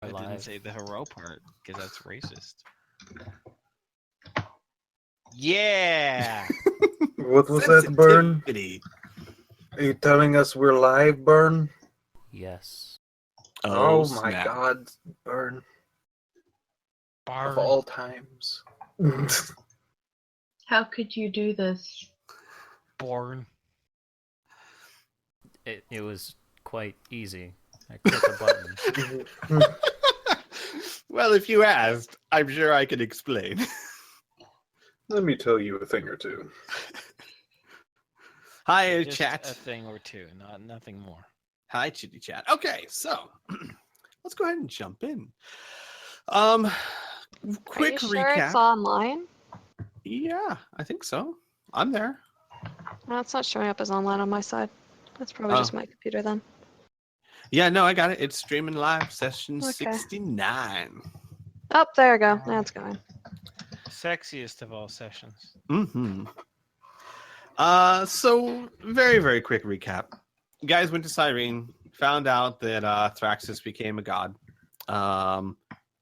I didn't Alive. say the hero part because that's racist. Yeah. What was that, Burn? Sensitivity. Are you telling us we're live, Burn? Yes. Oh my snap. God, Burn. Of Barn. all times. How could you do this? Born. It was quite easy. I click a button. Well, if you asked, I'm sure I can explain. Let me tell you a thing or two. Hi, Just chat. a thing or two, nothing more. Hi, Chitty Chat. Okay, so let's go ahead and jump in. Quick Are you sure recap. it's online? Yeah, I think so. I'm there. No, it's not showing up as online on my side. That's probably just my computer then. Yeah, no, I got it. It's streaming live, session Okay. 69. Oh, there we go. That's going. Sexiest of all sessions. Mm-hmm. So very, very quick recap. You guys went to Cyrene, found out that Thraxus became a god.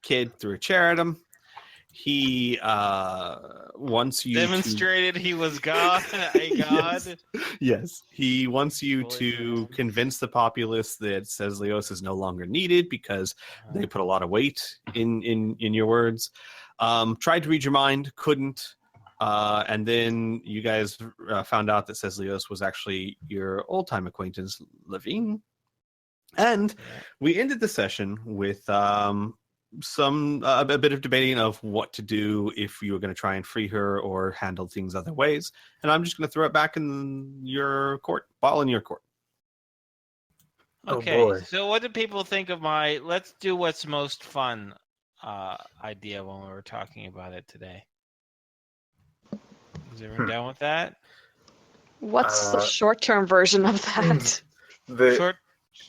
Kid threw a chair at him. He wants you Demonstrated he was God, a god. Yes, he wants you Fully to formed. convince the populace that Seslios is no longer needed because they put a lot of weight in your words. Tried to read your mind, couldn't. And then you guys found out that Seslios was actually your old-time acquaintance, Levine. And we ended the session with a bit of debating of what to do if you were going to try and free her or handle things other ways. And I'm just going to throw it back in your court, ball in your court. Okay, Oh boy. so what do people think of my let's do what's most fun idea when we were talking about it today? Is everyone down with that? What's the short-term version of that?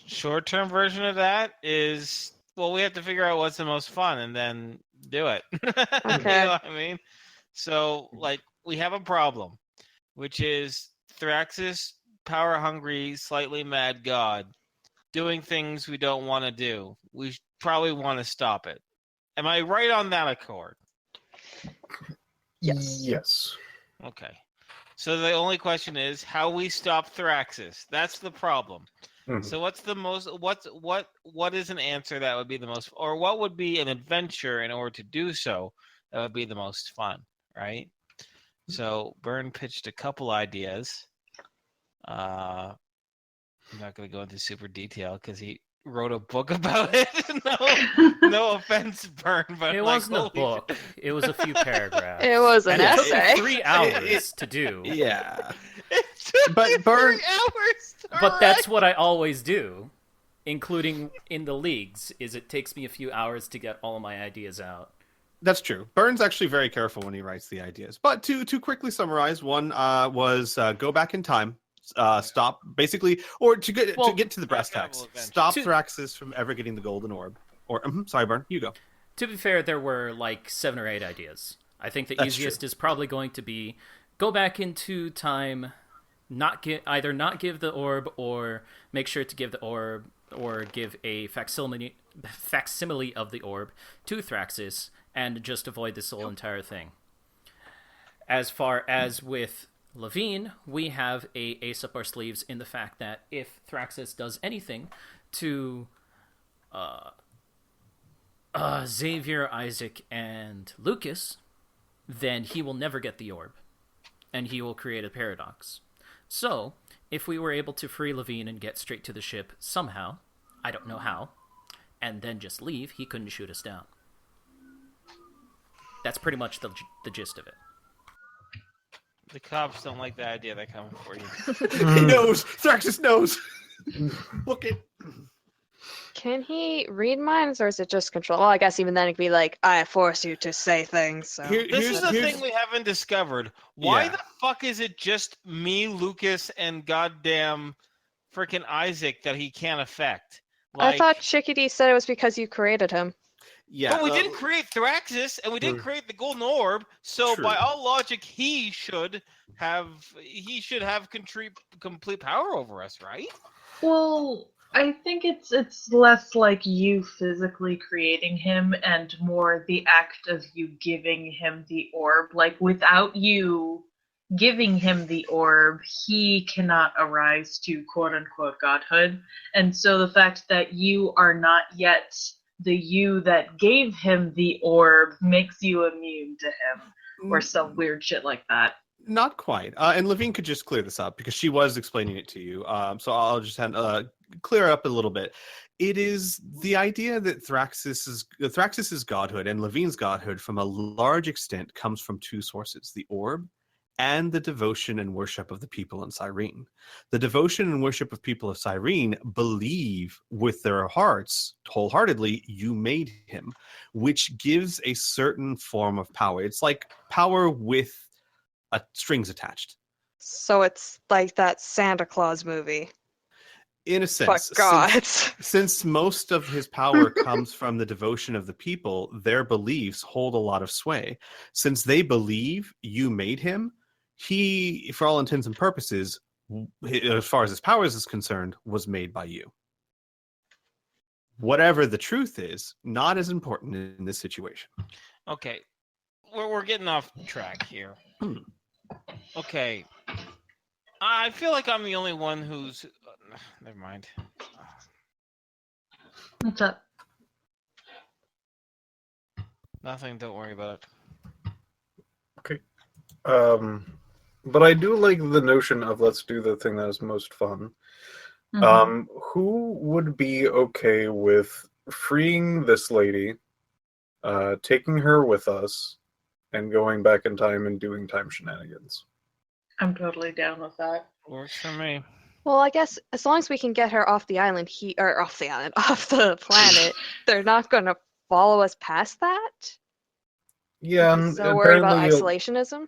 Short-term version of that is, well, we have to figure out what's the most fun and then do it. Okay. You know what I mean? So, like, we have a problem, which is Thraxus, power-hungry, slightly mad god, doing things we don't want to do. We probably want to stop it. Am I right on that accord? Yes. Okay. So the only question is how we stop Thraxus. That's the problem. Mhm. So what's the most what is an answer that would be the most, or what would be an adventure in order to do so that would be the most fun, right? So Byrne pitched a couple ideas. I'm not going to go into super detail because he wrote a book about it. no offense, Byrne, but It like, wasn't a holy book. It was a few paragraphs. It was an And it took essay. me 3 hours to do. Yeah. It took But me Byrne- 3 hours to But that's write. what I always do, including in the leagues, is it takes me a few hours to get all my ideas out. That's true. Burns actually very careful when he writes the ideas. But to quickly summarize, one was go back in time, stop basically, or to get to the brass tacks, stop Thraxus from ever getting the golden orb. Or sorry, Burn, you go. To be fair, there were like 7 or 8 ideas. I think the That's easiest true. is probably going to be go back into time, either not give the orb, or make sure to give the orb, or give a facsimile of the orb to Thraxus, and just avoid this whole entire thing. As far as with Levine, we have a ace up our sleeves in the fact that if Thraxus does anything to Xavier, Isaac, and Lucas, then he will never get the orb, and he will create a paradox. So, if we were able to free Levine and get straight to the ship somehow, I don't know how, and then just leave, he couldn't shoot us down. That's pretty much the gist of it. The cops don't like the idea they're coming for you. He knows. Thraxus knows. Look it. Can he read minds, or is it just control? Well, I guess even then it could be like, I force you to say things. So. This is the thing we haven't discovered. Why Yeah. the fuck is it just me, Lucas, and goddamn freaking Isaac that he can't affect? I thought Chickadee said it was because you created him. Yeah. But we didn't create Thraxus, and we didn't create the Golden Orb. So True. by all logic, he should have complete power over us, right? Well, I think it's less like you physically creating him and more the act of you giving him the orb. Like without you giving him the orb, he cannot arise to quote unquote godhood. And so the fact that you are not yet the you that gave him the orb makes you immune to him or some weird shit like that. Not quite. And Levine could just clear this up because she was explaining it to you. So I'll just clear up a little bit. It is the idea that Thraxis's godhood and Levine's godhood, from a large extent, comes from two sources: the orb and the devotion and worship of the people in Cyrene. The devotion and worship of people of Cyrene believe with their hearts wholeheartedly you made him, which gives a certain form of power. It's like power with strings attached. So it's like that Santa Claus movie. In a sense, Fuck God. since most of his power comes from the devotion of the people, their beliefs hold a lot of sway. Since they believe you made him, he, for all intents and purposes, as far as his powers is concerned, was made by you. Whatever the truth is, not as important in this situation. Okay, we're getting off track here. Okay, I feel like I'm the only one who's. Never mind. What's up? Nothing. Don't worry about it. Okay. But I do like the notion of let's do the thing that is most fun. Mhm. Who would be okay with freeing this lady, taking her with us, and going back in time and doing time shenanigans? I'm totally down with that. Works for me. Well, I guess as long as we can get her off the island, off the planet, they're not gonna follow us past that. Yeah, He's and so worried about apparently isolationism.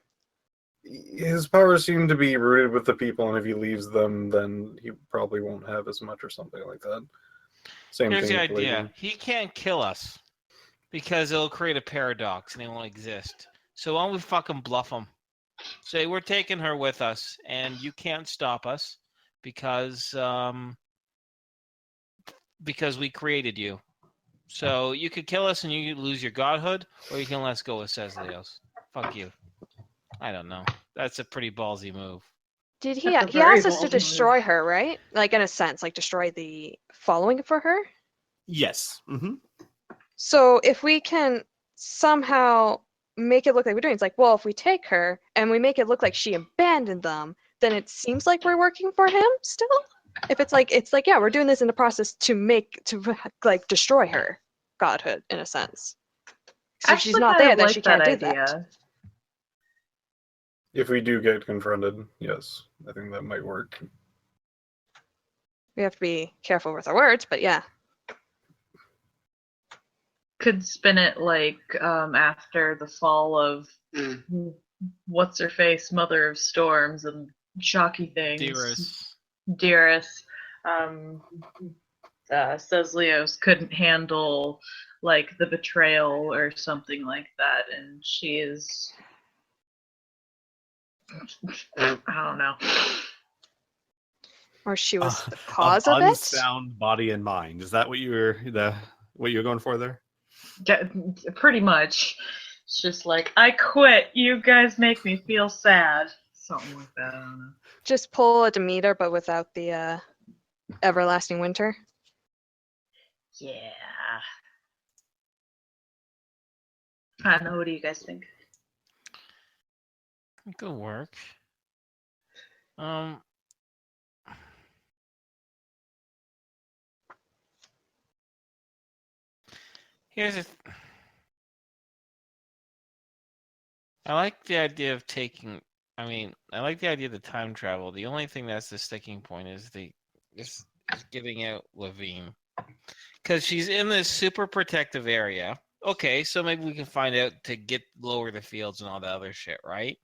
his powers seem to be rooted with the people, and if he leaves them, then he probably won't have as much or something like that. Same Here's thing the with idea. Lady. He can't kill us because it'll create a paradox and it won't exist. So why don't we fucking bluff him? Say we're taking her with us and you can't stop us because we created you. So you could kill us and you could lose your godhood, or you can let us go with Sesleos. Fuck you. I don't know. That's a pretty ballsy move. Did he? That's a He very asked us to ballsy destroy her, right? Like in a sense, like destroy the following for her. Yes. So if we can somehow make it look like we're doing, it's like, well, if we take her and we make it look like she abandoned them, then it seems like we're working for him still. If it's like, yeah, we're doing this in the process to like destroy her godhood in a sense. So if she's Actually not kind there, of then like she can't that do that. idea. If we do get confronted, yes, I think that might work. We have to be careful with our words, but yeah. Could spin it like after the fall of what's her face, Mother of Storms and shocky things. Dearest. Says Leos couldn't handle like the betrayal or something like that, and she is. I don't know. Or she was the cause of it. Unsound body and mind. Is that what you're going for there? Yeah, pretty much. It's just like, I quit. You guys make me feel sad. Something like that. I don't know. Just pull a Demeter, but without the everlasting winter. Yeah. I don't know. What do you guys think? Good work. Here's a. I like the idea of taking. I like the idea of the time travel. The only thing that's the sticking point is is getting out Levine, because she's in this super protective area. Okay, so maybe we can find out to lower the fields and all that other shit, right?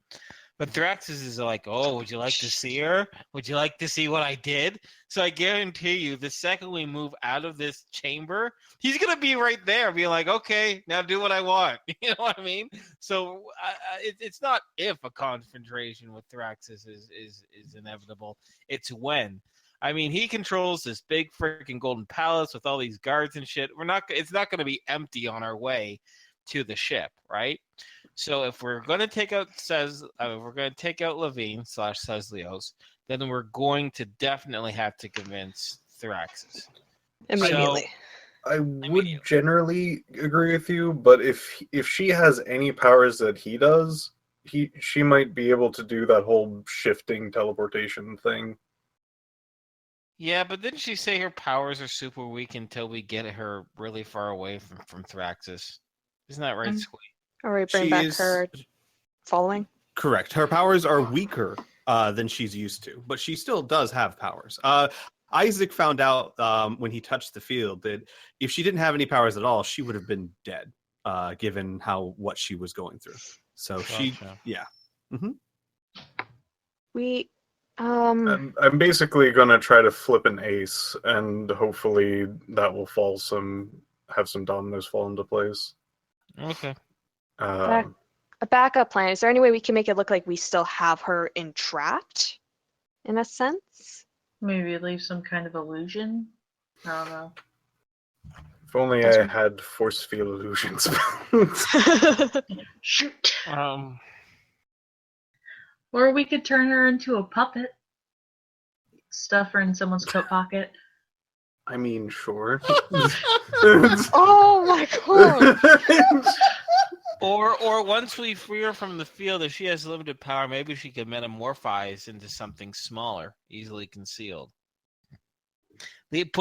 But Thraxis is like, oh, would you like to see her? Would you like to see what I did? So I guarantee you, the second we move out of this chamber, he's gonna be right there, being like, okay, now do what I want. You know what I mean? So it's not if a confrontation with Thraxis is inevitable. It's when. I mean, he controls this big freaking golden palace with all these guards and shit. It's not going to be empty on our way to the ship, right? So if we're going to take out Levine / says Leos, then we're going to definitely have to convince Thraxis. Immediately. I would generally agree with you, but if she has any powers that he does, she might be able to do that whole shifting teleportation thing. Yeah, but didn't she say her powers are super weak until we get her really far away from Thraxis? Isn't that right, Squee? Or we bring back her following? Correct. Her powers are weaker than she's used to, but she still does have powers. Isaac found out when he touched the field that if she didn't have any powers at all, she would have been dead, given what she was going through. So yeah. Mm-hmm. I'm basically gonna try to flip an ace, and hopefully that will have some dominoes fall into place. Okay. A backup plan. Is there any way we can make it look like we still have her entrapped, in a sense? Maybe leave some kind of illusion. I don't know. If only I had force field illusions. Shoot. Or we could turn her into a puppet. Stuff her in someone's coat pocket. I mean, sure. Oh my god! Or once we free her from the field, if she has limited power, maybe she could metamorphize into something smaller, easily concealed. Keep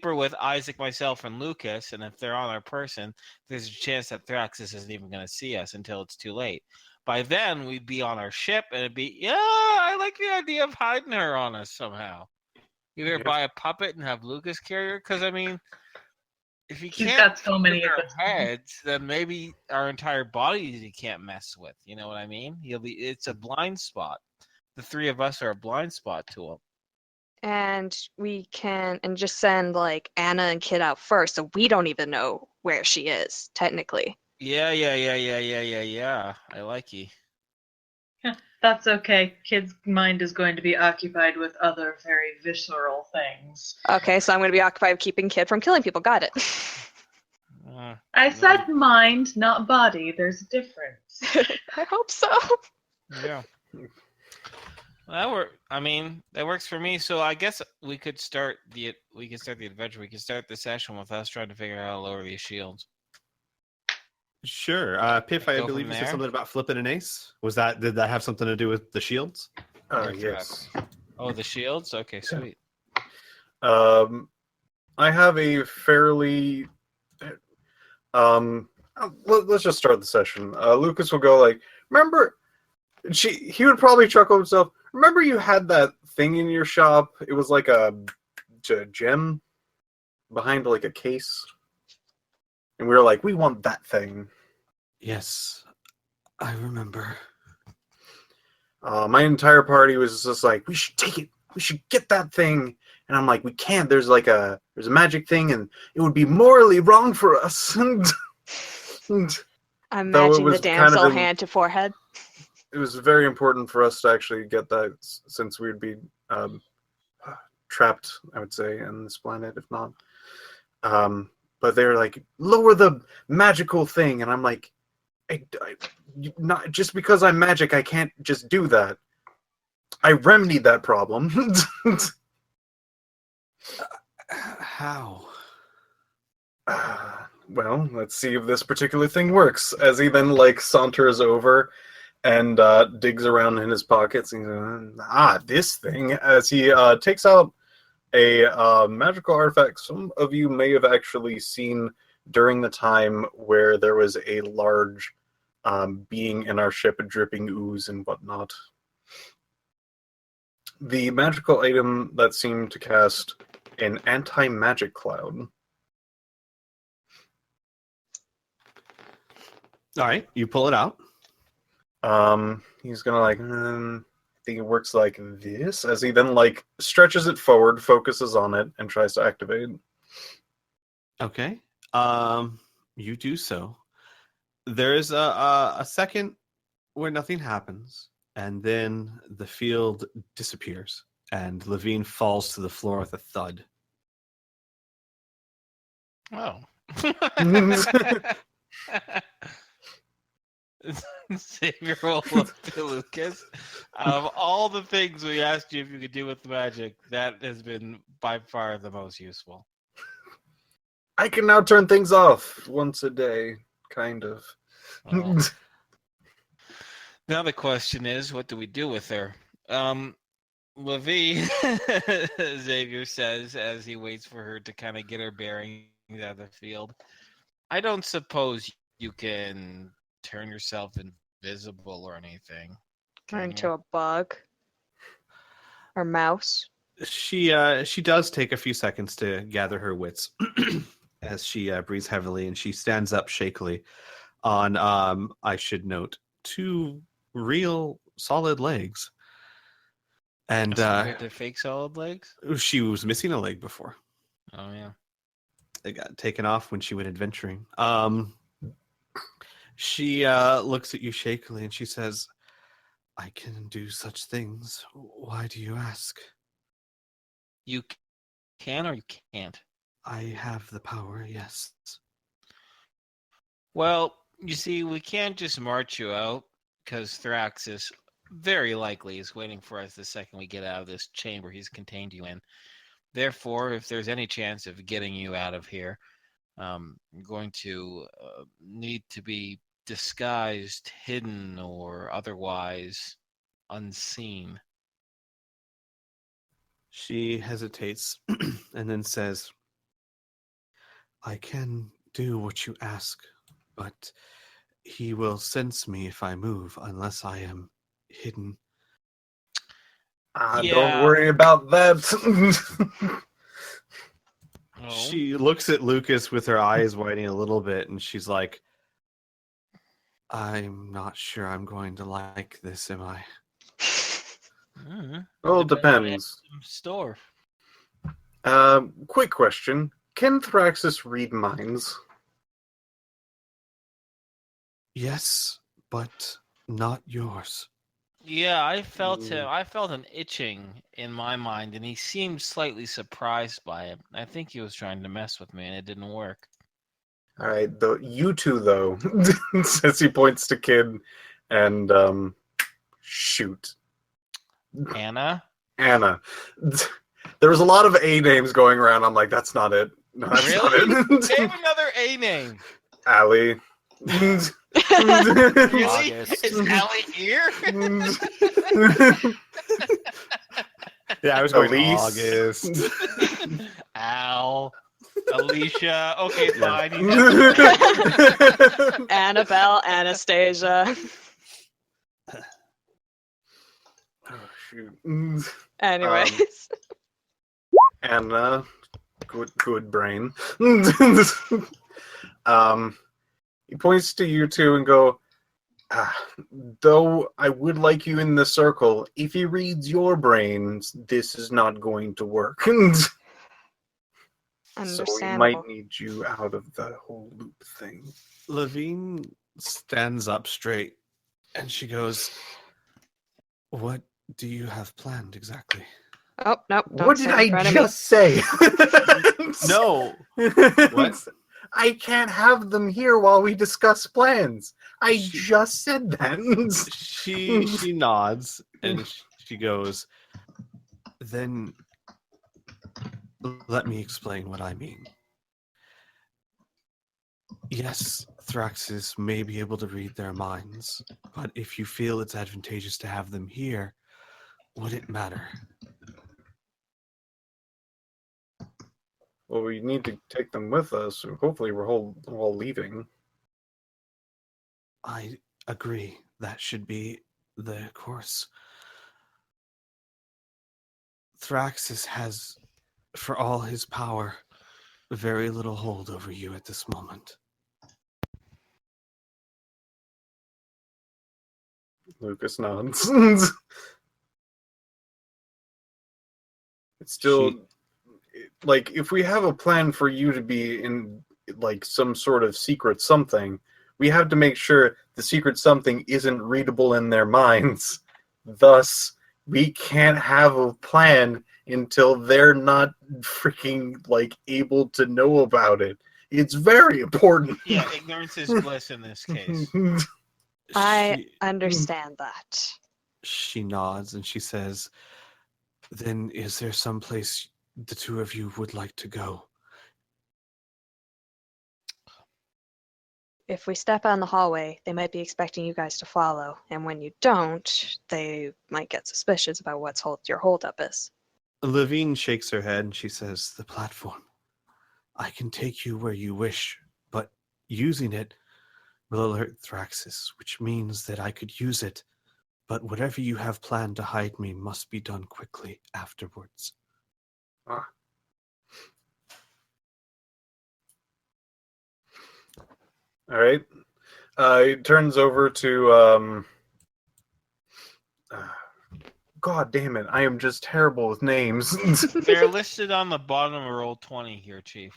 her with Isaac, myself, and Lucas, and if they're on our person, there's a chance that Thraxis isn't even going to see us until it's too late. By then, we'd be on our ship, and it'd be, I like the idea of hiding her on us somehow. Either buy a puppet and have Lucas carry her, because, I mean, if you can't got so many our heads, then maybe our entire bodies you can't mess with. You know what I mean? It's a blind spot. The three of us are a blind spot to him. And we can just send like Anna and Kid out first, so we don't even know where she is technically. Yeah. I like you. That's okay. Kid's mind is going to be occupied with other very visceral things. Okay, so I'm going to be occupied with keeping Kid from killing people. Got it. I said mind, not body. There's a difference. I hope so. Yeah. Well, that works for me. So I guess we could start the adventure. We could start the session with us trying to figure out how to lower these shields. Sure. Piph, I believe you said something about flipping an ace. Did that have something to do with the shields? Yes. Oh, the shields? Okay, sweet. I have a fairly let's just start the session. Lucas will go like, remember, he would probably chuckle himself. Remember you had that thing in your shop? It was like a gem behind like a case. And we were like, we want that thing. Yes, I remember. My entire party was just like, we should take it. We should get that thing. And I'm like, we can't. There's a magic thing, and it would be morally wrong for us. I'm matching the damsel hand to forehead. It was very important for us to actually get that, since we'd be trapped, I would say, in this planet, if not. But they're like, lower the magical thing, and I'm like, not just because I'm magic, I can't just do that. I remedied that problem. How? Well, let's see if this particular thing works. As he then saunters over and digs around in his pockets, and this thing. As he takes out a magical artifact some of you may have actually seen during the time where there was a large being in our ship, dripping ooze and whatnot. The magical item that seemed to cast an anti-magic cloud. All right, you pull it out. He's gonna I think it works like this, as he then stretches it forward, focuses on it, and tries to activate. Okay. You do so. There's a second where nothing happens, and then the field disappears, and Levine falls to the floor with a thud. Oh. Xavier will look to Lucas. Out of all the things we asked you if you could do with magic, that has been by far the most useful. I can now turn things off once a day, kind of. Well, now the question is, what do we do with her? Levine, Xavier says as he waits for her to kind of get her bearings out of the field. I don't suppose you can turn yourself invisible or anything. Turn can into you? a bug or mouse. She does take a few seconds to gather her wits as she breathes heavily, and she stands up shakily on, I should note, 2 real solid legs. And Compared to fake solid legs? she was missing a leg before. Oh, yeah. It got taken off when she went adventuring. She looks at you shakily and she says, I can do such things. Why do you ask? You can or you can't? I have the power, yes. Well, you see, we can't just march you out because Thraxis very likely is waiting for us the second we get out of this chamber he's contained you in. Therefore, if there's any chance of getting you out of here, you're going to need to be disguised, hidden, or otherwise unseen. She hesitates and then says, I can do what you ask, but he will sense me if I move unless I am hidden. Yeah. Don't worry about that. Oh. She looks at Lucas with her eyes widening a little bit, and she's like, I'm not sure I'm going to like this, am I? Well, it Depends depends. on the store. Quick question. Can Thraxis read minds? Yes, but not yours. Yeah, I felt him. I felt an itching in my mind, and he seemed slightly surprised by it. I think he was trying to mess with me, and it didn't work. All right, you two though, says he points to Kid, and shoot, Anna? Anna. There was a lot of A names going around. I'm like, that's not it. No, that's Really? not it. Name another A name. Allie. Really? August. Is Allie here? Yeah, I was going Elise. August. Al. Alicia. Okay, Yeah. fine. You got Annabelle, Anastasia. Oh, shoot. Anyways. Anna, good brain. He points to you two and go, though I would like you in the circle, if he reads your brains, this is not going to work. So we might Understandable. need you out of the whole loop thing. Levine stands up straight and she goes, what do you have planned exactly? Oh, nope. Don't What did stand in I front of me. just say? No! What? I can't have them here while we discuss plans. I She- just said that. She nods and she goes, then let me explain what I mean. Yes, Thraxis may be able to read their minds, but if you feel it's advantageous to have them here, would it matter? Well, we need to take them with us. Hopefully, we're all leaving. I agree. That should be the course. Thraxis has, for all his power, very little hold over you at this moment. Lucas nods. It's still like if we have a plan for you to be in like some sort of secret something, we have to make sure the secret something isn't readable in their minds. Thus, we can't have a plan until they're not freaking like able to know about it. It's very important. Yeah, ignorance is bliss in this case. I She, understand that. she nods and she says, "Then is there some place the two of you would like to go?" If we step out in the hallway, they might be expecting you guys to follow, and when you don't, they might get suspicious about what's your holdup is. Levine shakes her head and she says, "The platform. I can take you where you wish, but using it will alert Thraxis, which means that I could use it. But whatever you have planned to hide me must be done quickly afterwards." Ah. All right. It turns over to God damn it! I am just terrible with names. They're listed on the bottom of roll 20 here, Chief.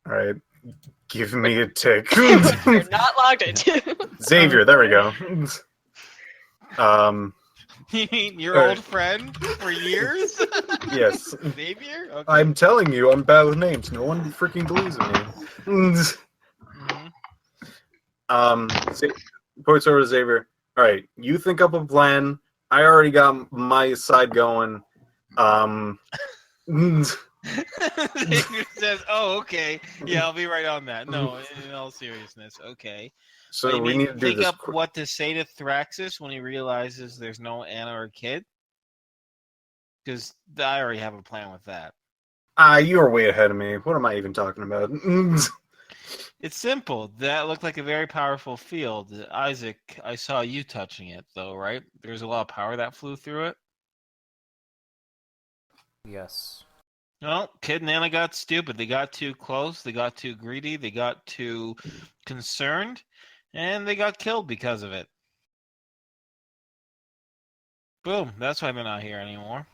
All right, give me a tick. You're not logged into. Xavier, there we go. You mean your All old right. friend for years? Yes, Xavier? Okay. I'm telling you, I'm bad with names. No one freaking believes in me. Points over to Xavier. All right, you think up a plan. I already got my side going. Xavier says, "Oh, okay. Yeah, I'll be right on that." No, in all seriousness, okay. So You we mean need to do think this. up what to say to Thraxis when he realizes there's no Anna or Kid? Because I already have a plan with that. You are way ahead of me. What am I even talking about? It's simple. That looked like a very powerful field. Isaac, I saw you touching it, though, right? There's a lot of power that flew through it. Yes. No, Kid and Anna got stupid. They got too close. They got too greedy. They got too concerned. And they got killed because of it. Boom. That's why they're not here anymore.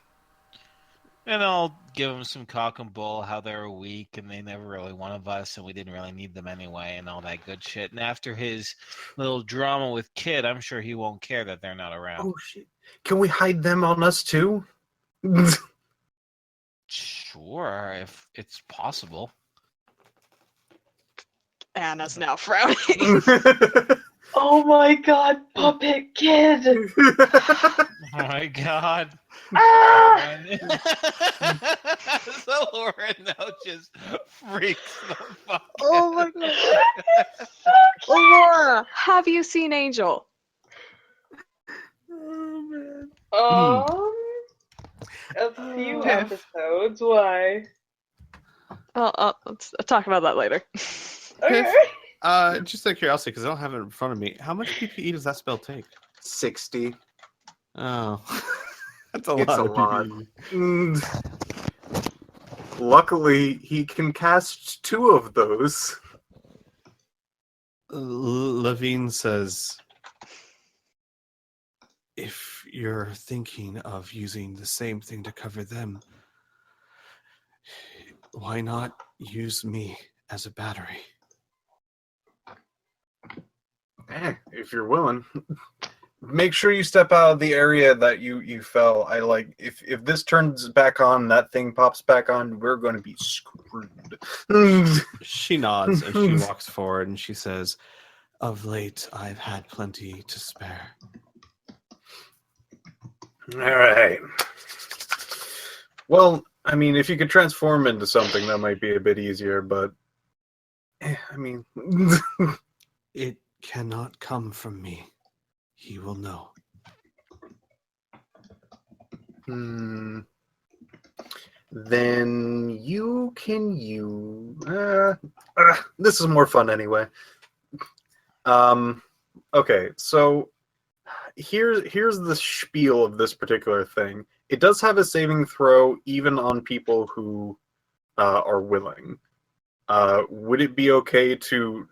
And I'll give them some cock and bull, how they were weak and they never really wanted us and we didn't really need them anyway and all that good shit. And after his little drama with Kid, I'm sure he won't care that they're not around. Oh shit! Can we hide them on us too? Sure, if it's possible. Anna's now frowning. Oh my god, Puppet Kid! Oh my god. Ah! So Lauren now just freaks the fuck Oh my god. Laura, have you seen Angel? A few episodes, why? Let's talk about that later. Okay. Just out of curiosity, because I don't have it in front of me, how much PPE does that spell take? 60. Oh, that's a It's lot a of lot. PPE. Luckily, he can cast 2 of those. Levine says, "If you're thinking of using the same thing to cover them, why not use me as a battery?" If you're willing. Make sure you step out of the area that you fell. I like if this turns back on, that thing pops back on, we're going to be screwed. She nods and she walks forward and she says, "Of late, I've had plenty to spare." All right. Well, I mean, if you could transform into something, that might be a bit easier, but I mean, It cannot come from me. He will know. Then you can use. This is more fun anyway. Okay, so here's the spiel of this particular thing. It does have a saving throw even on people who are willing. Would it be okay to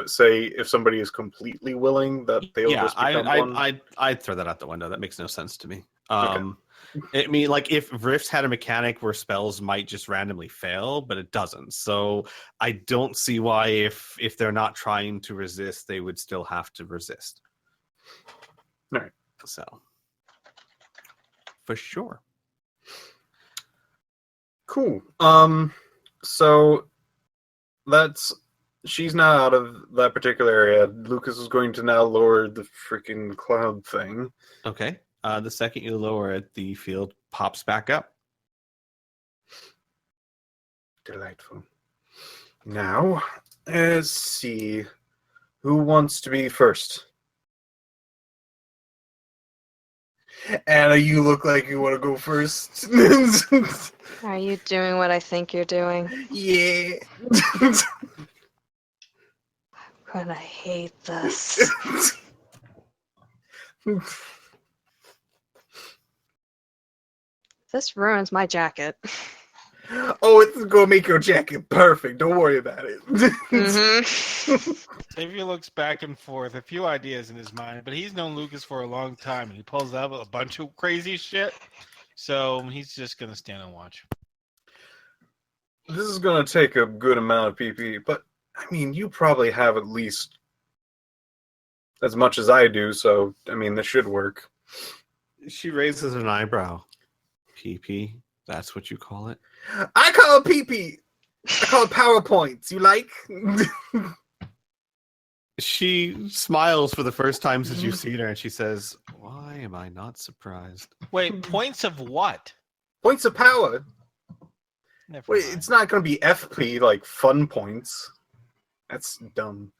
say if somebody is completely willing that they'll just become one? I'd throw that out the window. That makes no sense to me. Okay. I mean, like if Rifts had a mechanic where spells might just randomly fail, but it doesn't. So I don't see why if they're not trying to resist, they would still have to resist. All right. So, for sure. Cool. So she's now out of that particular area. Lucas is going to now lower the freaking cloud thing. Okay. The second you lower it, the field pops back up. Delightful. Now, let's see. Who wants to be first? Anna, you look like you want to go first. Are you doing what I think you're doing? Yeah. I'm gonna hate this. This ruins my jacket. Oh, it's gonna make your jacket perfect. Don't worry about it. Mm-hmm. Xavier looks back and forth, a few ideas in his mind, but he's known Lucas for a long time, and he pulls out a bunch of crazy shit. So he's just gonna stand and watch. This is gonna take a good amount of PP, but I mean, you probably have at least as much as I do, so I mean, this should work. She raises an eyebrow. PP, that's what you call it? I call it PP. I call it PowerPoints. You like? She smiles for the first time since you've seen her, and she says, "Why am I not surprised?" Wait, points of what? Points of power. Never Wait, mind. it's not going to be FP like fun points. That's dumb.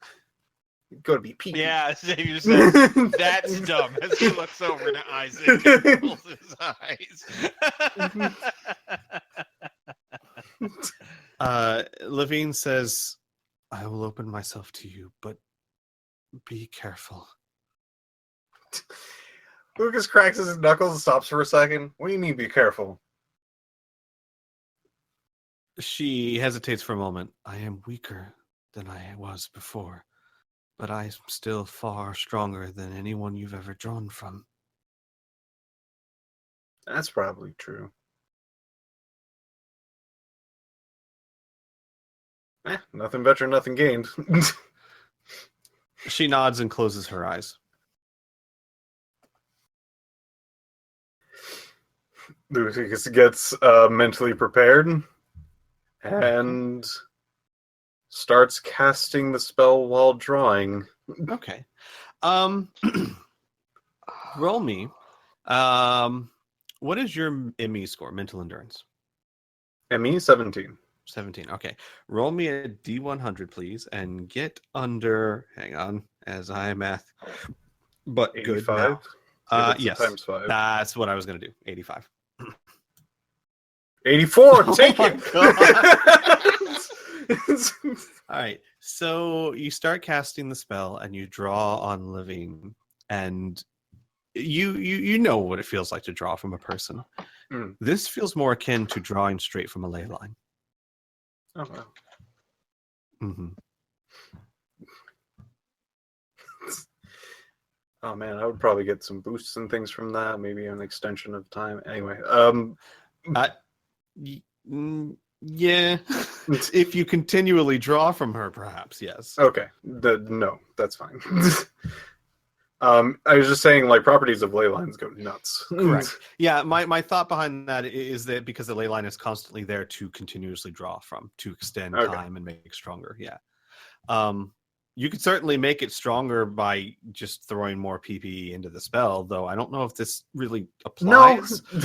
It's going to be PP. Yeah, Xavier says, that's dumb. As he looks over to Isaac and rolls his eyes. Levine says, "I will open myself to you, but be careful." Lucas cracks his knuckles and stops for a second. What do you mean, be careful? She hesitates for a moment. "I am weaker than I was before, but I'm still far stronger than anyone you've ever drawn from." That's probably true. Nothing better, nothing gained. She nods and closes her eyes. Lucas gets mentally prepared and starts casting the spell while drawing. Okay. Roll me. What is your ME score? Mental endurance. ME 17. 17. Okay. Roll me a D100, please, and get under. Hang on, as I math. But good 85. now. It's a Yes. times 5. That's what I was going to do. 85. 84. Oh Take my it. All right. So you start casting the spell, and you draw on Living, and you know what it feels like to draw from a person. Mm. This feels more akin to drawing straight from a ley line. Okay. Mm-hmm. Oh man, I would probably get some boosts and things from that. Maybe an extension of time. Anyway, Yeah. If you continually draw from her, perhaps, yes. okay. No, that's fine. I was just saying, like, properties of ley lines go nuts. Correct. Yeah, my thought behind that is that because the ley line is constantly there to continuously draw from, to extend time and make it stronger. Yeah. You could certainly make it stronger by just throwing more PPE into the spell, though I don't know if this really applies. No,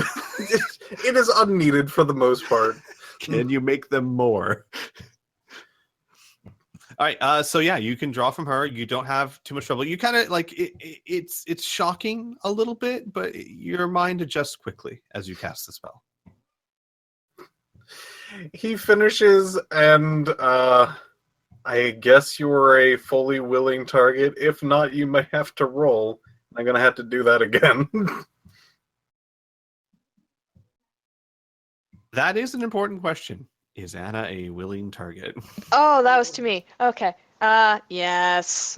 it is unneeded for the most part. Can you make them more? All right, so yeah, you can draw from her. You don't have too much trouble. You kind of like it's shocking a little bit, but your mind adjusts quickly as you cast the spell. He finishes, and I guess you were a fully willing target. If not, you might have to roll. I'm gonna have to do that again. That is an important question. Is Anna a willing target? Oh, that was to me. Okay. Yes.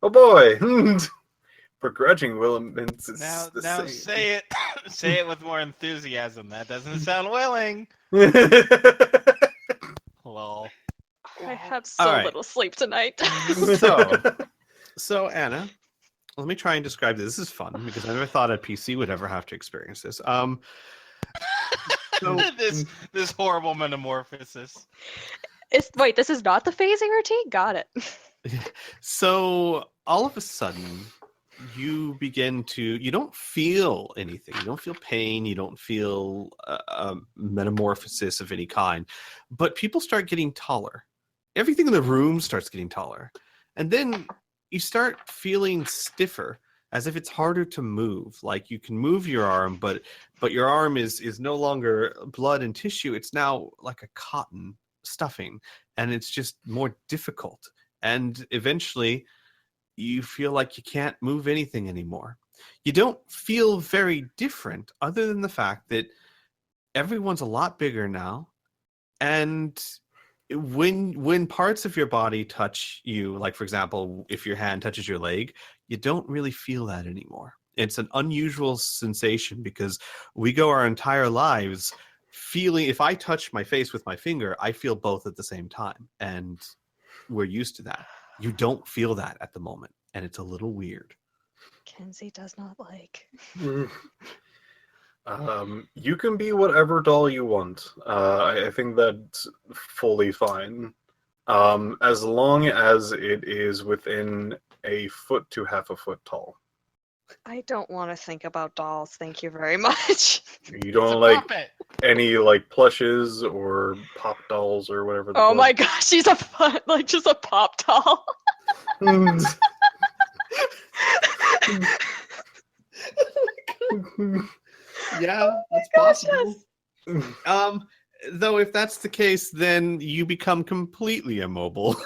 Oh boy. Begrudging willingness is Now the same. say it. Say it with more enthusiasm. That doesn't sound willing. Lol. I had so All right. little sleep tonight. So Anna, Let me try and describe this. This is fun because I never thought a PC would ever have to experience this. So this horrible metamorphosis. Wait, this is not the phasing routine? Got it. So all of a sudden, you begin to, you don't feel anything. You don't feel pain. You don't feel a metamorphosis of any kind. But people start getting taller. Everything in the room starts getting taller. And then you start feeling stiffer, as if it's harder to move. Like you can move your arm, but your arm is no longer blood and tissue. It's now like a cotton stuffing, and it's just more difficult. And eventually you feel like you can't move anything anymore. You don't feel very different other than the fact that everyone's a lot bigger now. And when parts of your body touch you, like for example, if your hand touches your leg, you don't really feel that anymore. It's an unusual sensation because we go our entire lives feeling, if I touch my face with my finger, I feel both at the same time. And we're used to that. You don't feel that at the moment, and it's a little weird. Kenzie does not like. You can be whatever doll you want. I think that's fully fine. As long as it is within a foot to half a foot tall. I don't want to think about dolls. Thank you very much. You don't like any like plushes or pop dolls or whatever. Oh my gosh, she's just a pop doll. Yeah, that's possible. Though if that's the case, then you become completely immobile.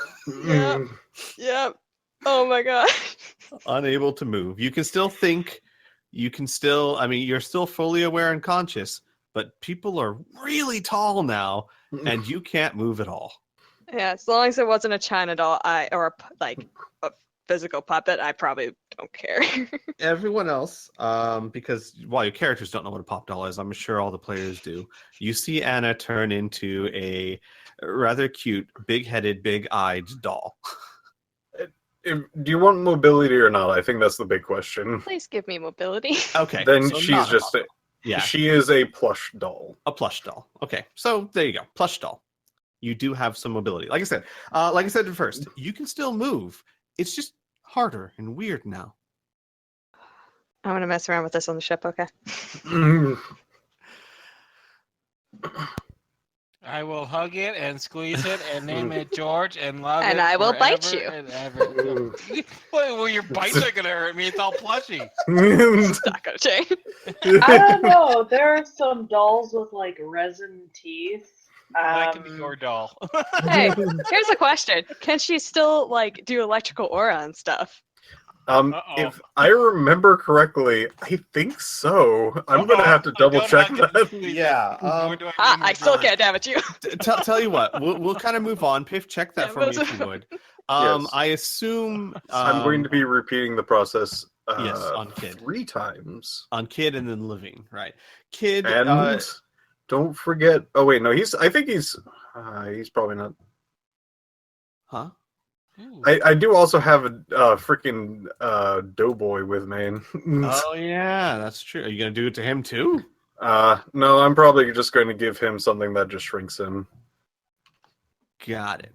Yep. Oh my gosh. Unable to move. You can still think. You can still, I mean, you're still fully aware and conscious, but people are really tall now, and you can't move at all. Yeah, as long as it wasn't a China doll, or a physical puppet, I probably don't care. Everyone else, because while your characters don't know what a pop doll is, I'm sure all the players do. You see Anna turn into a rather cute, big-headed, big-eyed doll. Do you want mobility or not? I think that's the big question. Please give me mobility. Okay. Then so she's just she is a plush doll. A plush doll. Okay, so there you go. Plush doll. You do have some mobility. Like I said at first, you can still move. It's just harder and weird now. I'm gonna mess around with this on the ship, okay? I will hug it and squeeze it and name it George and love it. And I will bite you. Well, your bites are gonna hurt me. It's all plushy. It's not gonna change. I don't know. There are some dolls with like resin teeth. That can be your doll. Hey, here's a question: can she still like do electrical aura and stuff? If I remember correctly, I think so. I'm gonna have to double check that. Yeah. I still can't damage you. Tell you what, we'll kind of move on. Piph, check that for me if you would. Yes. I assume I'm going to be repeating the process. Yes, on Kid. 3 times. On Kid and then Living, right? Kid and don't forget. Oh wait, no, I think he's probably not. Huh? I do also have a freaking Doughboy with me. Oh yeah, that's true. Are you gonna do it to him too? No, I'm probably just going to give him something that just shrinks him. Got it.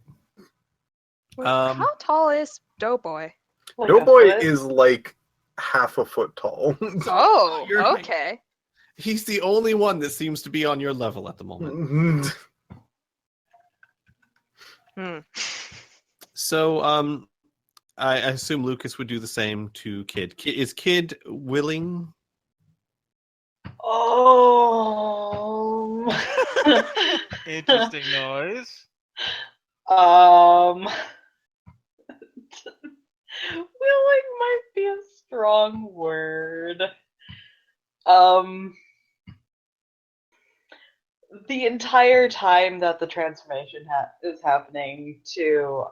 How tall is Doughboy? Like Doughboy is like half a foot tall. Oh, You're right. okay. He's the only one that seems to be on your level at the moment. So, I assume Lucas would do the same to Kid. Is Kid willing? Interesting noise. Willing might be a strong word. The entire time that the transformation is happening to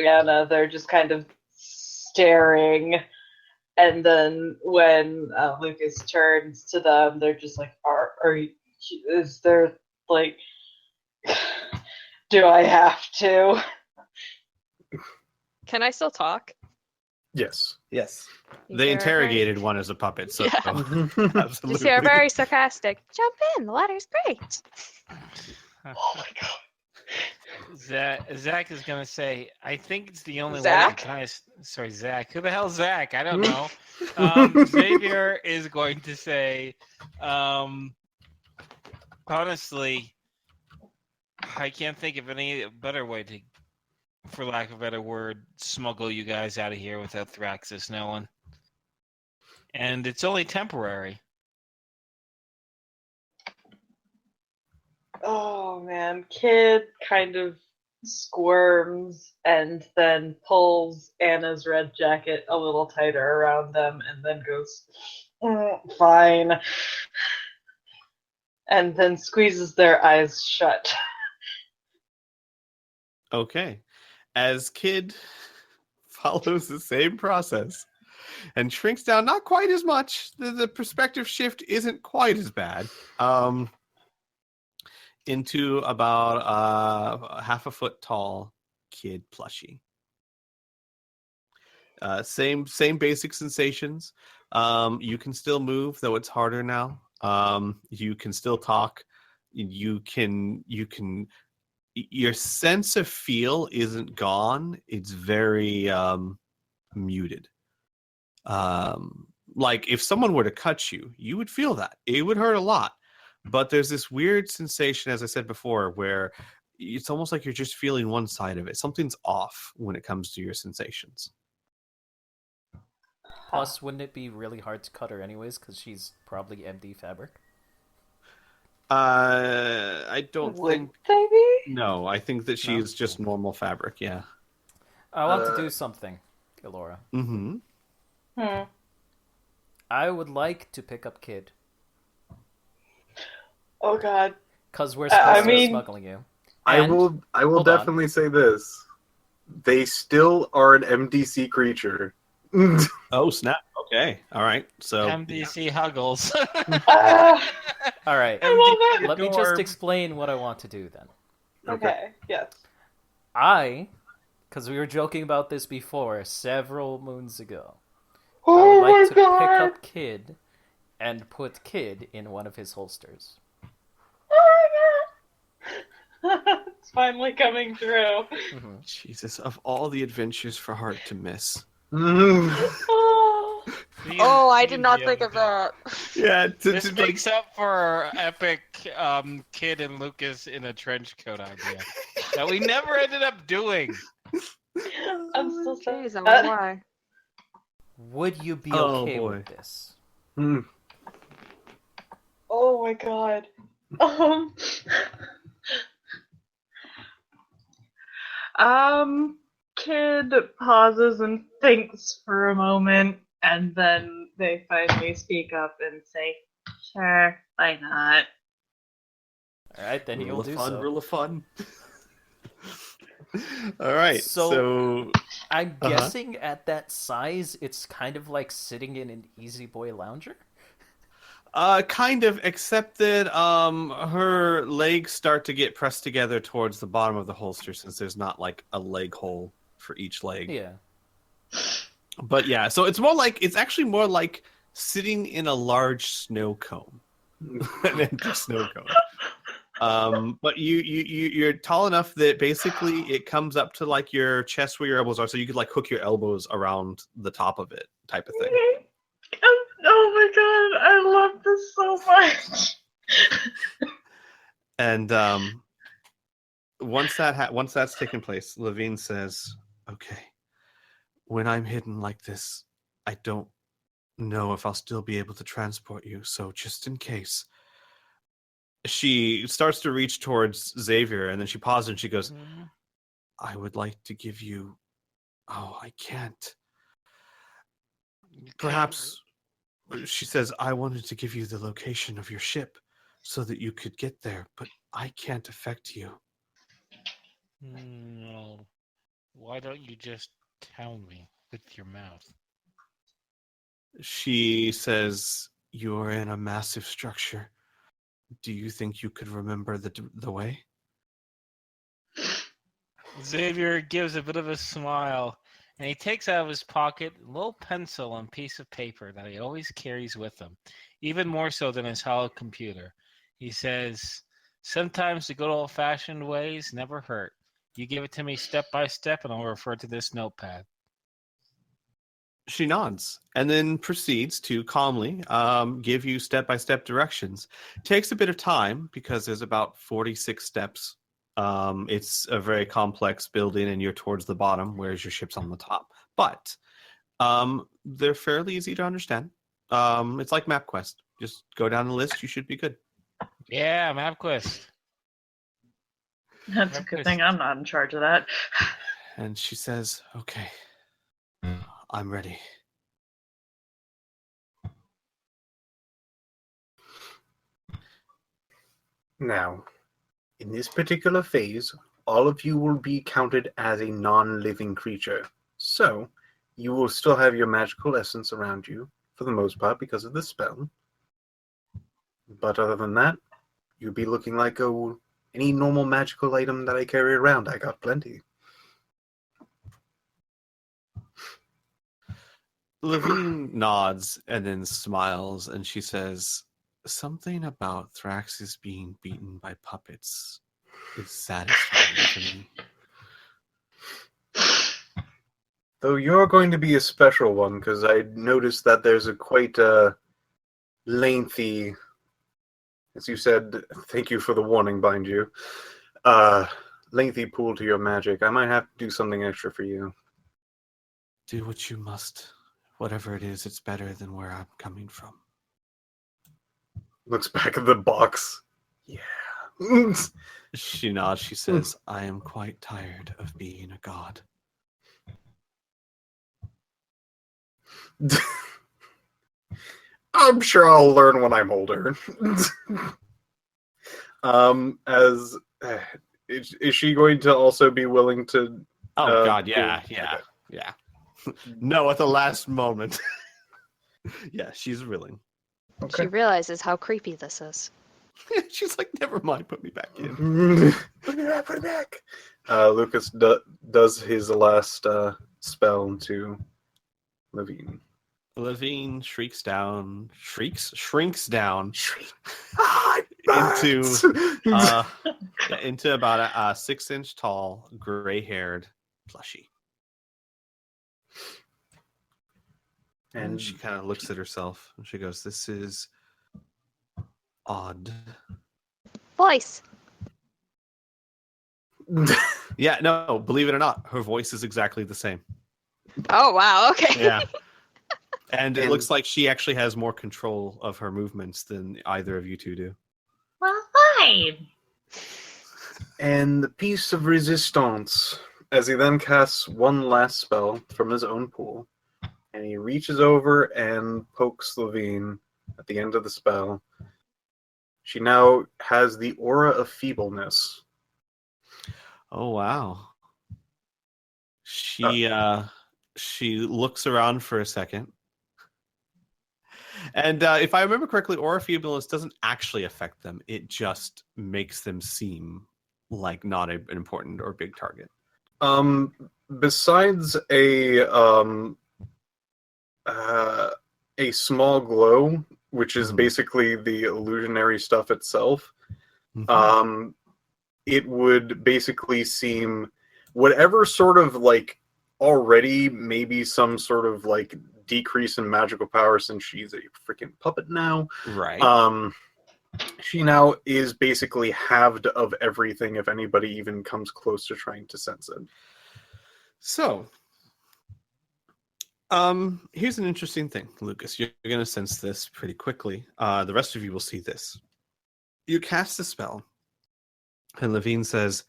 Anna, they're just kind of staring, and then when Lucas turns to them, they're just like, "Are you? Is there like? Do I have to?" Can I still talk? Yes. Yes. You They see our interrogated one as a puppet, so Yeah. Oh absolutely. You see our very sarcastic. Jump in. The ladder's great. Oh my god. Zach is gonna say, I think it's the only way Zach? to kind of. Sorry, Zach. Who the hell's Zach? I don't know. Xavier is going to say, honestly, I can't think of any better way to, for lack of a better word, smuggle you guys out of here without Thraxus knowing. And it's only temporary. Oh man, kid kind of squirms and then pulls Anna's red jacket a little tighter around them and then goes, fine. And then squeezes their eyes shut. Okay. As Kid follows the same process and shrinks down not quite as much, the perspective shift isn't quite as bad. Into about a half a foot tall Kid plushie. Same basic sensations. You can still move, though it's harder now. You can still talk. You can. Your sense of feel isn't gone. It's very muted. Like if someone were to cut you, you would feel that. It would hurt a lot. But there's this weird sensation, as I said before, where it's almost like you're just feeling one side of it. Something's off when it comes to your sensations. Plus, wouldn't it be really hard to cut her anyways, because she's probably MD fabric? I don't Would think. they be? No, I think that she's just normal fabric. Yeah. I want to do something, Elora. Mm-hmm. I would like to pick up Kid, Oh god. because we're supposed to be mean- smuggling you. I And- will hold on. definitely say this. They still are an MDC creature. Oh snap! Okay, all right. So MDC Huggles. All right, I love it. let me just explain what I want to do then. Okay, yes. Because we were joking about this before, several moons ago. I Oh would like my to god. pick up Kid and put Kid in one of his holsters. Oh my god. It's finally coming through. Jesus, of all the adventures for Heart to miss. Oh. Oh, I did not think of that. Yeah, This makes up for our epic Kid and Lucas in a trench coat idea that we never ended up doing. I'm so Jeez, I sad. wonder why. Would you be Oh, okay boy. with this? Oh my god. Kid pauses and thinks for a moment, and then they finally speak up and say, "Sure, why not?" All right, then Rule you'll of do fun, so. rule of fun. All right, So- so I'm guessing at that size, it's kind of like sitting in an Easy Boy lounger. kind of, except that her legs start to get pressed together towards the bottom of the holster, since there's not like a leg hole for each leg. Yeah. But yeah, so it's actually more like sitting in a large snow cone, an empty snow cone. But you're tall enough that basically it comes up to like your chest where your elbows are, so you could like hook your elbows around the top of it, type of thing. Oh my god, I love this so much. And once that's taken place, Levine says, "Okay, when I'm hidden like this, I don't know if I'll still be able to transport you. So just in case." She starts to reach towards Xavier, and then she pauses and she goes, "I would like to give you. Oh, I can't. Perhaps." She says, "I wanted to give you the location of your ship so that you could get there, but I can't affect you." No. Why don't you just tell me with your mouth? She says, "You're in a massive structure. Do you think you could remember the way?" Xavier gives a bit of a smile And he takes out of his pocket a little pencil and piece of paper that he always carries with him, even more so than his hollow computer. He says, "Sometimes the good old-fashioned ways never hurt. You give it to me step by step, and I'll refer to this notepad." She nods and then proceeds to calmly give you step-by-step directions. Takes a bit of time because there's about 46 steps. It's a very complex building, and you're towards the bottom, whereas your ship's on the top. But they're fairly easy to understand. It's like MapQuest. Just go down the list. You should be good. Yeah, MapQuest. That's a good thing I'm not in charge of that. And she says, "Okay, I'm ready." Now, in this particular phase, all of you will be counted as a non-living creature. So, you will still have your magical essence around you, for the most part, because of the spell. But other than that, you'll be looking like any normal magical item that I carry around. I got plenty. Levine nods and then smiles, and she says, "Something about Thraxis being beaten by puppets is satisfying to me." Though you're going to be a special one, because I noticed that there's a quite lengthy, as you said, thank you for the warning, mind you, lengthy pool to your magic. I might have to do something extra for you. Do what you must. Whatever it is, it's better than where I'm coming from. Looks back at the box. Yeah. She nods. She says, "I am quite tired of being a god." I'm sure I'll learn when I'm older. Is she going to also be willing to? Oh God, yeah. No, at the last moment. Yeah, she's willing. Okay. She realizes how creepy this is. She's like, "Never mind, put me back in." Put me back. Lucas does his last spell to Levine. Levine shrinks down into about a 6-inch tall, gray-haired plushie. And she kind of looks at herself and she goes, "This is odd." Voice. Yeah, no, believe it or not, her voice is exactly the same. Oh, wow. Okay. Yeah. And it looks like she actually has more control of her movements than either of you two do. Well, fine. And the piece of resistance, as he then casts one last spell from his own pool, and he reaches over and pokes Levine at the end of the spell. She now has the aura of feebleness. Oh wow. She looks around for a second. And if I remember correctly, aura feebleness doesn't actually affect them. It just makes them seem like not an important or big target. Besides a small glow, which is basically the illusionary stuff itself, it would basically seem whatever sort of like already maybe some sort of like decrease in magical power since she's a freaking puppet now. Right. She now is basically halved of everything if anybody even comes close to trying to sense it. So, here's an interesting thing, Lucas. You're going to sense this pretty quickly. The rest of you will see this. You cast the spell, and Levine says,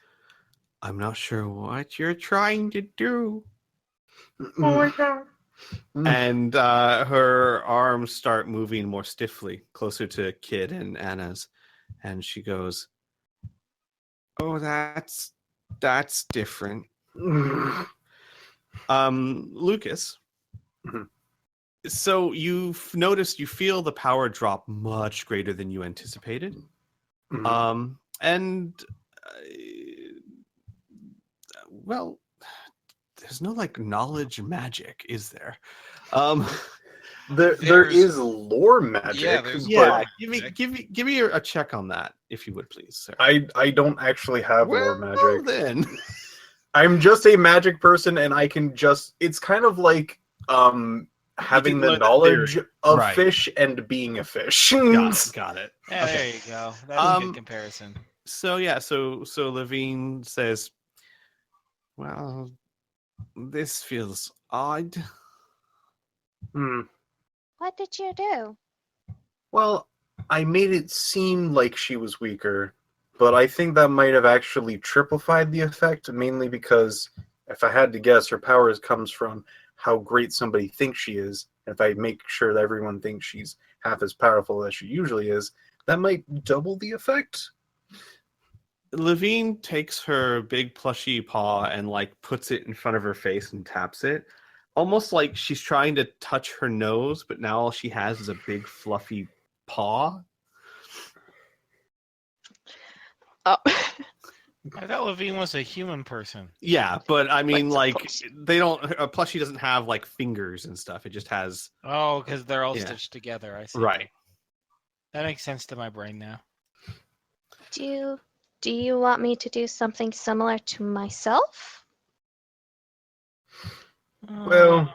"I'm not sure what you're trying to do." Oh my god. And her arms start moving more stiffly, closer to Kid and Anna's. And she goes, "Oh, that's different." Lucas. So you've noticed, you feel the power drop much greater than you anticipated. And well, there's no like knowledge magic, is there? Um, There There's- is lore magic. Yeah, there's yeah, but give me a check on that, if you would, please, sir. I don't actually have lore magic. Then. I'm just a magic person, and I can just. It's kind of like having can the learn the knowledge theory. of Right. fish and being a fish. Got it. Yeah, Okay. there you go. That's a good comparison. So yeah, so Levine says, "Well, this feels odd." Hmm. What did you do? Well, I made it seem like she was weaker, but I think that might have actually triplified the effect, mainly because if I had to guess, her powers comes from how great somebody thinks she is. If I make sure that everyone thinks she's half as powerful as she usually is, that might double the effect. Levine takes her big plushy paw and like puts it in front of her face and taps it, almost like she's trying to touch her nose, but now all she has is a big fluffy paw. Oh. I thought Levine was a human person. Yeah, but I mean, Like like suppose. they don't. A plushie doesn't have like fingers and stuff. It just has Oh, because they're all Yeah. stitched together. I see. right. That makes sense to my brain now. Do you want me to do something similar to myself? Well,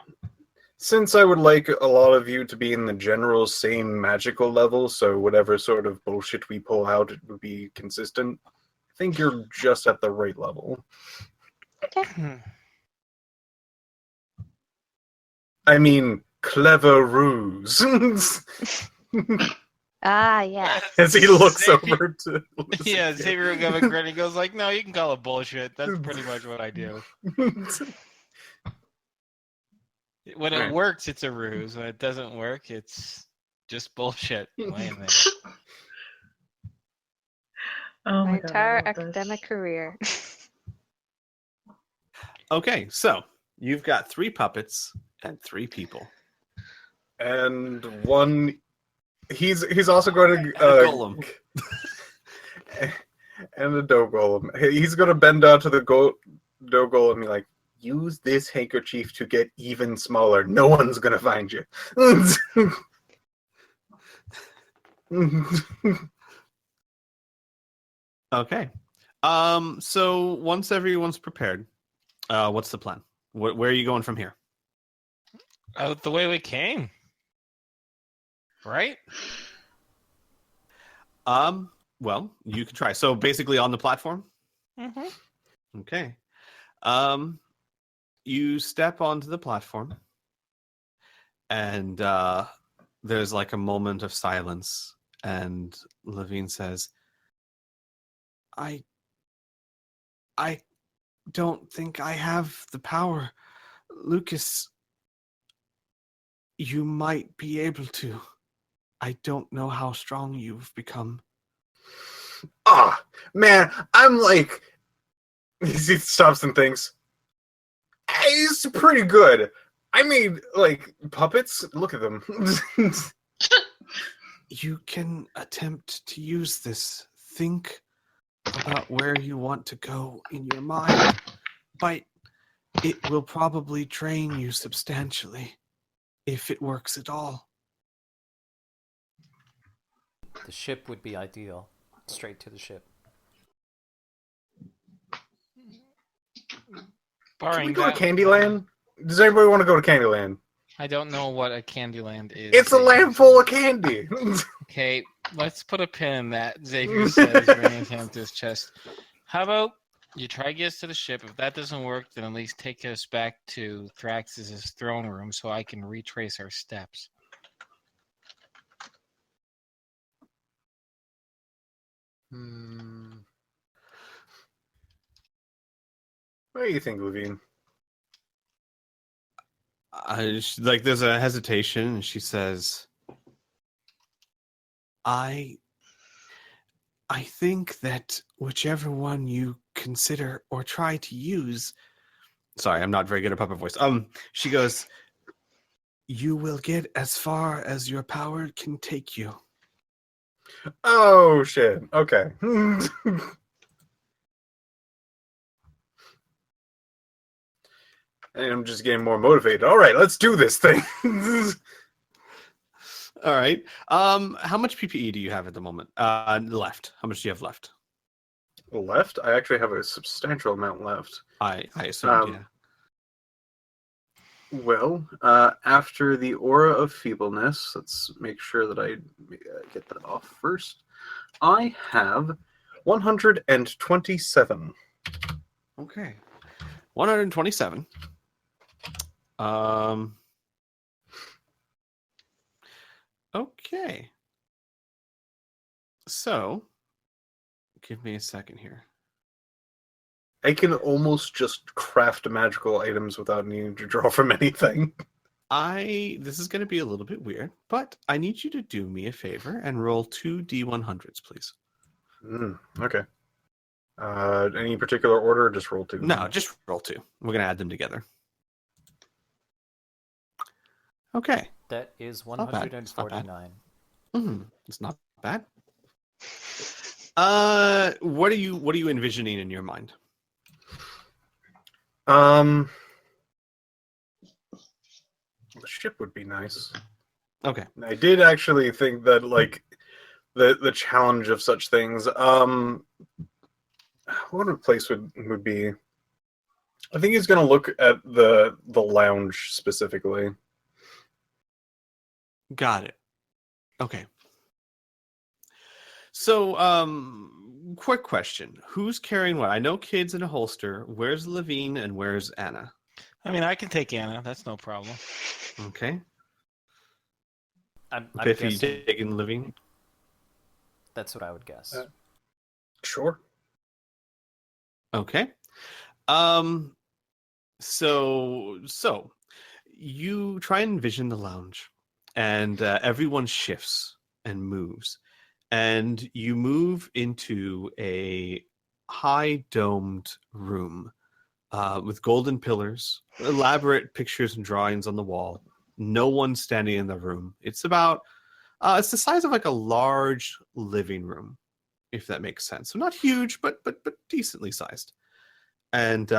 since I would like a lot of you to be in the general same magical level, so whatever sort of bullshit we pull out, it would be consistent. I think you're just at the right level. I mean, clever ruse. Ah, yes. As he looks Xavier- over to Yeah, Xavier will give a grin. He goes like, "No, you can call it bullshit. That's pretty much what I do. When it Right. works, it's a ruse. When it doesn't work, it's just bullshit." Laying there. Oh My my God, I entire love this. academic career. Okay, so you've got 3 puppets and 3 people. and one. He's also going to And a golem. and a dough golem. He's going to bend down to the dough golem and be like, "Use this handkerchief to get even smaller. No one's going to find you." Okay. So once everyone's prepared, what's the plan? Where are you going from here? Out the way we came. Right? Well, you can try. So basically on the platform? Mm-hmm. Okay. You step onto the platform and there's like a moment of silence and Levine says, I don't think I have the power. Lucas, you might be able to. I don't know how strong you've become. Ah, man, I'm like. He stops and thinks. Hey, it's pretty good. I made like puppets. Look at them. You can attempt to use this. Think about where you want to go in your mind, but it will probably drain you substantially if it works at all. The ship would be ideal. Straight to the ship. Can Barring we go to that, Candyland? Does anybody want to go to Candyland? I don't know what a Candyland is. It's a land full of candy. Okay, let's put a pin in that. Xavier says, bringing his hand to his chest. How about you try to get us to the ship? If that doesn't work, then at least take us back to Thrax's throne room so I can retrace our steps. What do you think, Levine? Like there's a hesitation, and she says, I think that whichever one you consider or try to use, sorry, I'm not very good at puppet voice. She goes, you will get as far as your power can take you. Oh shit. Okay. And I'm just getting more motivated. All right, let's do this thing. All right. How much PPE do you have at the moment? Left. How much do you have left? Left? I actually have a substantial amount left. I assumed, yeah. Well, after the Aura of Feebleness, let's make sure that I get that off first. I have 127. Okay. 127. Okay. So, give me a second here. I can almost just craft magical items without needing to draw from anything. This is going to be a little bit weird, but I need you to do me a favor and roll 2 D100s, please. Okay. Any particular order, or just roll 2? No, just roll 2. We're going to add them together. Okay. That is Not bad. 149. It's not bad. What are you envisioning in your mind? The ship would be nice. Okay. I did actually think that, like, the challenge of such things. What a place would be. I think he's going to look at the lounge specifically. Got it. Okay. So, quick question. Who's carrying what? I know Kid's in a holster. Where's Levine and where's Anna? I mean, I can take Anna. That's no problem. Okay. I'm Piph, are you guessing taking Levine? that's what I would guess. Sure. Okay. So you try and envision the lounge, and everyone shifts and moves, and you move into a high domed room with golden pillars, elaborate pictures and drawings on the wall. No one standing in the room. It's about it's the size of like a large living room, if that makes sense. So not huge, but decently sized. And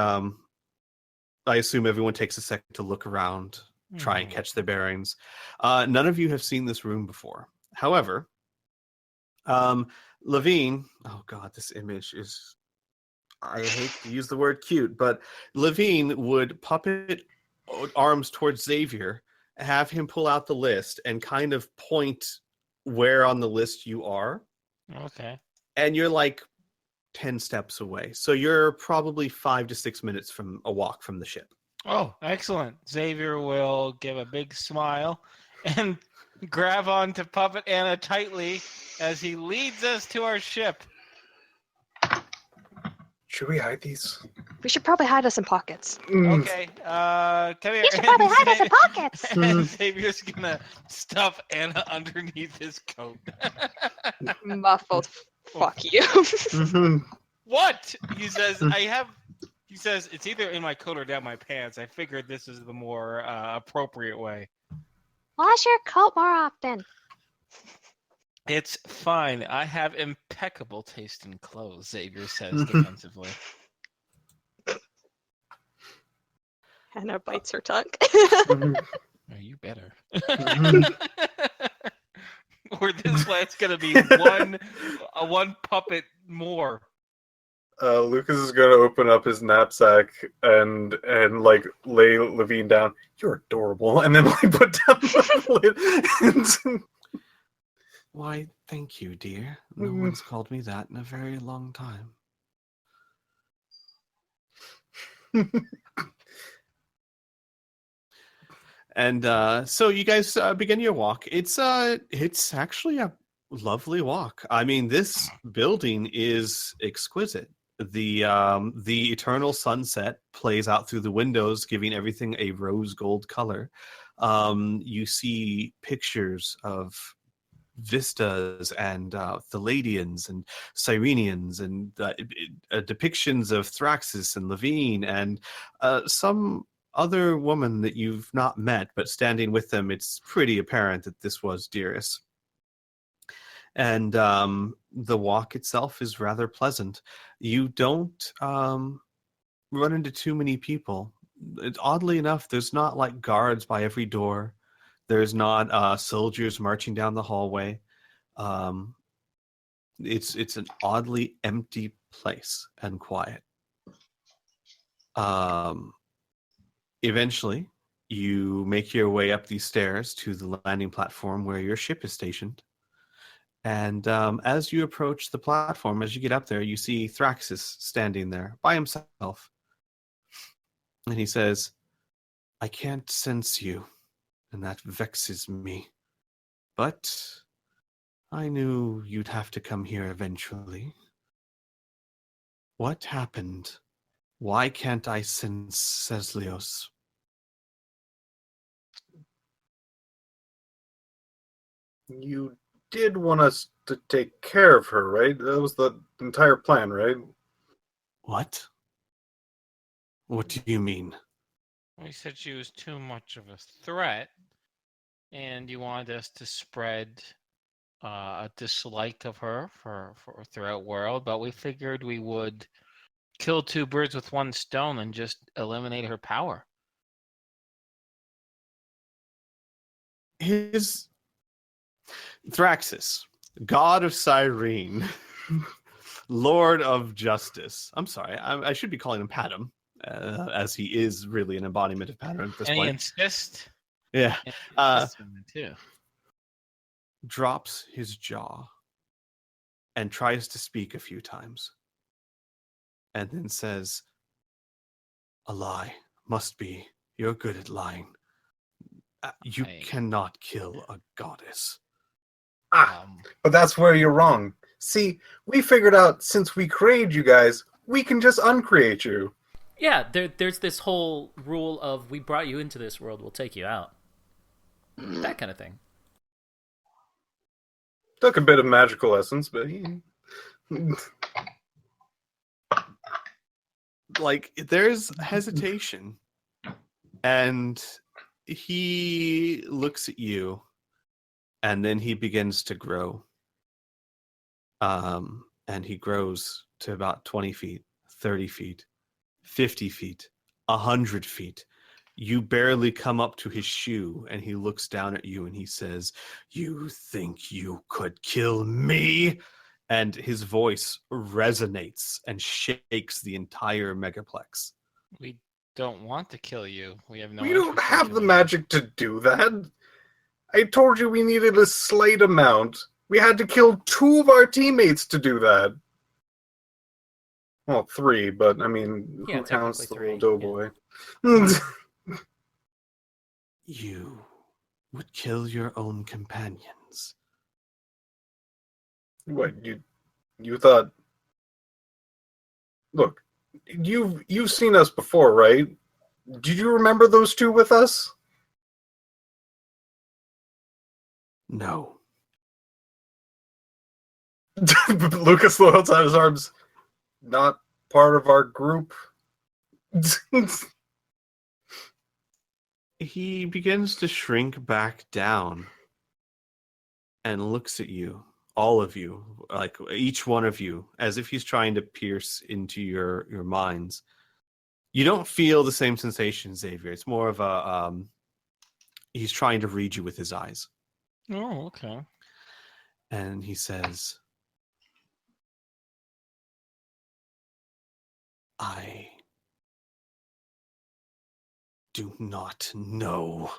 I assume everyone takes a second to look around, try and catch their bearings. None of you have seen this room before. However, Levine, oh God, this image is, I hate to use the word cute, but Levine would puppet arms towards Xavier, have him pull out the list and kind of point where on the list you are. Okay. And you're like 10 steps away. So you're probably 5 to 6 minutes from a walk from the ship. Oh, excellent. Xavier will give a big smile and grab onto Puppet Anna tightly as he leads us to our ship. Should we hide these? We should probably hide us in pockets. Okay, come here. You should probably hide us in pockets. And Xavier's gonna stuff Anna underneath his coat. Muffled. Fuck you. What? He says, He says, it's either in my coat or down my pants. I figured this is the more appropriate way. Wash your coat more often. It's fine. I have impeccable taste in clothes, Xavier says defensively. Hannah bites her tongue. Oh, you better. Or this way it's going to be one puppet more. Lucas is going to open up his knapsack and like lay Levine down. You're adorable, and then like put down the lid. Why, thank you, dear. No one's called me that in a very long time. And so you guys begin your walk. It's actually a lovely walk. I mean, this building is exquisite. The eternal sunset plays out through the windows, giving everything a rose gold color. You see pictures of vistas and Palladians and Cyrenians and depictions of Thraxis and Levine and some other woman that you've not met, but standing with them, it's pretty apparent that this was Dearest. And the walk itself is rather pleasant. You don't run into too many people. oddly enough, there's not like guards by every door. There's not soldiers marching down the hallway. Um, it's an oddly empty place and quiet. Eventually, you make your way up these stairs to the landing platform where your ship is stationed. And as you approach the platform, as you get up there, you see Thraxis standing there by himself. And he says, I can't sense you, and that vexes me. But I knew you'd have to come here eventually. What happened? Why can't I sense Seslios? You did want us to take care of her, right? That was the entire plan, right? What? What do you mean? We said she was too much of a threat, and you wanted us to spread a dislike of her for throughout world, but we figured we would kill two birds with one stone and just eliminate her power. His Thraxis, god of Cyrene, lord of justice. I'm sorry, I should be calling him Padam, as he is really an embodiment of Padam at this And point. he insists. Yeah. And he insists on it too. Drops his jaw and tries to speak a few times. And then says, a lie. Must be. You're good at lying. You cannot kill a goddess. But that's where you're wrong. See, we figured out since we created you guys, we can just uncreate you. Yeah, there's this whole rule of we brought you into this world, we'll take you out. That kind of thing. Took a bit of magical essence, but like there's hesitation, and he looks at you, and then he begins to grow. And he grows to about 20 feet, 30 feet, 50 feet, 100 feet. You barely come up to his shoe, and he looks down at you and he says, you think you could kill me? And his voice resonates and shakes the entire megaplex. We don't want to kill you. We have no. We don't have the magic to do that. I told you we needed a slight amount. We had to kill 2 of our teammates to do that. Well, 3, but I mean, Yeah, who counts the technically little 3, doughboy? You would kill your own companions. What, you thought... Look, you've seen us before, right? Did you remember those 2 with us? No. Lucas holds out his arms. Not part of our group. He begins to shrink back down and looks at you, all of you, like each one of you, as if he's trying to pierce into your minds. You don't feel the same sensation, Xavier. It's more of a he's trying to read you with his eyes. Oh, okay. And he says, I do not know.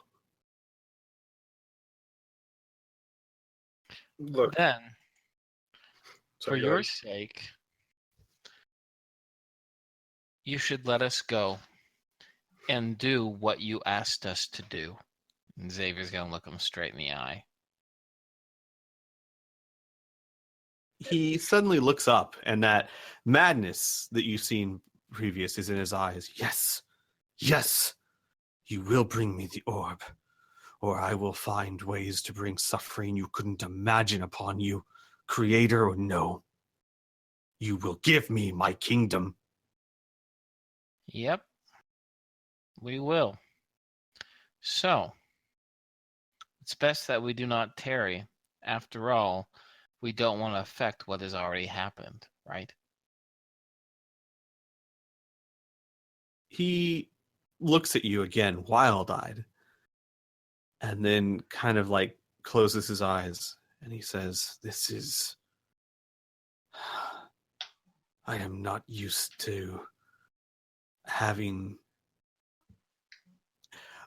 Look, Then, for sorry, your guys. sake, you should let us go and do what you asked us to do. And Xavier's gonna look him straight in the eye. He suddenly looks up, and that madness that you've seen previous is in his eyes. Yes, yes, you will bring me the orb, or I will find ways to bring suffering you couldn't imagine upon you, creator or no. You will give me my kingdom. Yep, we will. So, it's best that we do not tarry. After all, we don't want to affect what has already happened, right? He looks at you again, wild-eyed, and then kind of like closes his eyes, and he says, "This is... I am not used to having...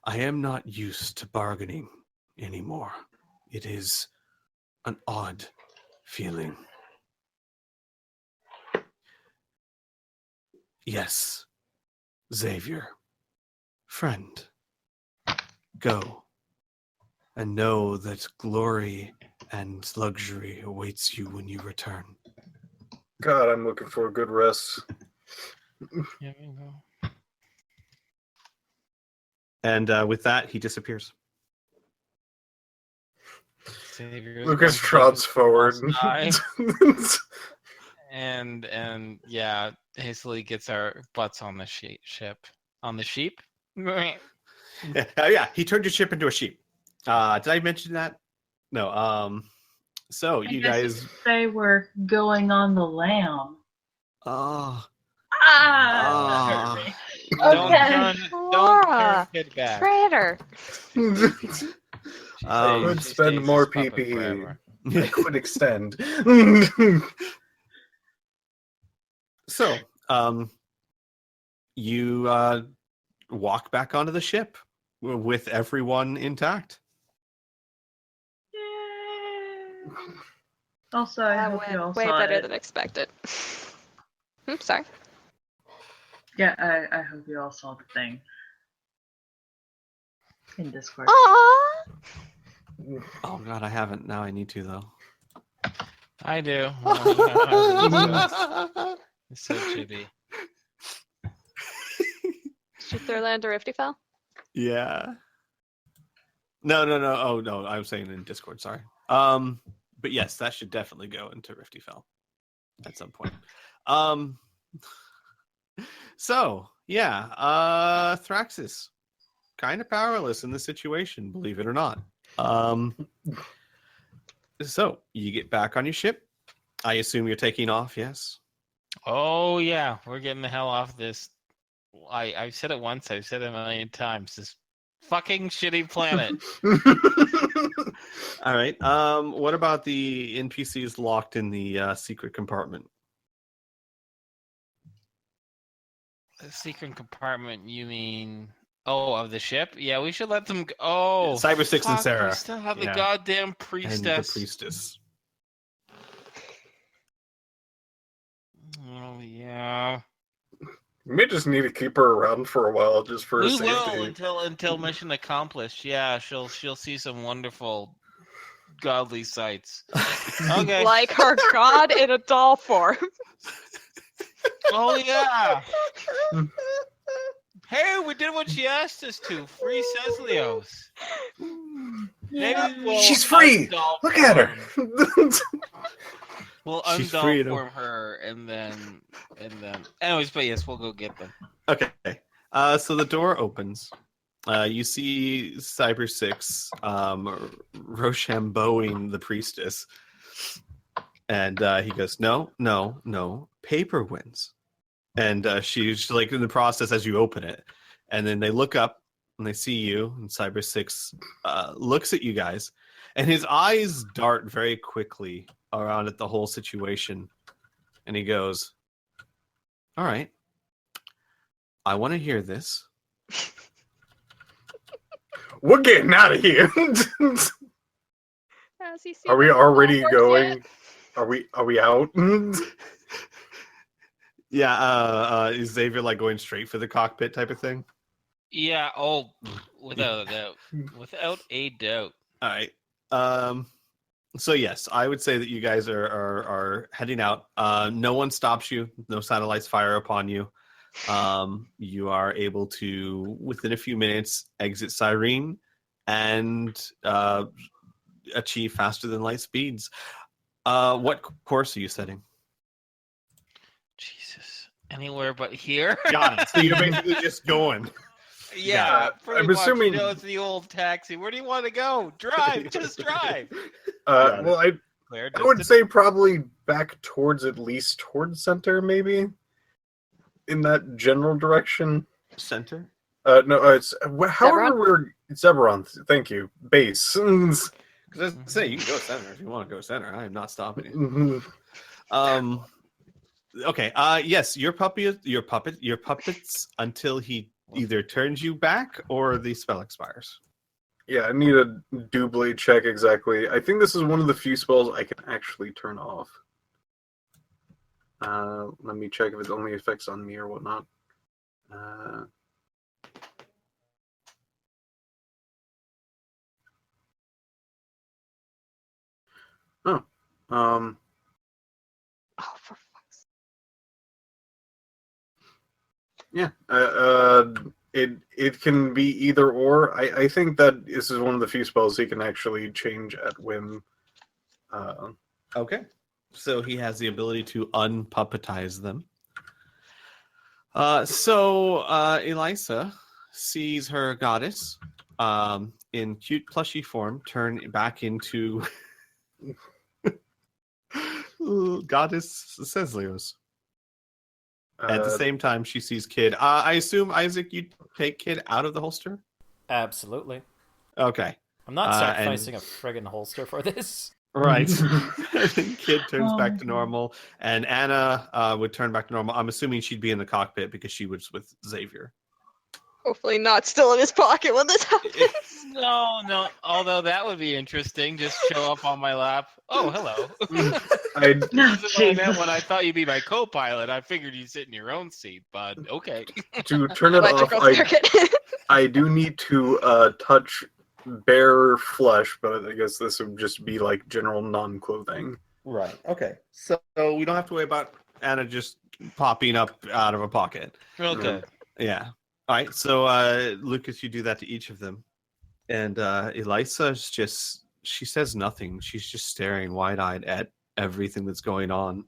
I am not used to bargaining anymore. It is an odd feeling. Yes, Xavier, friend, go and know that glory and luxury awaits you when you return." God, I'm looking for a good rest. Yeah, we go. And with that, he disappears. Savior's Lucas going to trots take a forward. false eye, and yeah, hastily gets our butts on the ship. On the sheep? Yeah, he turned your ship into a sheep. Did I mention that? No. So I you guess guys... they were going on the lamb. Oh, That hurt me. Don't Okay. don't turn Laura, it back. traitor. Would She spend stays more his puppet PP. forever. I could extend. So, you walk back onto the ship with everyone intact. Yay. Also, I That hope you all went way saw better it. than expected. Sorry. Yeah, I hope you all saw the thing in Discord. Aww. Oh god, I haven't. Now I need to though. I do. It's so chibi. Should throw that into Rifty Fell? Yeah. No. Oh no, I was saying in Discord. Sorry. But yes, that should definitely go into Rifty Fell at some point. So yeah, Thraxis, kind of powerless in this situation, believe it or not. So you get back on your ship. I assume you're taking off. Yes. Oh yeah, we're getting the hell off this. I've said it once. I've said it a million times. This fucking shitty planet. All right. What about the NPCs locked in the secret compartment? The secret compartment, you mean? Oh, of the ship? Yeah, we should let them go. Oh, Cyber Six and fuck, Sarah. We still have the Yeah. goddamn And priestess. the priestess. Oh yeah. We may just need to keep her around for a while, just for We safety. will until mission accomplished. Yeah, she'll see some wonderful godly sights. Okay. Like her god in a doll form. Oh yeah. Hey, we did what she asked us to. Free Ceslios. Maybe we'll She's free! undoll Look at her! form- We'll She's free, undoll though. form her and then. Anyways, but yes, we'll go get them. Okay. So the door opens. You see Cyber Six Rochambeauing the priestess. And he goes, no. Paper wins. And she's like in the process as you open it. And then they look up and they see you. And Cyber Six looks at you guys. And his eyes dart very quickly around at the whole situation. And he goes, all right. I want to hear this. We're getting out of here. Has he seen Are we the already doll going? yet? Are we out? Yeah, is Xavier like going straight for the cockpit type of thing? Yeah. Oh, without a doubt. Without a doubt. All right. So yes, I would say that you guys are heading out. No one stops you. No satellites fire upon you. You are able to, within a few minutes, exit Cyrene and achieve faster than light speeds. What course are you setting? Jesus. Anywhere but here? Got it. So you're basically just going. Yeah, pretty I'm much. assuming- You know, it's the old taxi. Where do you want to go? Drive. Just drive. Well, I Clear would distance. say probably back towards, at least towards center, maybe. In that general direction. Center. No, it's however we're Zebron. Thank you. Base. Because I say you can go center if you want to go center. I am not stopping you. Okay. Yes, your puppets until he either turns you back or the spell expires. Yeah, I need a doubly check exactly. I think this is one of the few spells I can actually turn off. Let me check if it only affects on me or whatnot. Oh. Oh, for fuck's Yeah. It can be either or. I think that this is one of the few spells he can actually change at whim. Okay. So he has the ability to unpuppetize them. So Elisa sees her goddess in cute plushy form turn back into goddess Ceslios. At the same time, she sees Kid. I assume, Isaac, you take Kid out of the holster? Absolutely. Okay. I'm not sacrificing a friggin' holster for this. Right. Kid turns back to normal, and Anna would turn back to normal. I'm assuming she'd be in the cockpit because she was with Xavier. Hopefully not still in his pocket when this happens. No. Although that would be interesting. Just show up on my lap. Oh, hello. When I thought you'd be my co-pilot, I figured you'd sit in your own seat. But okay. To turn it off, I do need to touch bare flesh, but I guess this would just be like general non-clothing. Right. Okay. So we don't have to worry about Anna just popping up out of a pocket. Real good. Yeah. All right. So Lucas, you do that to each of them, and Elisa's just she says nothing. She's just staring wide-eyed at everything that's going on.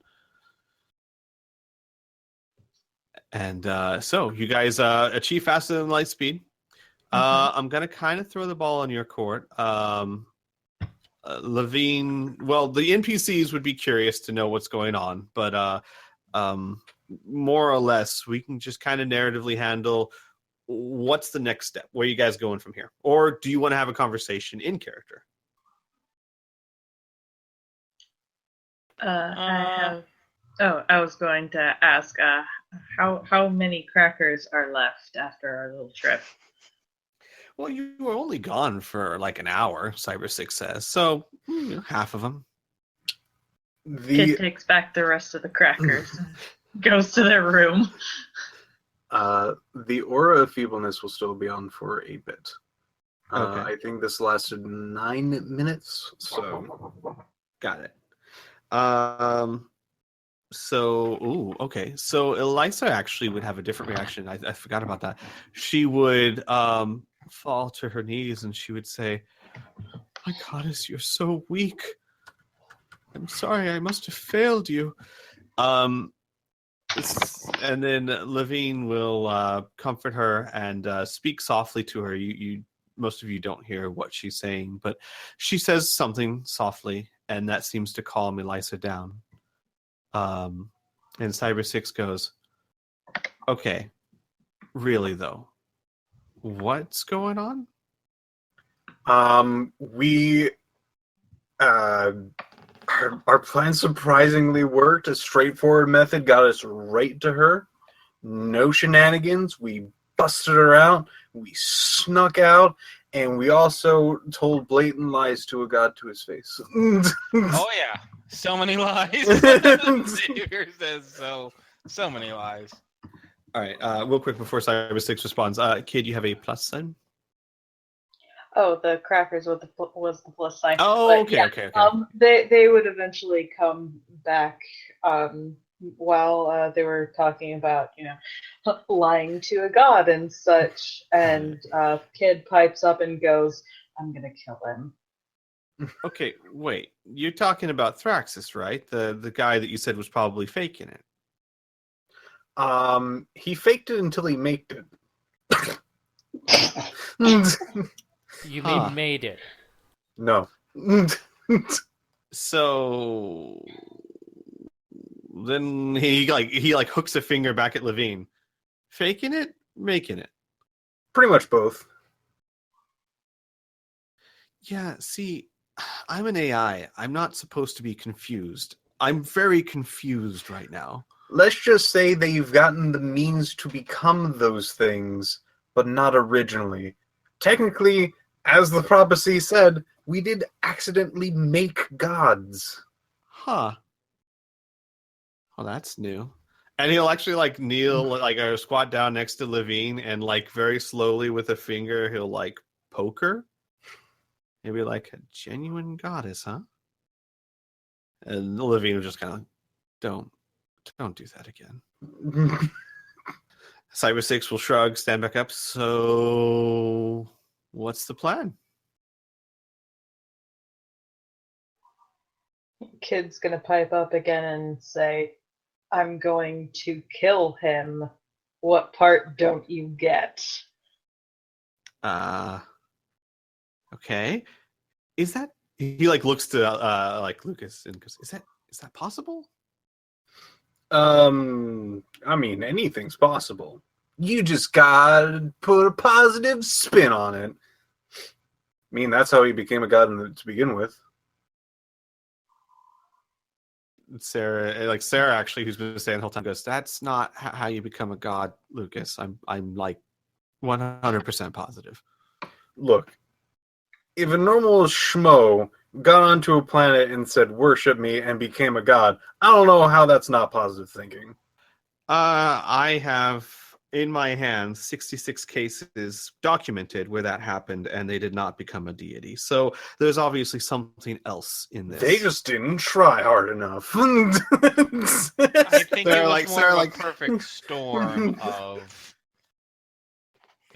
And so you guys achieve faster than light speed. I'm going to kind of throw the ball on your court. Levine, well, the NPCs would be curious to know what's going on, but more or less, we can just kind of narratively handle what's the next step. Where are you guys going from here? Or do you want to have a conversation in character? I was going to ask, how many crackers are left after our little trip? Well, you were only gone for like an hour, Cyber 6 says, so half of them. Kid takes back the rest of the crackers, goes to their room. The aura of feebleness will still be on for a bit. Okay. I think this lasted 9 minutes, so got it. Okay. So Elisa actually would have a different reaction. I forgot about that. She would fall to her knees and she would say, "My goddess, you're so weak. I'm sorry, I must have failed you." And then Levine will comfort her and speak softly to her. You most of you don't hear what she's saying, but she says something softly, and that seems to calm Elisa down. And Cyber 6 goes, "Okay, really though, what's going on?" We our plan surprisingly worked. A straightforward method got us right to her. No shenanigans. We busted her out. We snuck out, and we also told blatant lies to a god to his face. Oh yeah, so many lies. Xavier says so many lies. All right, real quick before Cyber 6 responds, Kid, you have a plus sign? Oh, the crackers was the plus sign. Oh, okay, yeah, okay. They would eventually come back while they were talking about, lying to a god and such. And Kid pipes up and goes, "I'm gonna kill him." Okay, wait. You're talking about Thraxis, right? The guy that you said was probably faking it. He faked it until he made it. You mean made it? No. So then he hooks a finger back at Levine. Faking it, making it. Pretty much both. Yeah, see, I'm an AI. I'm not supposed to be confused. I'm very confused right now. Let's just say that you've gotten the means to become those things, but not originally. Technically, as the prophecy said, we did accidentally make gods. Huh. Well, that's new. And he'll actually like kneel, like or squat down next to Levine, and like very slowly with a finger, he'll like poke her. He'll be like, a genuine goddess, huh? And Levine will just kind of like, don't do that again. Cyber 6 will shrug, stand back up. So, what's the plan? Kid's gonna pipe up again and say, I'm going to kill him. What part don't you get? Okay. Is that he like looks to like Lucas and goes, is that possible? I mean, anything's possible. You just gotta put a positive spin on it. I mean, that's how he became a god to begin with. Sarah actually, who's been saying the whole time, goes, that's not how you become a god, Lucas. I'm like 100% positive. Look, if a normal schmo got onto a planet and said, worship me, and became a god, I don't know how that's not positive thinking. I have in my hands 66 cases documented where that happened and they did not become a deity. So there's obviously something else in this. They just didn't try hard enough. I think it was more of a perfect storm of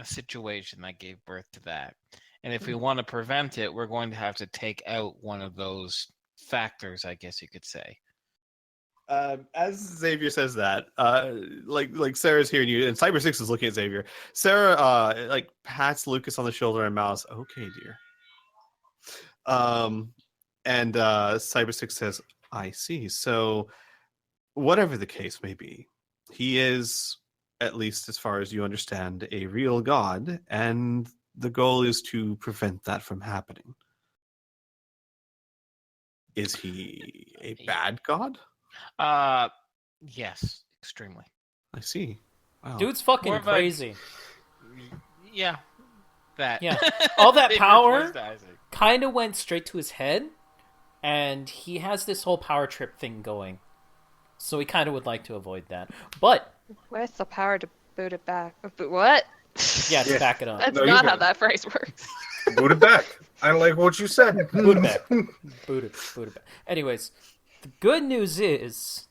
a situation that gave birth to that. And if we want to prevent it, we're going to have to take out one of those factors, I guess you could say. As Xavier says that, like Sarah's hearing you, and Cyber 6 is looking at Xavier. Sarah, like pats Lucas on the shoulder and mouths, "Okay, dear." And Cyber 6 says, "I see. So, whatever the case may be, he is, at least as far as you understand, a real god, and the goal is to prevent that from happening. Is he a bad god?" Yes, extremely. I see. Wow. Dude's fucking More of a- crazy. Yeah, that. Yeah. All that They power replaced Isaac. kind of went straight to his head, and he has this whole power trip thing going. So he kind of would like to avoid that. But, Where's the power to boot it back? What? yeah, to Yeah. back it up. That's No, you not how got it. that phrase works. Boot it back. I like what you said. Boot it back. Boot it back. Anyways, the good news is,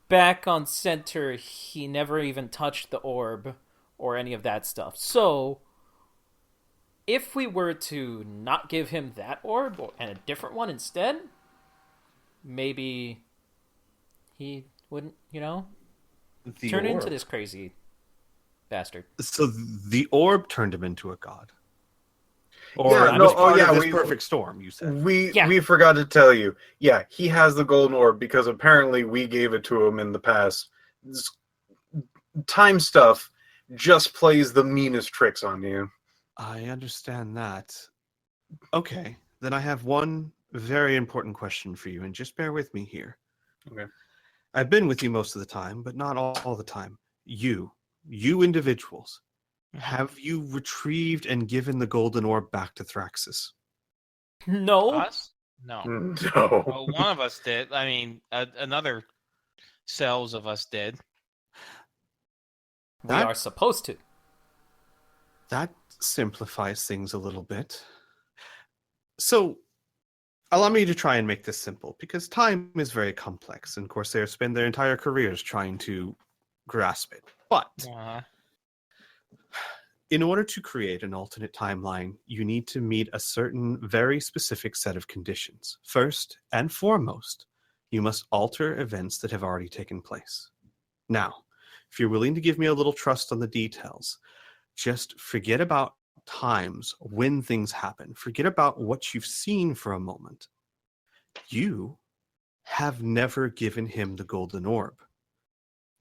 back on center, he never even touched the orb or any of that stuff. So, if we were to not give him that orb and a different one instead, maybe he wouldn't, turn into this crazy bastard. So the orb turned him into a god. Or Yeah, it no, was part of we- this perfect storm, you said. We forgot to tell you. Yeah, he has the golden orb because apparently we gave it to him in the past. This time stuff just plays the meanest tricks on you. I understand that. Okay, then I have one very important question for you, and just bear with me here. Okay. I've been with you most of the time, but not all the time. You individuals, have you retrieved and given the golden orb back to Thraxis? No. Us? No. No. Well, one of us did. I mean, another selves of us did. We That- are supposed to. That simplifies things a little bit. So, allow me to try and make this simple, because time is very complex, and Corsairs spend their entire careers trying to grasp it. But in order to create an alternate timeline, you need to meet a certain very specific set of conditions. First and foremost, you must alter events that have already taken place. Now, if you're willing to give me a little trust on the details, just forget about times when things happen. Forget about what you've seen for a moment. You have never given him the golden orb.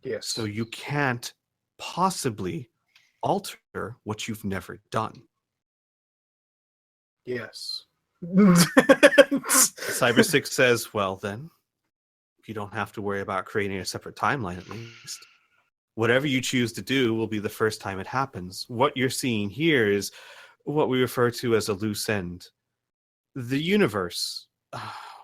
Yes. So you can't possibly alter what you've never done. Yes. Cyber 6 says, well, then, you don't have to worry about creating a separate timeline, at least. Whatever you choose to do will be the first time it happens. What you're seeing here is what we refer to as a loose end. The universe,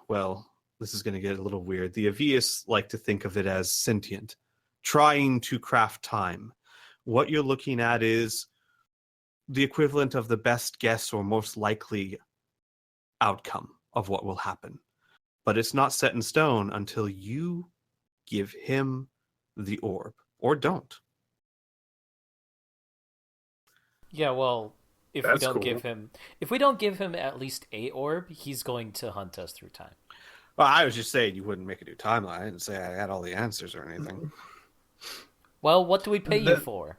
well, this is going to get a little weird. The Avius like to think of it as sentient, trying to craft time. What you're looking at is the equivalent of the best guess or most likely outcome of what will happen. But it's not set in stone until you give him the orb, or don't. Yeah, well, if That's we don't cool. if we don't give him at least a orb, he's going to hunt us through time. Well, I was just saying you wouldn't make a new timeline. I didn't say I had all the answers or anything. Well, what do we pay you That- for?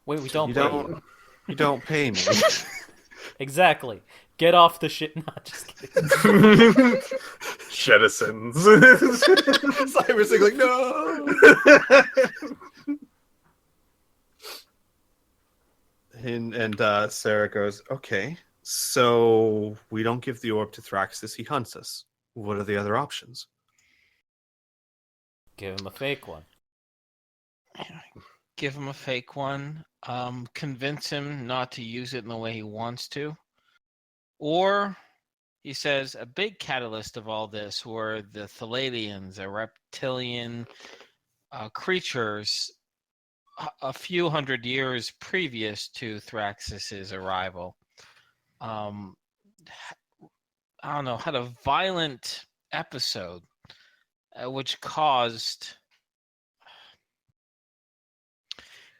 Wait, we don't You pay don't. you. You don't pay me. Exactly. Get off the shit. Not just kidding. Jettisons. Cyber 6 like, no! And Sarah goes, okay, so we don't give the orb to Thraxus, he hunts us. What are the other options? Give him a fake one. Give him a fake one. Convince him not to use it in the way he wants to. Or, he says, a big catalyst of all this were the Palladians, a reptilian creatures a few hundred years previous to Thraxus's arrival. I don't know, had a violent episode which caused...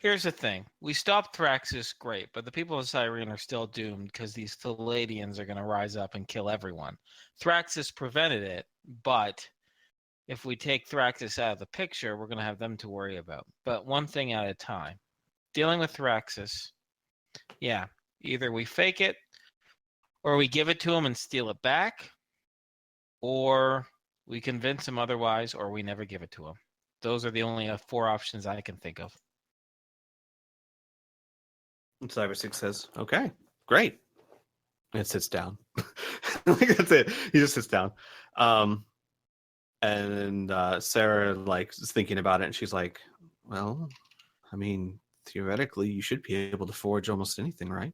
Here's the thing. We stopped Thraxus, great, but the people of Cyrene are still doomed because these Palladians are going to rise up and kill everyone. Thraxus prevented it, but if we take Thraxus out of the picture, we're going to have them to worry about. But one thing at a time. Dealing with Thraxus, yeah, either we fake it, or we give it to him and steal it back, or we convince him otherwise, or we never give it to him. Those are the only 4 options I can think of. And Cyber 6 says, okay, great. And sits down. That's it. He just sits down. And Sarah is thinking about it, and she's like, well, I mean, theoretically, you should be able to forge almost anything, right?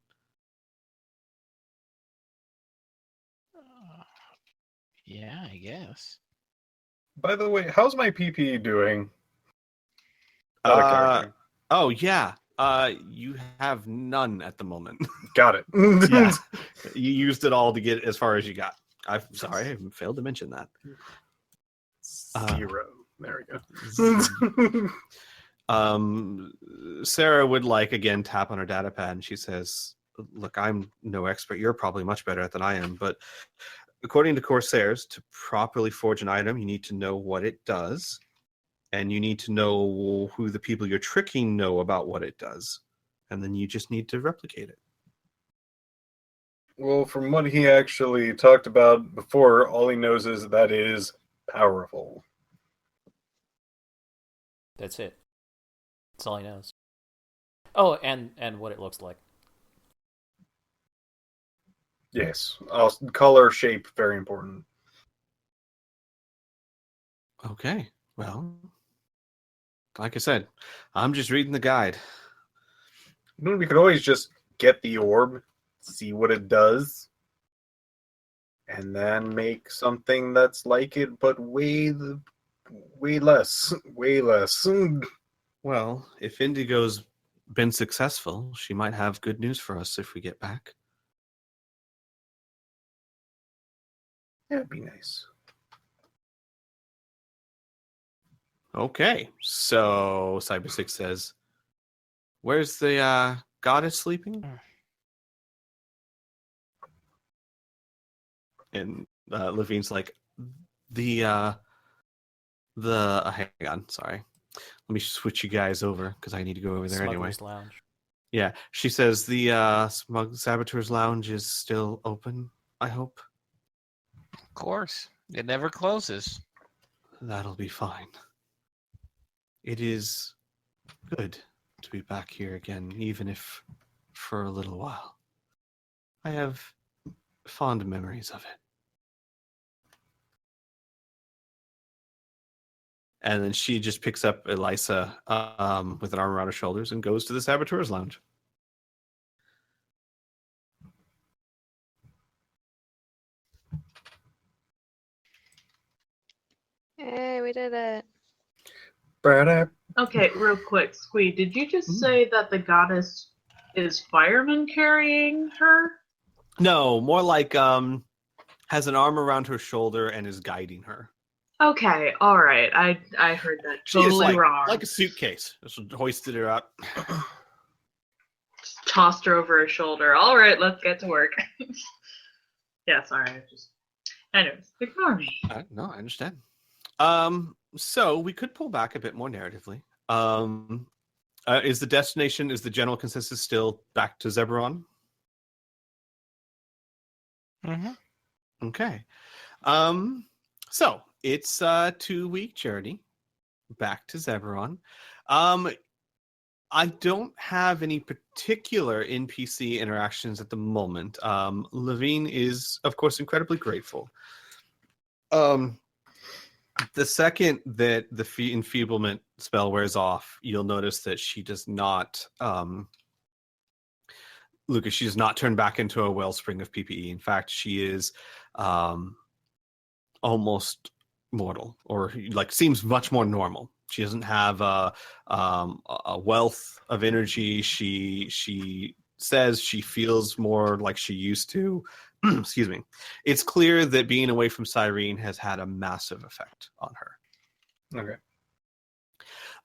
Yeah, I guess. By the way, how's my PP doing? Not a character. Oh, yeah. You have none at the moment. Got it. Yeah. You used it all to get as far as you got. I'm sorry, I failed to mention that. 0. There we go. Sarah would again tap on her data pad, and she says, look, I'm no expert. You're probably much better at than I am, but according to Corsairs, to properly forge an item, you need to know what it does, and you need to know who the people you're tricking know about what it does, and then you just need to replicate it. Well, from what he actually talked about before, all he knows is that it is powerful. That's it. That's all he knows. Oh, and what it looks like. Yes. Color, shape, very important. Okay, well, like I said, I'm just reading the guide. We could always just get the orb, see what it does, and then make something that's like it, but way less. Way less. Well, if Indigo's been successful, she might have good news for us if we get back. That'd be nice. Okay, so Cyber 6 says, where's the goddess sleeping? And Levine's like, hang on, sorry. Let me switch you guys over because I need to go over there anyway. Smuggler's Lounge. Yeah, she says the Saboteur's Lounge is still open, I hope. Of course. It never closes. That'll be fine. It is good to be back here again, even if for a little while. I have fond memories of it. And then she just picks up Elisa with an arm around her shoulders and goes to the Saboteur's Lounge. Hey, we did it. Brad, Okay, real quick, Squee, did you just say that the goddess is fireman carrying her? No, more like has an arm around her shoulder and is guiding her. Okay, alright. I heard that She is totally wrong. like a suitcase. Just hoisted her up. Just tossed her over her shoulder. Alright, let's get to work. Yeah, sorry. Anyways, ignore me. No, I understand. So we could pull back a bit more narratively. Is the general consensus still back to Zeberon? Mm-hmm. Okay. So it's a 2-week journey back to Zeberon. I don't have any particular NPC interactions at the moment. Levine is, of course, incredibly grateful. The second that the enfeeblement spell wears off, you'll notice that she does not, Lucas, she does not turn back into a wellspring of PPE. In fact, she is almost mortal, or like seems much more normal. She doesn't have a wealth of energy. She says she feels more like she used to. Excuse me. It's clear that being away from Cyrene has had a massive effect on her. okay.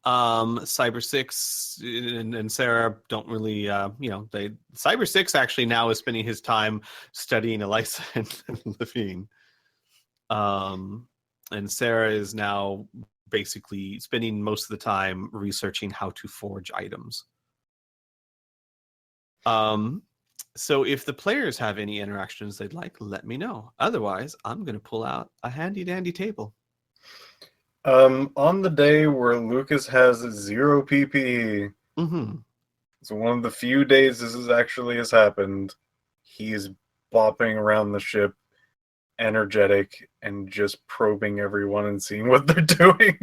Cyber 6 and Sarah don't really, Cyber 6 actually now is spending his time studying Elisa and Levine. And Sarah is now basically spending most of the time researching how to forge items. So if the players have any interactions they'd like, let me know. Otherwise, I'm going to pull out a handy-dandy table. On the day where Lucas has 0 PPE, it's one of the few days this has happened. He's bopping around the ship, energetic, and just probing everyone and seeing what they're doing.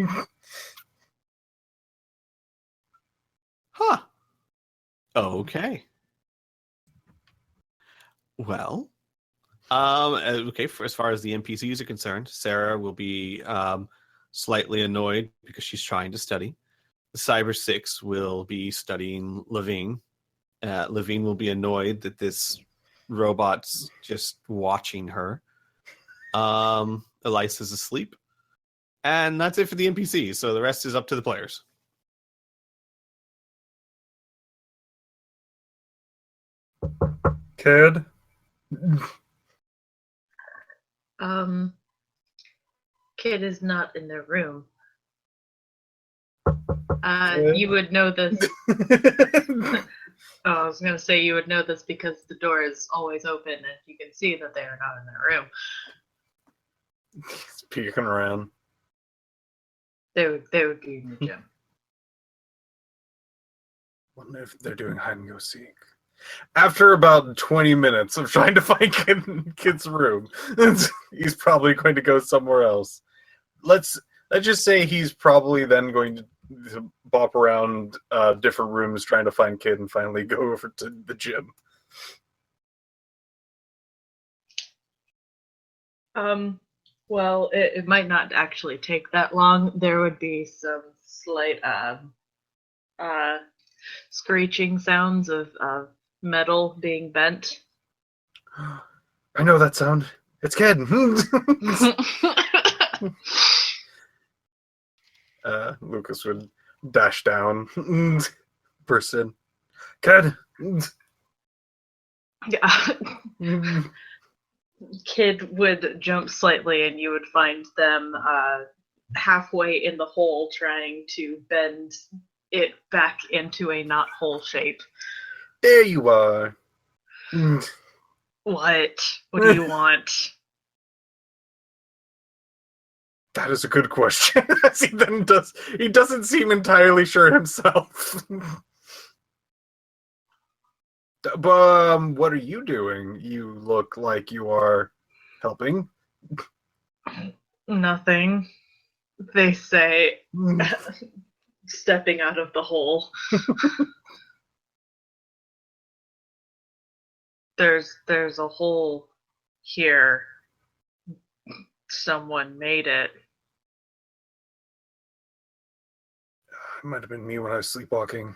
Huh. Okay. Well, okay, as far as the NPCs are concerned, Sarah will be slightly annoyed because she's trying to study. The Cyber 6 will be studying Levine. Levine will be annoyed that this robot's just watching her. Elisa's asleep. And that's it for the NPCs, so the rest is up to the players. Kid? Kid is not in the room. You would know this. Oh, I was going to say you would know this because the door is always open and you can see that they are not in their room. He's peeking around. They would be in the gym. Wonder if they're doing hide and go seek. After about 20 minutes of trying to find Kid's room, he's probably going to go somewhere else. Let's just say he's probably then going to bop around different rooms trying to find Kid and finally go over to the gym. Well, it might not actually take that long. There would be some slight screeching sounds of metal being bent. I know that sound. It's Kid. Lucas would dash down, burst in. Kid. Yeah. Kid would jump slightly, and you would find them halfway in the hole, trying to bend it back into a not hole shape. There you are. What? What do you want? That is a good question. As he then does, he doesn't seem entirely sure himself. What are you doing? You look like you are helping. Nothing, they say, stepping out of the hole. There's a hole here. Someone made it. It might have been me when I was sleepwalking.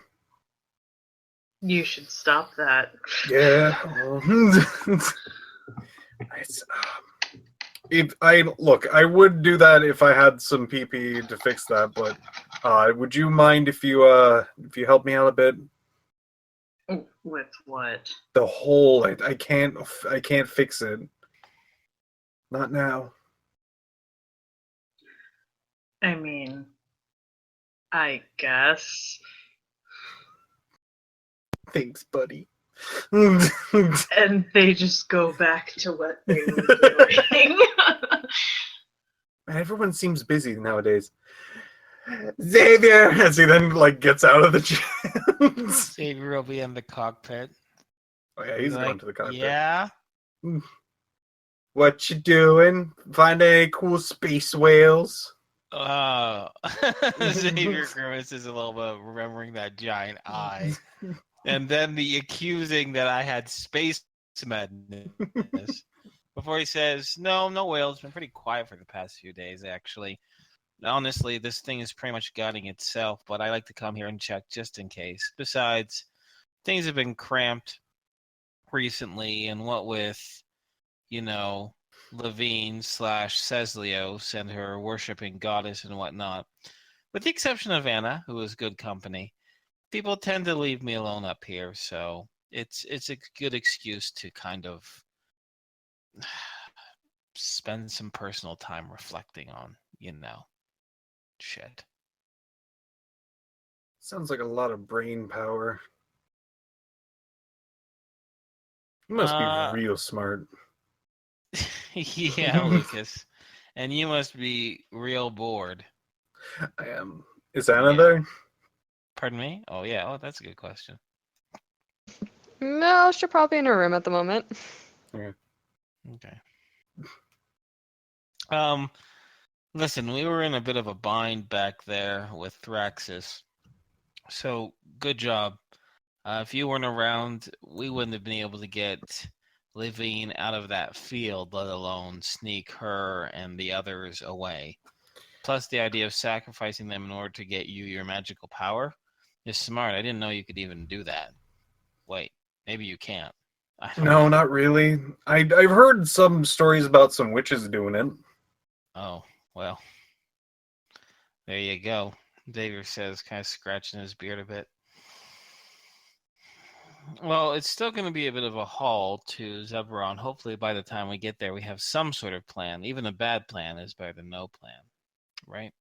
You should stop that. Yeah. It's, if I look, I would do that if I had some PP to fix that. But would you mind if you help me out a bit? With what? The hole. I can't fix it. Not now. I mean, I guess. Thanks, buddy. And they just go back to what they were doing. Everyone seems busy nowadays. Xavier, as he then gets out of the chair. Xavier will be in the cockpit. Oh yeah, he's Like, going to the cockpit. Yeah. What you doing? Find any cool space whales? Xavier grimaces a little bit, remembering that giant eye. And then the accusing that I had space madness. Before he says, no whale. It's been pretty quiet for the past few days, actually. Honestly, this thing is pretty much gutting itself, but I like to come here and check just in case. Besides, things have been cramped recently, and what with, Levine / Ceslios and her worshipping goddess and whatnot. With the exception of Anna, who is good company, people tend to leave me alone up here, so it's a good excuse to kind of spend some personal time reflecting on, shit. Sounds like a lot of brain power. You must be real smart. Yeah, Lucas. And you must be real bored. I am. Is Anna there? Pardon me? Oh, yeah. Oh, that's a good question. No, she's probably in her room at the moment. Okay. Listen, we were in a bit of a bind back there with Thraxis. So, good job. If you weren't around, we wouldn't have been able to get Levine out of that field, let alone sneak her and the others away. Plus, the idea of sacrificing them in order to get you your magical power is smart. I didn't know you could even do that. Wait, maybe you can't. No, not really. I've heard some stories about some witches doing it. Oh, well. There you go. Xavier says, kind of scratching his beard a bit. Well, it's still going to be a bit of a haul to Zebron. Hopefully by the time we get there, we have some sort of plan. Even a bad plan is better than no plan, right?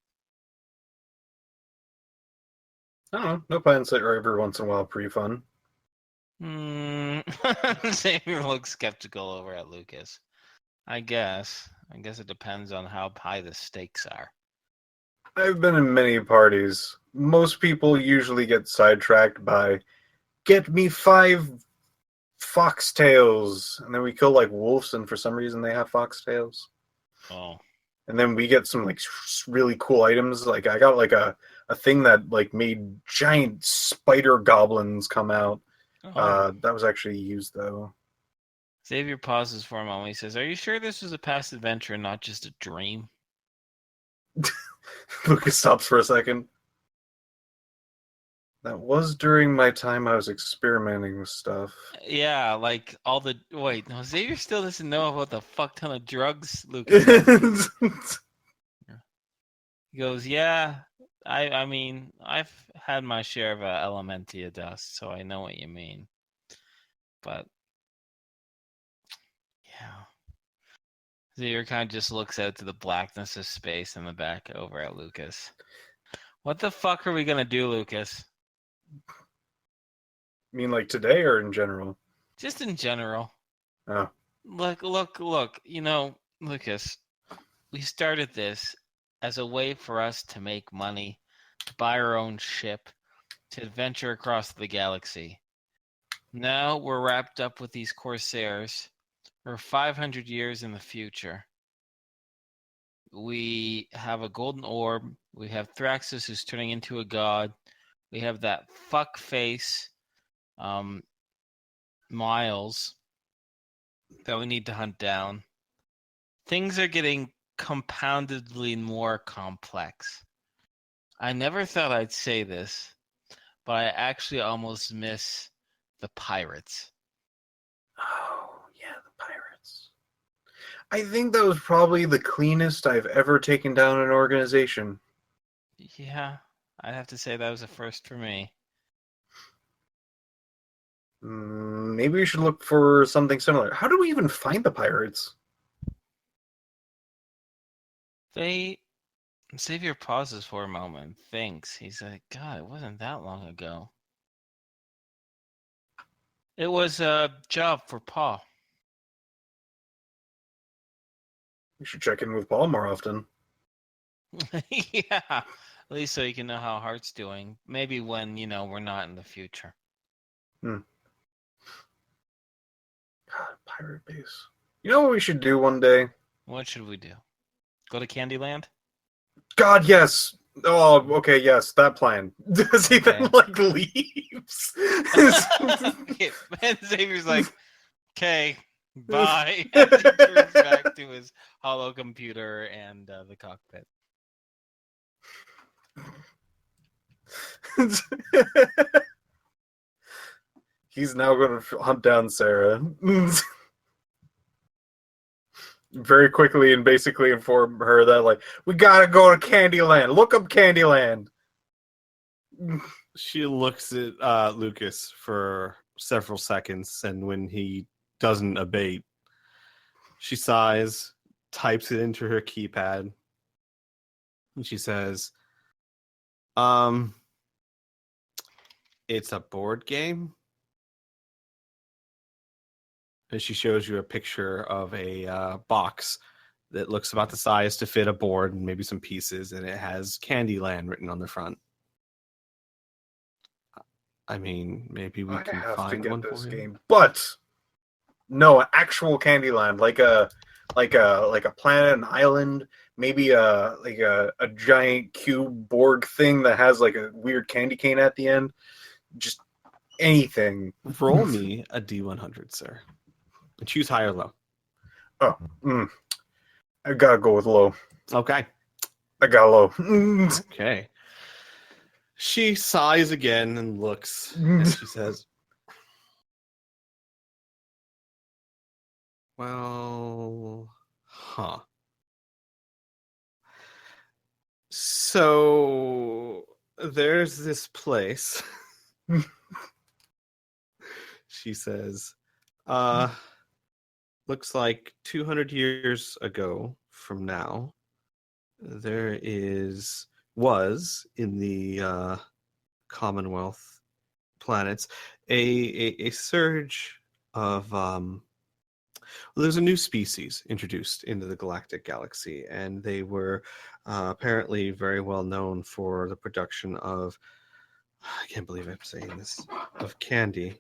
I don't know. No plans are every once in a while pretty fun. Xavier looks skeptical over at Lucas. I guess it depends on how high the stakes are. I've been in many parties. Most people usually get sidetracked by, get me 5 foxtails. And then we kill wolves, and for some reason they have foxtails. Oh. And then we get some really cool items. I got a thing that made giant spider goblins come out. Oh. That was actually used though. Xavier pauses for a moment. He says, "Are you sure this was a past adventure and not just a dream?" Lucas stops for a second. That was during my time I was experimenting with stuff. Yeah, all the... Wait, no, Xavier still doesn't know about the fuck ton of drugs Lucas He goes, yeah, I mean, I've had my share of Elementia dust, so I know what you mean. But, yeah. Xavier kind of just looks out to the blackness of space in the back over at Lucas. What the fuck are we going to do, Lucas? You mean today or in general? Just in general. Oh. Look. Lucas, we started this as a way for us to make money, to buy our own ship, to adventure across the galaxy. Now we're wrapped up with these Corsairs. We're 500 years in the future. We have a golden orb. We have Thraxus who's turning into a god. We have that fuck face, Miles, that we need to hunt down. Things are getting compoundedly more complex. I never thought I'd say this, but I actually almost miss the pirates. Oh, yeah, the pirates. I think that was probably the cleanest I've ever taken down an organization. Yeah, I'd have to say that was a first for me. Maybe we should look for something similar. How do we even find the pirates? Xavier pauses for a moment, thinks. He's like, God, it wasn't that long ago. It was a job for Paul. We should check in with Paul more often. Yeah, at least so you can know how Hart's doing. Maybe when, we're not in the future. God, pirate base. You know what we should do one day? What should we do? Go to Candyland? God, yes. Oh, okay, yes, that plan. Does he then Okay. leaves? And Xavier's like, okay, bye. And he turns back to his hollow computer and the cockpit. He's now going to hunt down Sarah. Very quickly and basically inform her that, like, we gotta go to Candyland. Look up Candyland. She looks at Lucas for several seconds, and when he doesn't abate, she sighs, types it into her keypad, and she says, it's a board game? And she shows you a picture of a box that looks about the size to fit a board and maybe some pieces, and it has Candyland written on the front. I mean, maybe we can find one for you. But no, an actual Candyland, like a planet, an island, maybe a giant cube Borg thing that has like a weird candy cane at the end. Just anything. Roll me a D100, sir. And choose high or low. I gotta go with low. Okay. I got low. Okay. She sighs again and looks, and she says, well, so there's this place. She says, looks like 200 years ago from now, there was in the Commonwealth planets a surge of there's a new species introduced into the galactic galaxy, and they were apparently very well known for the production of, I can't believe I'm saying this, of candy.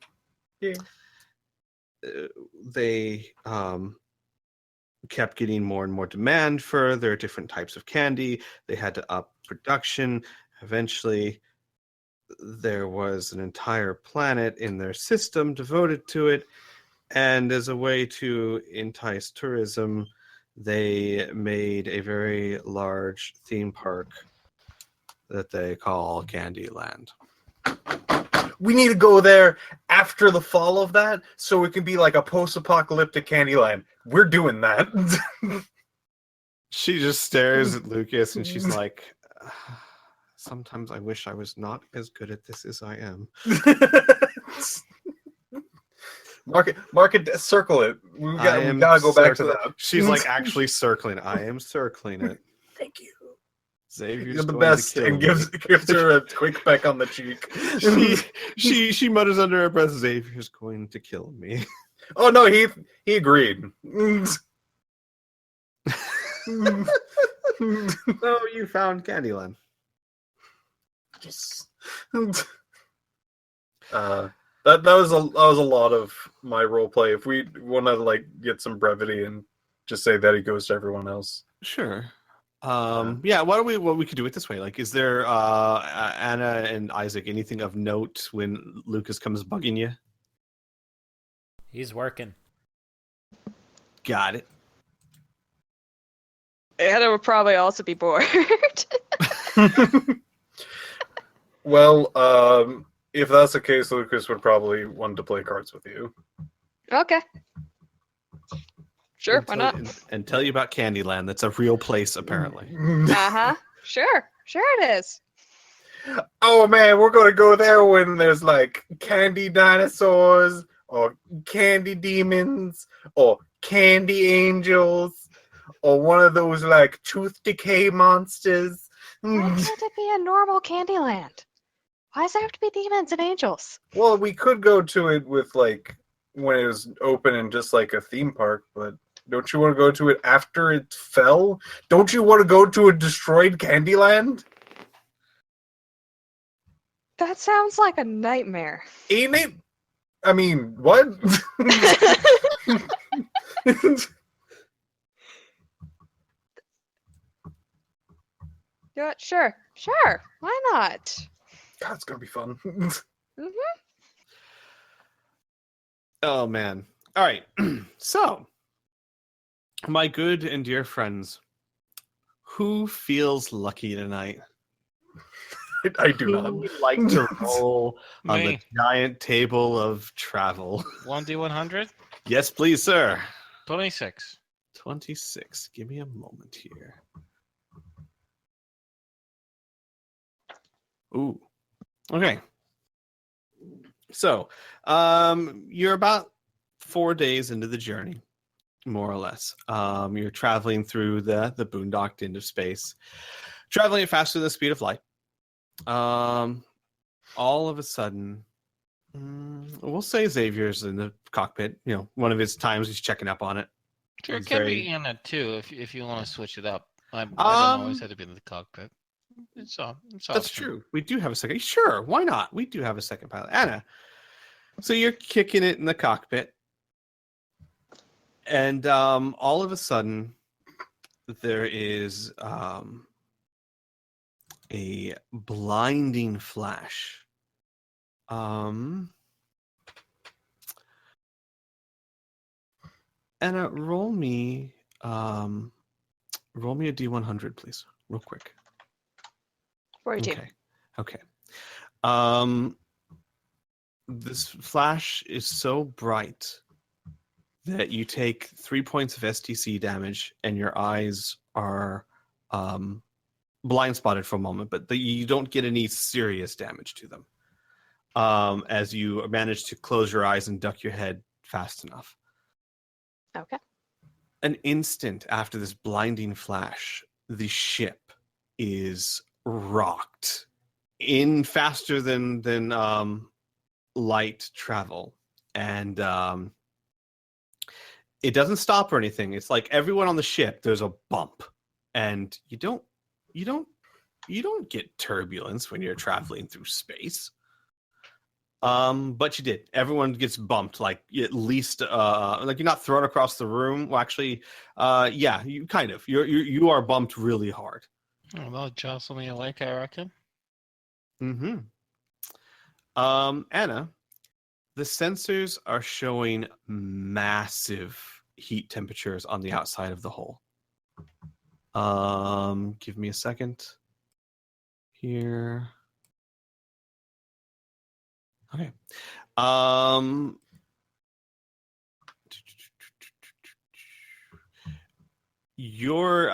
Yeah. They kept getting more and more demand for their different types of candy. They had to up production. Eventually, there was an entire planet in their system devoted to it. And as a way to entice tourism, they made a very large theme park that they call Candyland. We need to go there after the fall of that, so it can be like a post-apocalyptic Candyland. We're doing that. She just stares at Lucas and she's like, sometimes I wish I was not as good at this as I am. Mark it, circle it. We gotta go back to that. She's like actually circling. I am circling it. Thank you. Xavier's You're the going best, to kill and me. gives her a quick peck on the cheek. She mutters under her breath, Xavier's going to kill me. Oh no, he agreed. So you found Candyland. Yes. That was a lot of my role play. If we want to like get some brevity and just say that he goes to everyone else. Sure. Yeah. What we could do it this way? Like, is there Anna and Isaac anything of note when Lucas comes bugging you? He's working. Got it. Anna would probably also be bored. Well, if that's the case, Lucas would probably want to play cards with you. Okay. Sure, why not? And tell you about Candyland. That's a real place, apparently. Uh-huh. Sure it is. Oh man, we're gonna go there when there's like candy dinosaurs or candy demons or candy angels or one of those like tooth decay monsters. Why can't it be a normal Candyland? Why does it have to be demons and angels? Well, we could go to it with like when it was open and just like a theme park, but don't you want to go to it after it fell? Don't you want to go to a destroyed Candyland? That sounds like a nightmare. Ain't it? I mean, what? You know what? Sure. Why not? God, it's gonna be fun. Mm-hmm. Oh man. All right. So, my good and dear friends, who feels lucky tonight? I do Who not. would like to roll on the Me. giant table of travel? 1d100? Yes, please, sir. 26. 26. Give me a moment here. Ooh. Okay. So, you're about 4 days into the journey, more or less. You're traveling through the boondocked end of space, traveling at faster than the speed of light. All of a sudden, we'll say Xavier's in the cockpit. You know, one of his times he's checking up on it. Sure, it It's can very- be Anna too if you want to switch it up. I don't always have to be in the cockpit. It's That's optional. true. We do have a second. Sure, why not? We do have a second pilot. Anna. So you're kicking it in the cockpit. And all of a sudden, there is a blinding flash. Anna, roll me a D100, please, real quick. 42. Okay. This flash is so bright that you take 3 points of STC damage, and your eyes are blind spotted for a moment, but you don't get any serious damage to them. As you manage to close your eyes and duck your head fast enough. Okay. An instant after this blinding flash, the ship is rocked in faster than light travel, and it doesn't stop or anything. It's like everyone on the ship, there's a bump, and you don't get turbulence when you're traveling through space. But you did. Everyone gets bumped, like at least like you're not thrown across the room. Well, actually, yeah, you kind of. You are bumped really hard. Oh, they'll jostle me awake, I reckon. Mm-hmm. Anna, the sensors are showing massive heat temperatures on the outside of the hull. Give me a second here. Okay. Your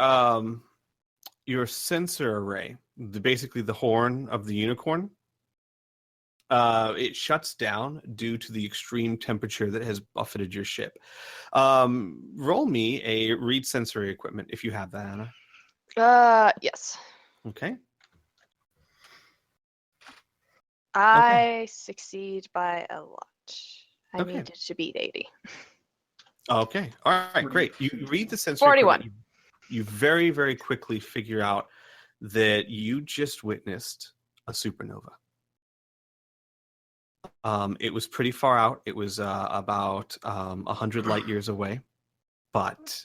sensor array, basically the horn of the unicorn, it shuts down due to the extreme temperature that has buffeted your ship. Roll me a read sensory equipment if you have that, Anna. Yes. Okay. I succeed by a lot. I Okay. needed to beat 80. Okay. All right. Great. You read the sensory 41. equipment, you very, very quickly figure out that you just witnessed a supernova. It was pretty far out. It was about 100 light years away, but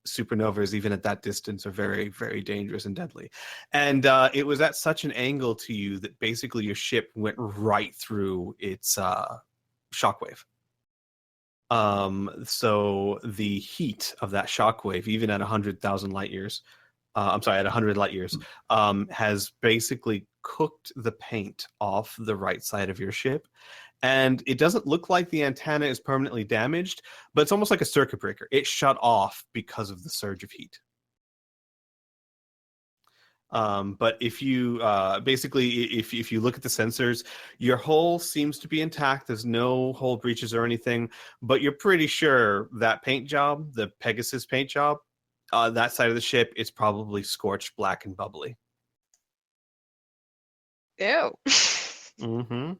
supernovas, even at that distance, are very, very dangerous and deadly. And it was at such an angle to you that basically your ship went right through its shockwave. So the heat of that shockwave, even at 100,000 light years, at 100 light years, has basically cooked the paint off the right side of your ship. And it doesn't look like the antenna is permanently damaged, but it's almost like a circuit breaker. It shut off because of the surge of heat. But if you if you look at the sensors, your hull seems to be intact. There's no hull breaches or anything, but you're pretty sure that paint job, the Pegasus paint job, that side of the ship, is probably scorched black and bubbly. Ew. Mm-hmm.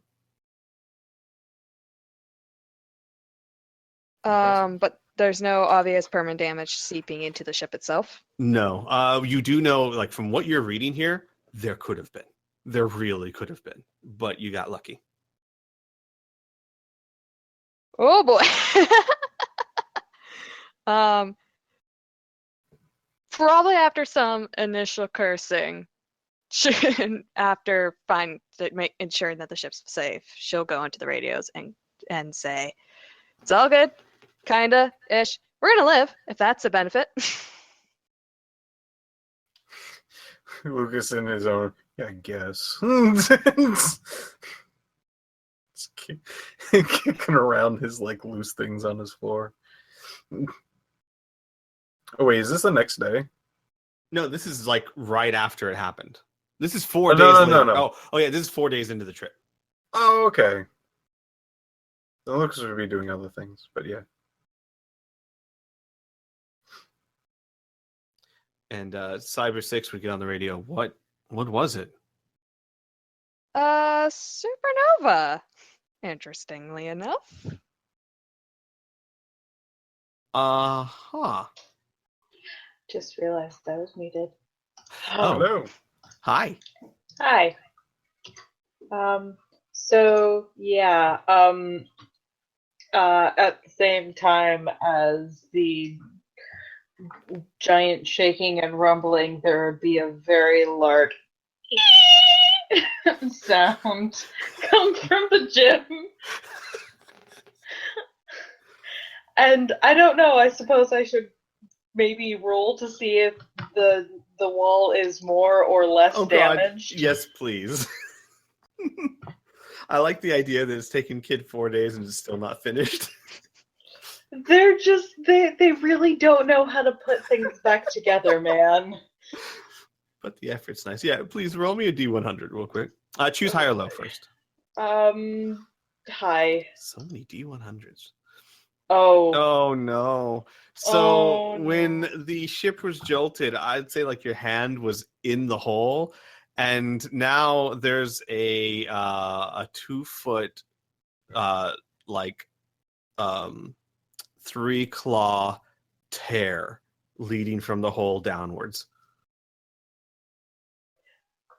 But there's no obvious permanent damage seeping into the ship itself. No. You do know, like, from what you're reading here, there could have been. There really could have been, but you got lucky. Oh boy. Probably after some initial cursing, after ensuring that the ship's safe, she'll go into the radios and say, "It's all good, kinda ish. We're gonna live if that's a benefit." Lucas in his own, yeah, I guess. Just kicking around his like loose things on his floor. Oh wait, is this the next day? No, this is like right after it happened. This is 4 Oh, days no. later. Oh yeah, this is 4 days into the trip. Oh, okay. So Lucas would be doing other things, but yeah. And Cyber 6 would get on the radio. What was it? Supernova. Interestingly enough. Huh. Just realized I was muted. Oh. Hello. Hi. Hi. So yeah, at the same time as the giant shaking and rumbling, there would be a very large sound come from the gym. And I don't know, I suppose I should maybe roll to see if the wall is more or less damaged. God. Yes, please. I like the idea that it's taken Kid 4 days and it's still not finished. They're just they really don't know how to put things back together, man. But the effort's nice. Yeah, please roll me a D100 real quick. Choose high or low first. High. So many D100s. Oh No. So no. when the ship was jolted, I'd say like your hand was in the hole, and now there's a 2-foot 3-claw tear leading from the hole downwards.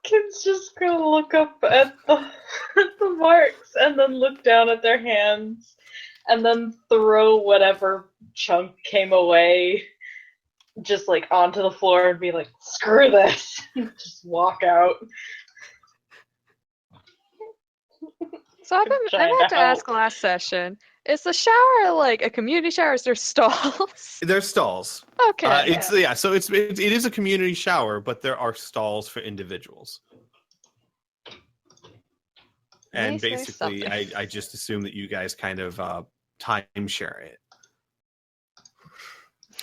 Kids just gonna look up at the marks and then look down at their hands and then throw whatever chunk came away just like onto the floor and be like, screw this. Just walk out. So I meant to ask last session, is the shower like a community shower? Is there stalls? There's stalls. Okay. So it is a community shower, but there are stalls for individuals. And basically, I just assume that you guys kind of time share it.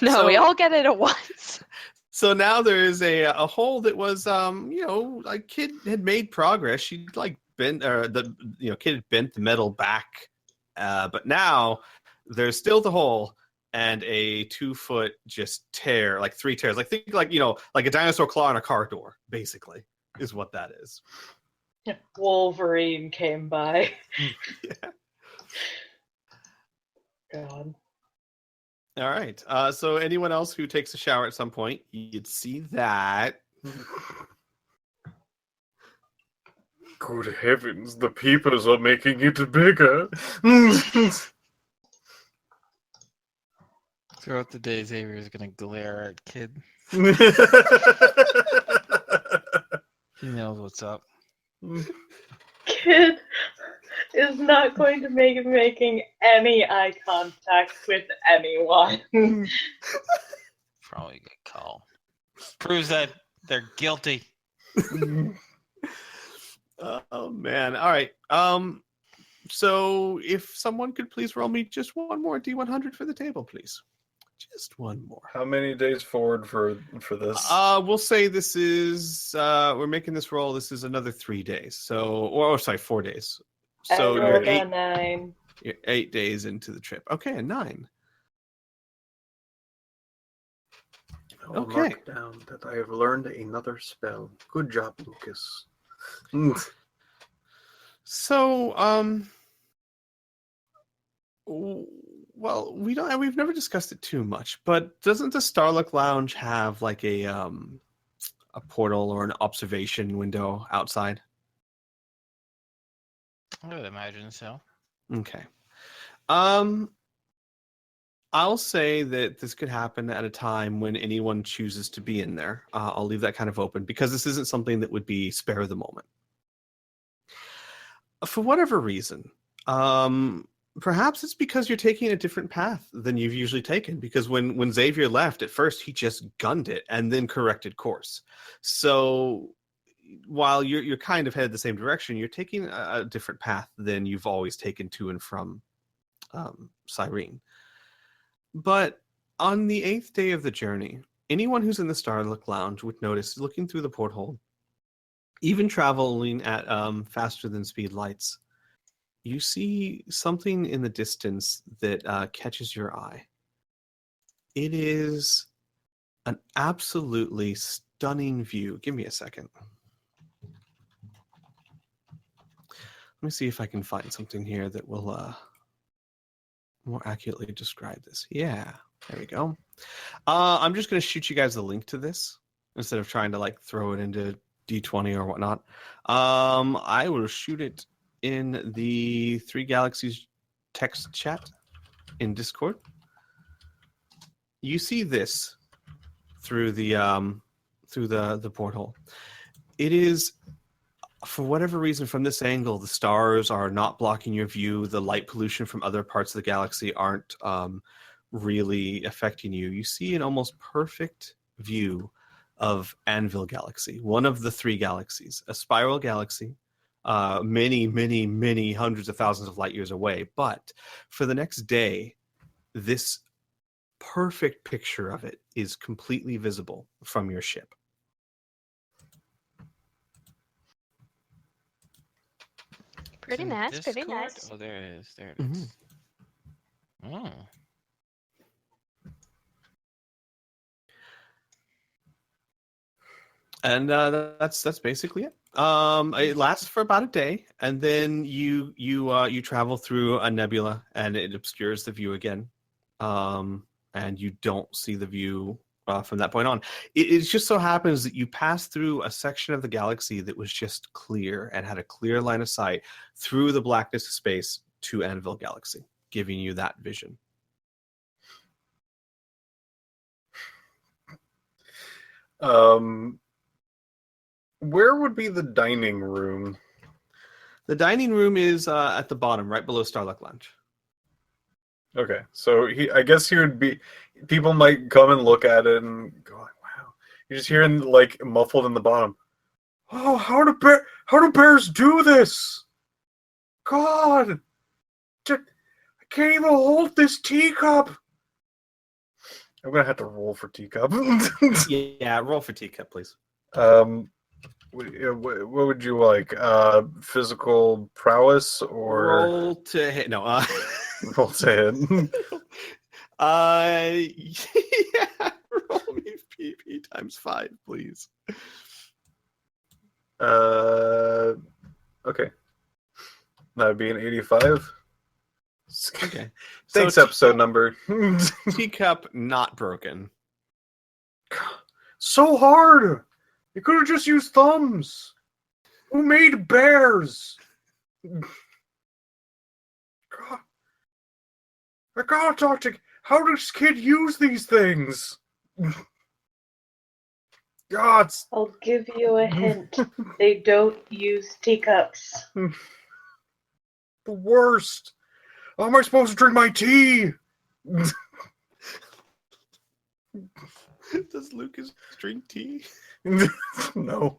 No, we all get it at once. So now there is a hole that was, a kid had made progress. She like bent, kid had bent the metal back, but now there's still the hole and a 2-foot just tear, like 3 tears. Like think like like a dinosaur claw on a car door, basically, is what that is. Wolverine came by. Yeah. God. All right. So anyone else who takes a shower at some point, you'd see that. Good heavens, the peepers are making it bigger. Throughout the day, Xavier is gonna glare at Kid. He knows what's up. Kid is not going to make making any eye contact with anyone. Probably get called. Proves that they're guilty. Oh man! All right. So if someone could please roll me just one more D100 for the table, please. Just one more. How many days forward for this? We'll say this is we're making this roll. This is another 3 days. So, or sorry, 4 days. So I you're rolled a 9. you're 8 days into the trip. Okay, a 9. I'll okay. mark down that I have learned another spell. Good job, Lucas. So, well, we've never discussed it too much, but doesn't the Starlock Lounge have like a portal or an observation window outside? I would imagine so. Okay. I'll say that this could happen at a time when anyone chooses to be in there. I'll leave that kind of open because this isn't something that would be spare of the moment. For whatever reason, perhaps it's because you're taking a different path than you've usually taken. Because when Xavier left, at first he just gunned it and then corrected course. So while you're kind of headed the same direction, you're taking a different path than you've always taken to and from Cyrene. But on the 8th day of the journey, anyone who's in the Starlock Lounge would notice, looking through the porthole, even traveling at faster than speed lights, you see something in the distance that catches your eye. It is an absolutely stunning view. Give me a second. Let me see if I can find something here that will more accurately describe this. Yeah, there we go. I'm just going to shoot you guys the link to this instead of trying to like throw it into D20 or whatnot. I will shoot it in the 3 Galaxies text chat in Discord. You see this through the porthole. It is, for whatever reason, from this angle, the stars are not blocking your view. The light pollution from other parts of the galaxy aren't really affecting you. You see an almost perfect view of Anvil Galaxy, one of the 3 galaxies, a spiral galaxy, many, many, many hundreds of thousands of light years away. But for the next day, this perfect picture of it is completely visible from your ship. Pretty In nice, pretty Discord? nice. Oh, there it is. There it is. Oh. And that's basically it. It lasts for about a day, and then you travel through a nebula, and it obscures the view again, and you don't see the view from that point on. It just so happens that you pass through a section of the galaxy that was just clear and had a clear line of sight through the blackness of space to Anvil Galaxy, giving you that vision. Where would be the dining room? The dining room is at the bottom, right below Starlock Lounge. Okay, so I guess he would be. People might come and look at it and go, "Wow!" You're just hearing like muffled in the bottom. Oh, how do bears do this? God, I can't even hold this teacup. I'm gonna have to roll for teacup. Yeah, roll for teacup, please. What would you like? Physical prowess or roll to hit? No, roll to hit. Yeah, roll me PP times 5, please. Okay. That'd be an 85. Okay. Thanks, So episode number. teacup not broken. So hard. You could have just used thumbs. Who made bears? God. I gotta talk to... How does kid use these things? God. I'll give you a hint. They don't use teacups. The worst. How am I supposed to drink my tea? Does Lucas drink tea? No.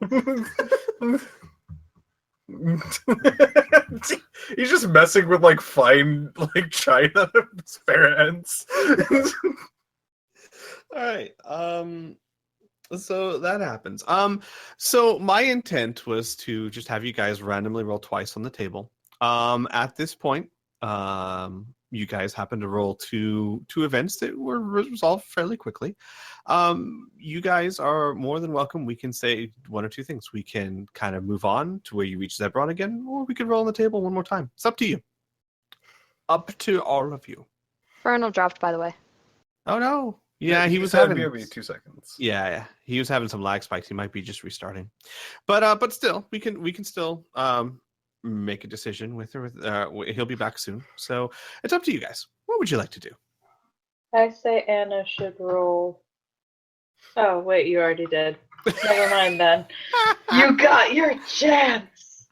He's just messing with like fine like china spare ends. All right. So that happens. So my intent was to just have you guys randomly roll twice on the table. At this point, you guys happen to roll two events that were resolved fairly quickly. You guys are more than welcome. We can say one or two things. We can kind of move on to where you reach Zebron again, or we could roll on the table one more time. It's up to you. Up to all of you. Vernal dropped, by the way. Oh no. Yeah, he was said having maybe 2 seconds. Yeah, he was having some lag spikes. He might be just restarting, but still, we can still make a decision with her. He'll be back soon, so it's up to you guys. What would you like to do? I say Anna should roll. Oh, wait, you already did. Never mind then. You got your chance!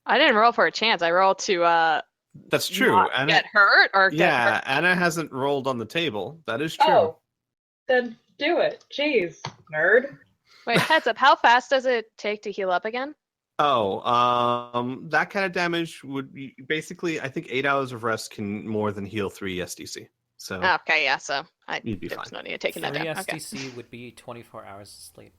I didn't roll for a chance. I rolled to That's true. not Anna, get hurt or get yeah, hurt. Anna hasn't rolled on the table. That is true. Oh, then do it. Jeez, nerd. Wait, heads up. How fast does it take to heal up again? That kind of damage would be basically, I think 8 hours of rest can more than heal 3 SDC. So Okay, yeah, so you'd be there's fine. no need of taking 3 that down. Okay. SDC would be 24 hours of sleep.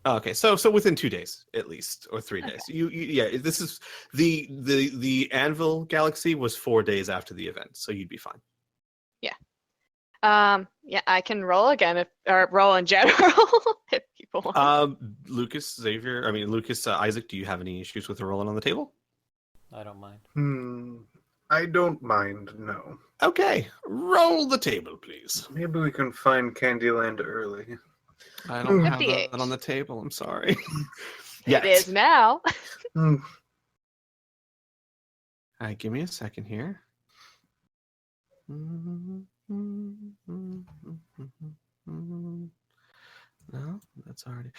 Okay, so within 2 days at least, or 3 days. Yeah. This is the Anvil Galaxy was 4 days after the event, so you'd be fine. Yeah, I can roll again or roll in general if people want. Lucas, Isaac, do you have any issues with the rolling on the table? I don't mind. I don't mind, no. Okay, roll the table, please. Maybe we can find Candyland early. I don't have 58. that on the table. I'm sorry. It is now. Hmm. All right, give me a second here. No, that's already.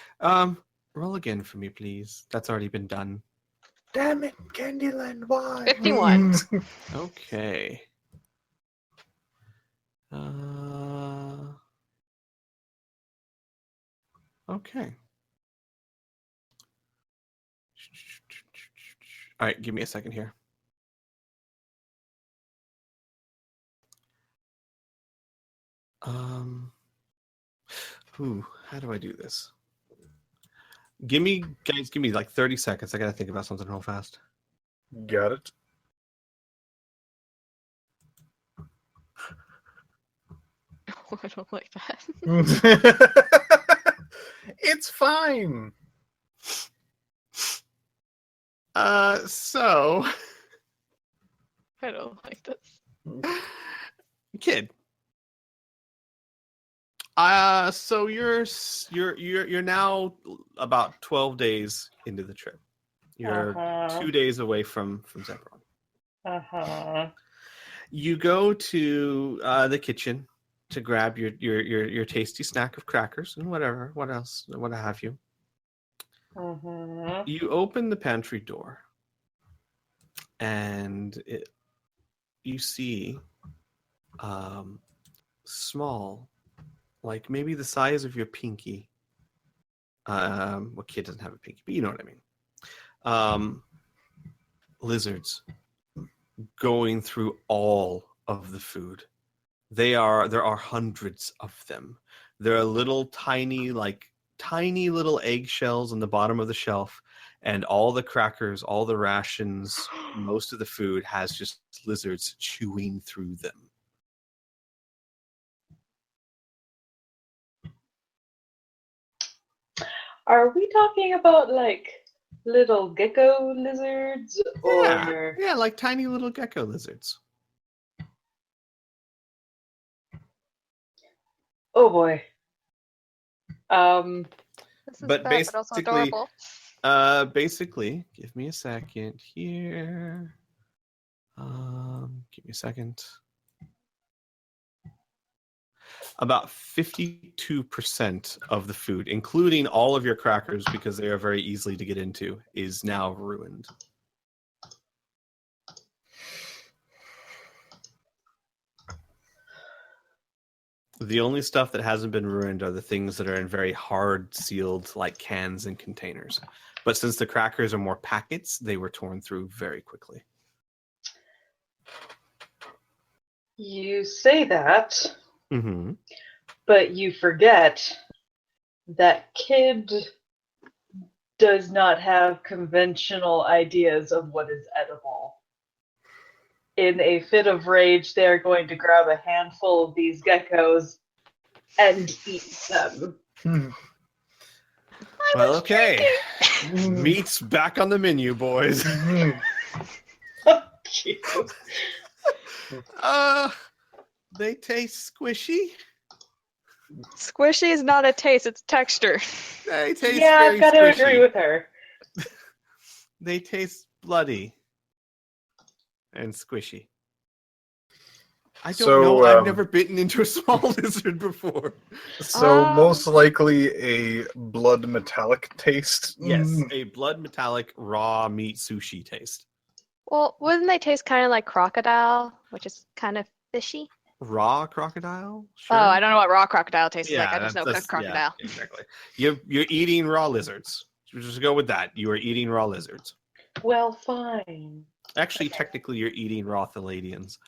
Roll again for me, please. That's already been done. Damn it, Candyland, why? 51. Okay. Okay. All right, give me a second here. How do I do this? Give me like 30 seconds. I gotta think about something real fast. Got it. I don't like that. It's fine. So I don't like this. kid. So you're now about 12 days into the trip. You're 2 days away from Zebron. You go to the kitchen to grab your tasty snack of crackers and what have you. You open the pantry door, and you see small, like maybe the size of your pinky. Well, kid doesn't have a pinky, but you know what I mean. Lizards going through all of the food. There are hundreds of them. There are little tiny little eggshells on the bottom of the shelf, and all the crackers, all the rations, most of the food has just lizards chewing through them. Are we talking about like little gecko lizards or Yeah, like tiny little gecko lizards. oh boy. This is But bad, but also basically, adorable. Basically, give me a second here. Give me a second. About 52% of the food, including all of your crackers, because they are very easily to get into, is now ruined. The only stuff that hasn't been ruined are the things that are in very hard sealed, like cans and containers. But since the crackers are more packets, they were torn through very quickly. You say that, Mm-hmm. but you forget that Kid does not have conventional ideas of what is edible. In a fit of rage, they're going to grab a handful of these geckos and eat them. Well, okay. Meat's back on the menu, boys. Jesus. They taste squishy. Squishy is not a taste; it's texture. They taste Yeah, very I've got to squishy. agree with her. They taste bloody and squishy. I don't So, know. I've never bitten into a small lizard before. So Um, most likely a blood metallic taste. Yes, a blood metallic raw meat sushi taste. Well, wouldn't they taste kind of like crocodile, which is kind of fishy? Raw crocodile? Sure. Oh, I don't know what raw crocodile tastes like. Yeah, I just know that's crocodile. Yeah, exactly. You're eating raw lizards. Just go with that. You are eating raw lizards. Well, fine. Actually, technically, you're eating raw Palladians.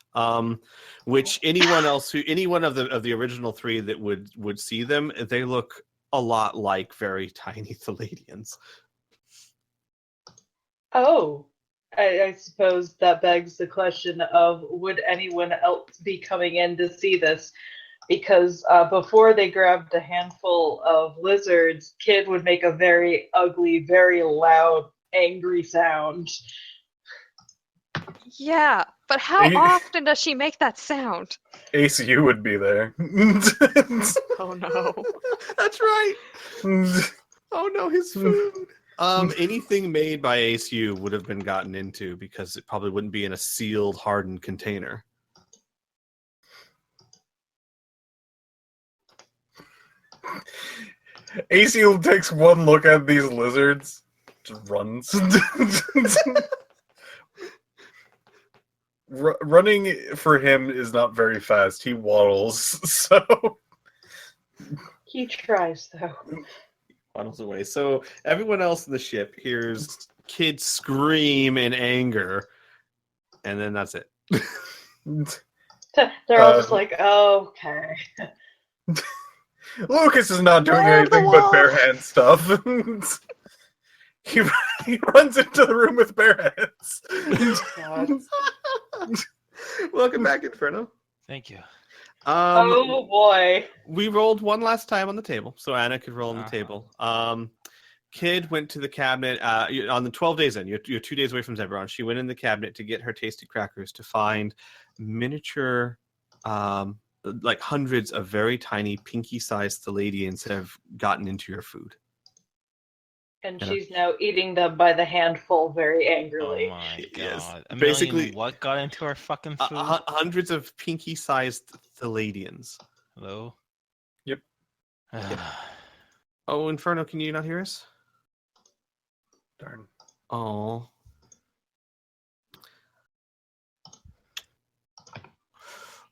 Which anyone of the original three that would see them, they look a lot like very tiny Palladians. Oh, I suppose that begs the question of would anyone else be coming in to see this? Because before they grabbed a handful of lizards, Kid would make a very ugly, very loud, angry sound. Yeah, but how often does she make that sound? ACU would be there. Oh no. That's right. Oh no, his food. Anything made by ACU would have been gotten into because it probably wouldn't be in a sealed, hardened container. ACU takes one look at these lizards, just runs. Running for him is not very fast. He waddles, so He tries, though. Waddles away. So everyone else in the ship hears Kid scream in anger, and then that's it. They're all just like, oh, okay. Lucas is not doing Grab the anything but wall. bare hand stuff. he runs into the room with bare hands. God. Welcome back, Inferno. Thank you. Oh boy. We rolled one last time on the table, so Anna could roll on the Uh-huh. table. Kid went to the cabinet on the 12 days in. You're 2 days away from Zebron. She went in the cabinet to get her tasty crackers to find miniature, like hundreds of very tiny, pinky-sized Palladians that have gotten into your food. And Yeah. she's now eating them by the handful very Oh angrily. my Yes. god. Basically- What got into our fucking food? Hundreds of pinky-sized Palladians. Hello? Yep. Oh, Inferno, can you not hear us? Darn. Oh.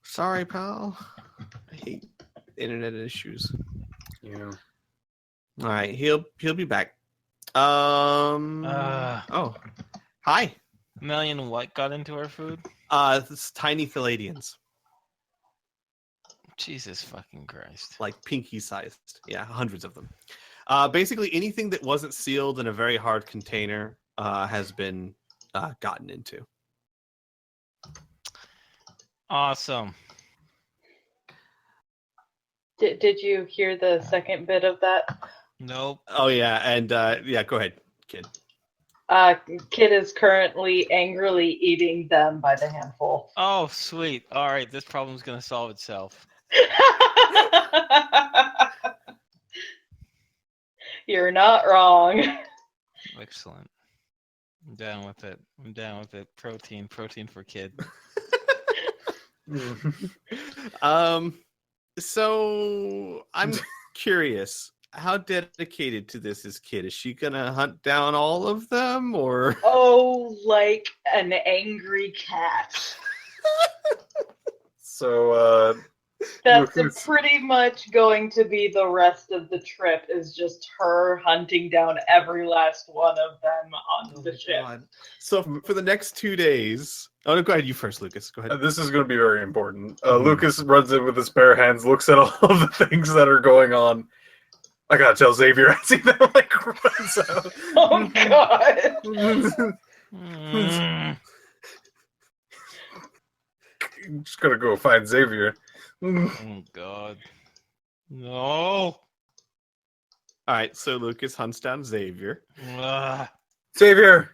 Sorry, pal. I hate internet issues. Yeah. All right, he'll be back. Oh, hi. Million what got into our food? This tiny Palladians, Jesus fucking Christ. like pinky sized. Yeah, hundreds of them. Basically, anything that wasn't sealed in a very hard container has been gotten into. Awesome. Did you hear the second bit of that? Nope. Oh yeah, and yeah, go ahead, kid. Kid is currently angrily eating them by the handful. Oh, sweet. All right, this problem's gonna solve itself. You're not wrong. Excellent. I'm down with it. I'm down with it. Protein for kid. So I'm curious. How dedicated to this is Kid? Is she gonna hunt down all of them, or? Oh, like an angry cat. So, That's Lucas- pretty much going to be the rest of the trip, is just her hunting down every last one of them on the ship. God. So for the next 2 days. Oh, no, go ahead. You first, Lucas. Go ahead. this is going to be very important. Lucas runs in with his bare hands, looks at all of the things that are going on. I gotta tell Xavier. I see that like runs out. Oh god. I'm just gonna go find Xavier. Oh God. No. All right. So Lucas hunts down Xavier. Xavier,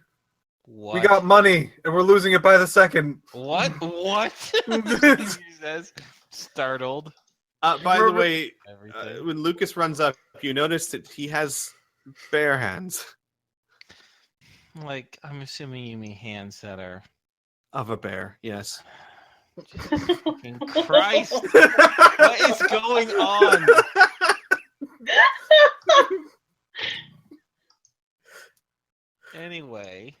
What? we got money, and we're losing it by the second. What? What? He says, startled. By the way, Everything. when Lucas runs up, you notice that he has bare hands Like, I'm assuming you mean hands that are. of a bear. Yes. Fucking Christ! What is going on? Anyway.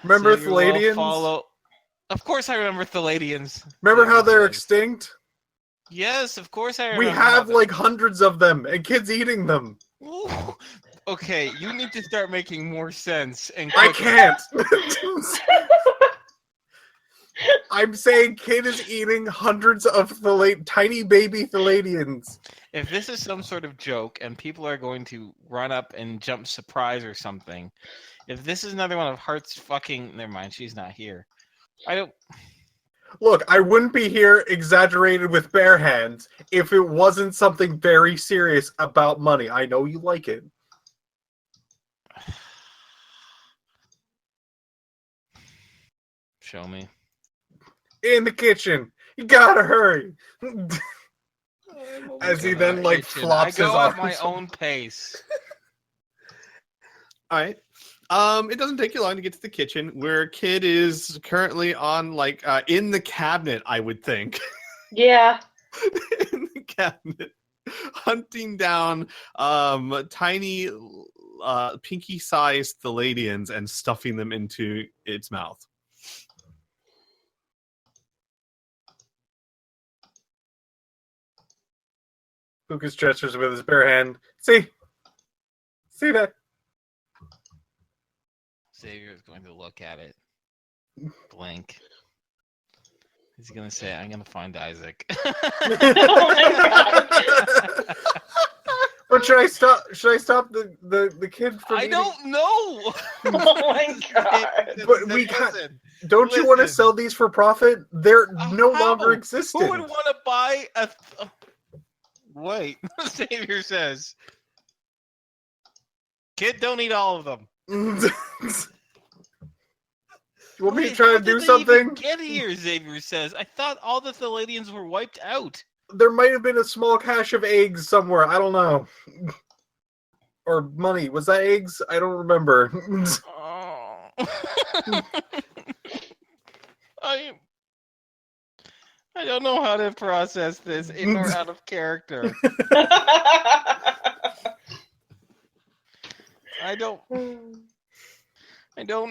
Remember Xavier will Palladiums? follow. Of course, I remember Palladiums. Remember how they're Xavier says. extinct? Yes, of course I remember. We have like hundreds of them, and kids eating them. Ooh. Okay, you need to start making more sense. And I quicker. can't. I'm saying kid is eating hundreds of tiny baby Palladians. If this is some sort of joke and people are going to run up and jump surprise or something, if this is another one of Heart's fucking... Never mind, she's not here. I don't... Look, I wouldn't be here exaggerated with bare hands if it wasn't something very serious about money. I know you like it. Show me. In the kitchen. You gotta hurry. As he then like Kitchen. flops I his go at arms. my own pace. All right. It doesn't take you long to get to the kitchen, where Kid is currently on like in the cabinet, I would think. Yeah. In the cabinet, hunting down tiny pinky-sized Palladians and stuffing them into its mouth. Lucas gestures with his bare hand. See that? Xavier is going to look at it. Blink. He's going to say, I'm going to find Isaac. Oh my god. But should I stop the kid from I eating? don't know. Oh my god. But we can't- Listen, Don't you want to listen. sell these for profit? They're no How? longer Who existent. would want to buy a... Wait, Xavier says. Kid, don't eat all of them. You want me to Wait, try how to do did they even something? get here, Xavier says. I thought all the Palladians were wiped out. There might have been a small cache of eggs somewhere. I don't know. Or money. Was that eggs? I don't remember. Oh. I don't know how to process this in or out of character. I don't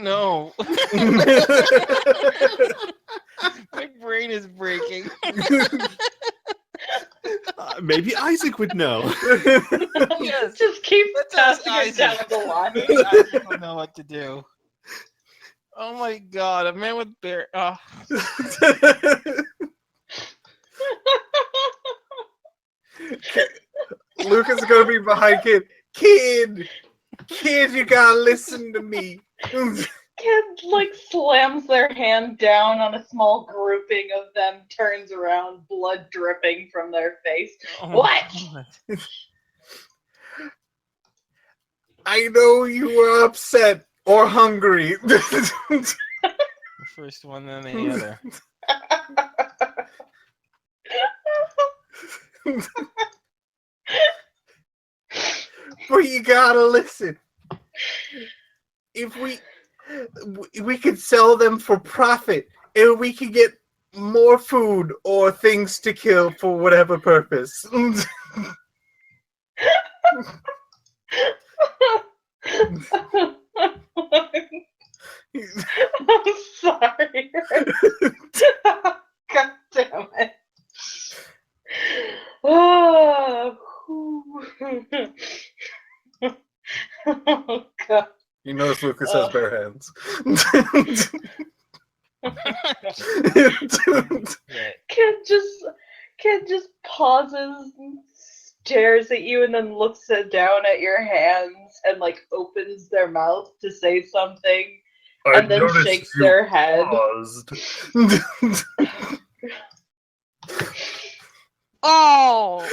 know. My brain is breaking. Maybe Isaac would know. Yes. Just keep Let's ask passing it down Isaac. the line. Maybe Isaac will know what to do. Oh my god, a man with bear. Oh. Lucas is gonna be behind Kid. Kid, you gotta listen to me. Kid like slams their hand down on a small grouping of them, turns around, blood dripping from their face. Oh my What? God. I know you were upset or hungry. The first one, then the other. But you gotta listen. If we could sell them for profit, and we could get more food or things to kill for whatever purpose. I'm sorry. God damn it. Oh, oh God. You notice Lucas has bare hands. Kid just pauses and stares at you and then looks down at your hands and like opens their mouth to say something and then shakes their head. Oh!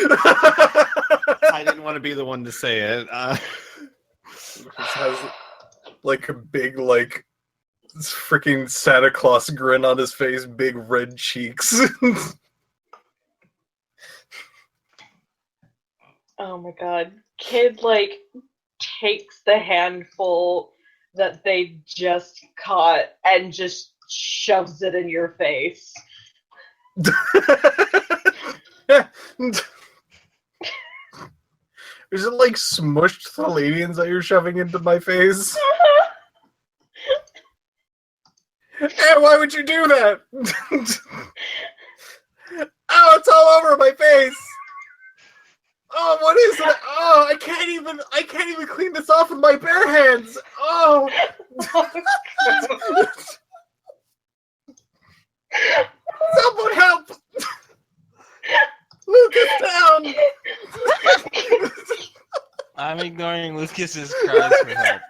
I didn't want to be the one to say it. Lucas has like a big like freaking Santa Claus grin on his face, big red cheeks. Oh my God. Kid like takes the handful that they just caught and just shoves it in your face. Is it like smushed Palladiums that you're shoving into my face? Hey, why would you do that? Oh, it's all over my face. Oh, what is it? Oh, I can't even clean this off with my bare hands. Oh. Someone help! Lucas down! I'm ignoring Lucas's cries for help.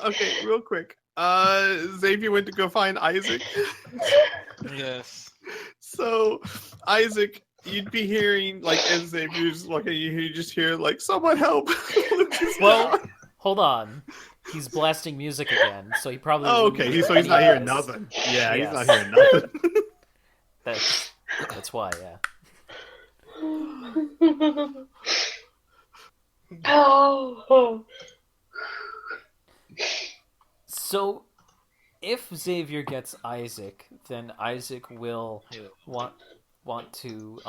Okay, real quick. Xavier went to go find Isaac. Yes. So, Isaac, you'd be hearing, like, as Xavier's looking at you, you just hear, like, someone help. Well, hold on. He's blasting music again, so he probably. Oh, okay. So he's not hearing nothing. Yeah, he's not hearing nothing. That's why, yeah. Oh. So, if Xavier gets Isaac, then Isaac will want to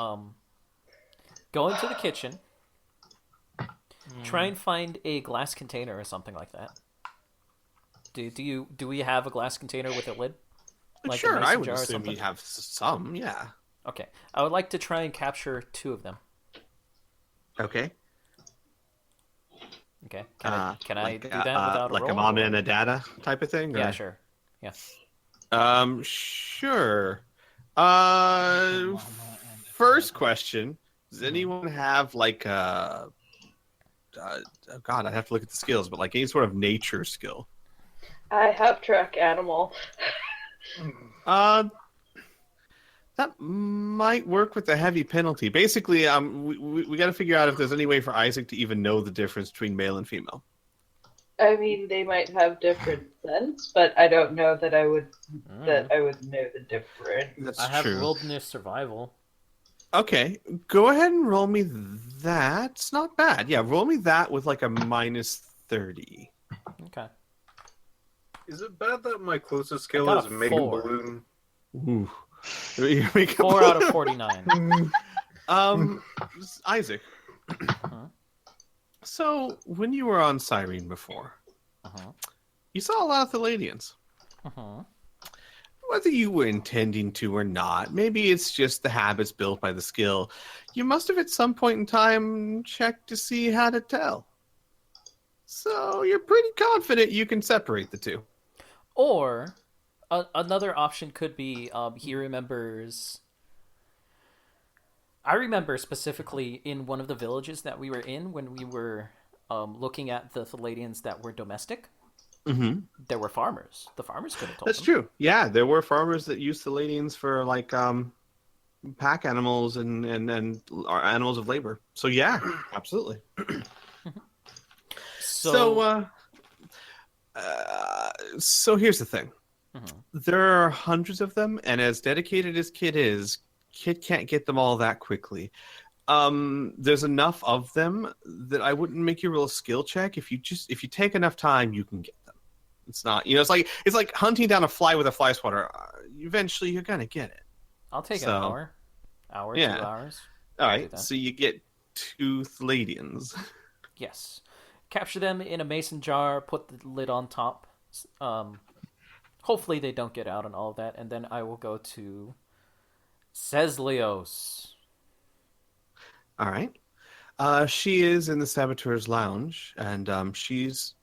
go into the kitchen, try and find a glass container or something like that. Do we have a glass container with a lid? Like sure, a mason I would jar or assume something? we have some. Yeah. Okay, I would like to try and capture 2 of them. Okay. Okay, can I do that without a like roll? a mama and a dada type of thing? Yeah, or? sure. Yeah. Sure. First question: does anyone have like oh God, I have to look at the skills, but like any sort of nature skill? I have track animal. That might work with a heavy penalty. Basically, we got to figure out if there's any way for Isaac to even know the difference between male and female. I mean, they might have different scents, but I don't know that I would know the difference. That's I have true. wilderness survival. Okay, go ahead and roll me that. It's not bad. Yeah, roll me that with like a -30. Okay. Is it bad that my closest skill got is a make a 4. balloon? Ooh. You make a 4 out of balloon. 49. Isaac. Uh-huh. So when you were on Cyrene before, Uh-huh. you saw a lot of Palladians. Uh-huh. Whether you were intending to or not, maybe it's just the habits built by the skill. You must have at some point in time checked to see how to tell. So you're pretty confident you can separate the two. Or another option could be he remembers. I remember specifically in one of the villages that we were in when we were looking at the Palladians that were domestic. Mm-hmm. There were farmers. The farmers could have told That's them. true. Yeah, there were farmers that used Palladians for like pack animals and animals of labor. So yeah, absolutely. So here's the thing. Mhm. There are hundreds of them, and as dedicated as Kid is, Kid can't get them all that quickly. There's enough of them that I wouldn't make you roll a skill check. If you take enough time, you can get them. It's not, it's like hunting down a fly with a fly swatter. Eventually, you're gonna get it. I'll take So, an hour, yeah. 2 hours. All I'll do right, that. so you get 2 Palladiums. Yes. Capture them in a mason jar, put the lid on top. Hopefully they don't get out and all of that, and then I will go to Seslios. All right. She is in the Saboteur's Lounge, and she's...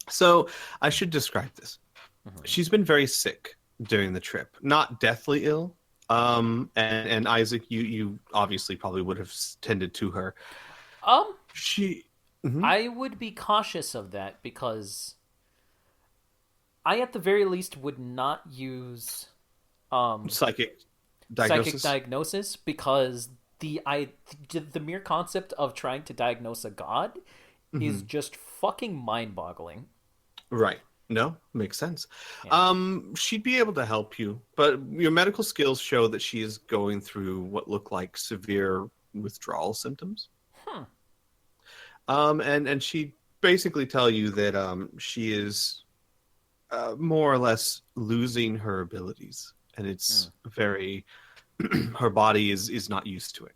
So, I should describe this. She's been very sick during the trip. Not deathly ill. And Isaac, you obviously probably would have tended to her. She... Mhm. I would be cautious of that because I, at the very least, would not use Psychic diagnosis because the mere concept of trying to diagnose a god is just fucking mind-boggling. Right. No, makes sense. Yeah. She'd be able to help you, but your medical skills show that she is going through what look like severe withdrawal symptoms. And she'd basically tell you that she is more or less losing her abilities, and it's very her body is not used to it.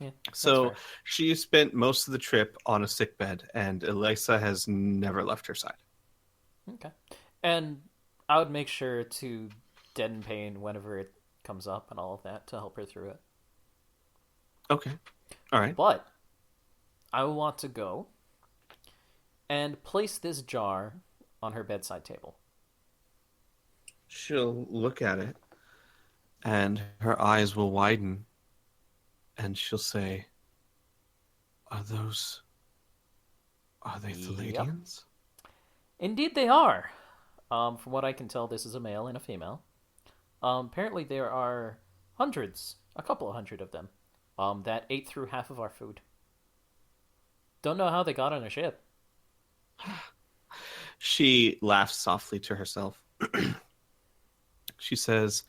Yeah, so fair. she spent most of the trip on a sick bed, and Elisa has never left her side. Okay. And I would make sure to deaden pain whenever it comes up and all of that to help her through it. Okay. All right. But I will want to go and place this jar on her bedside table. She'll look at it, and her eyes will widen, and she'll say, Are they Palladiums? Indeed they are. From what I can tell, this is a male and a female. Apparently there are a couple of hundred of them, that ate through half of our food. Don't know how they got on a ship. She laughs softly to herself. She says,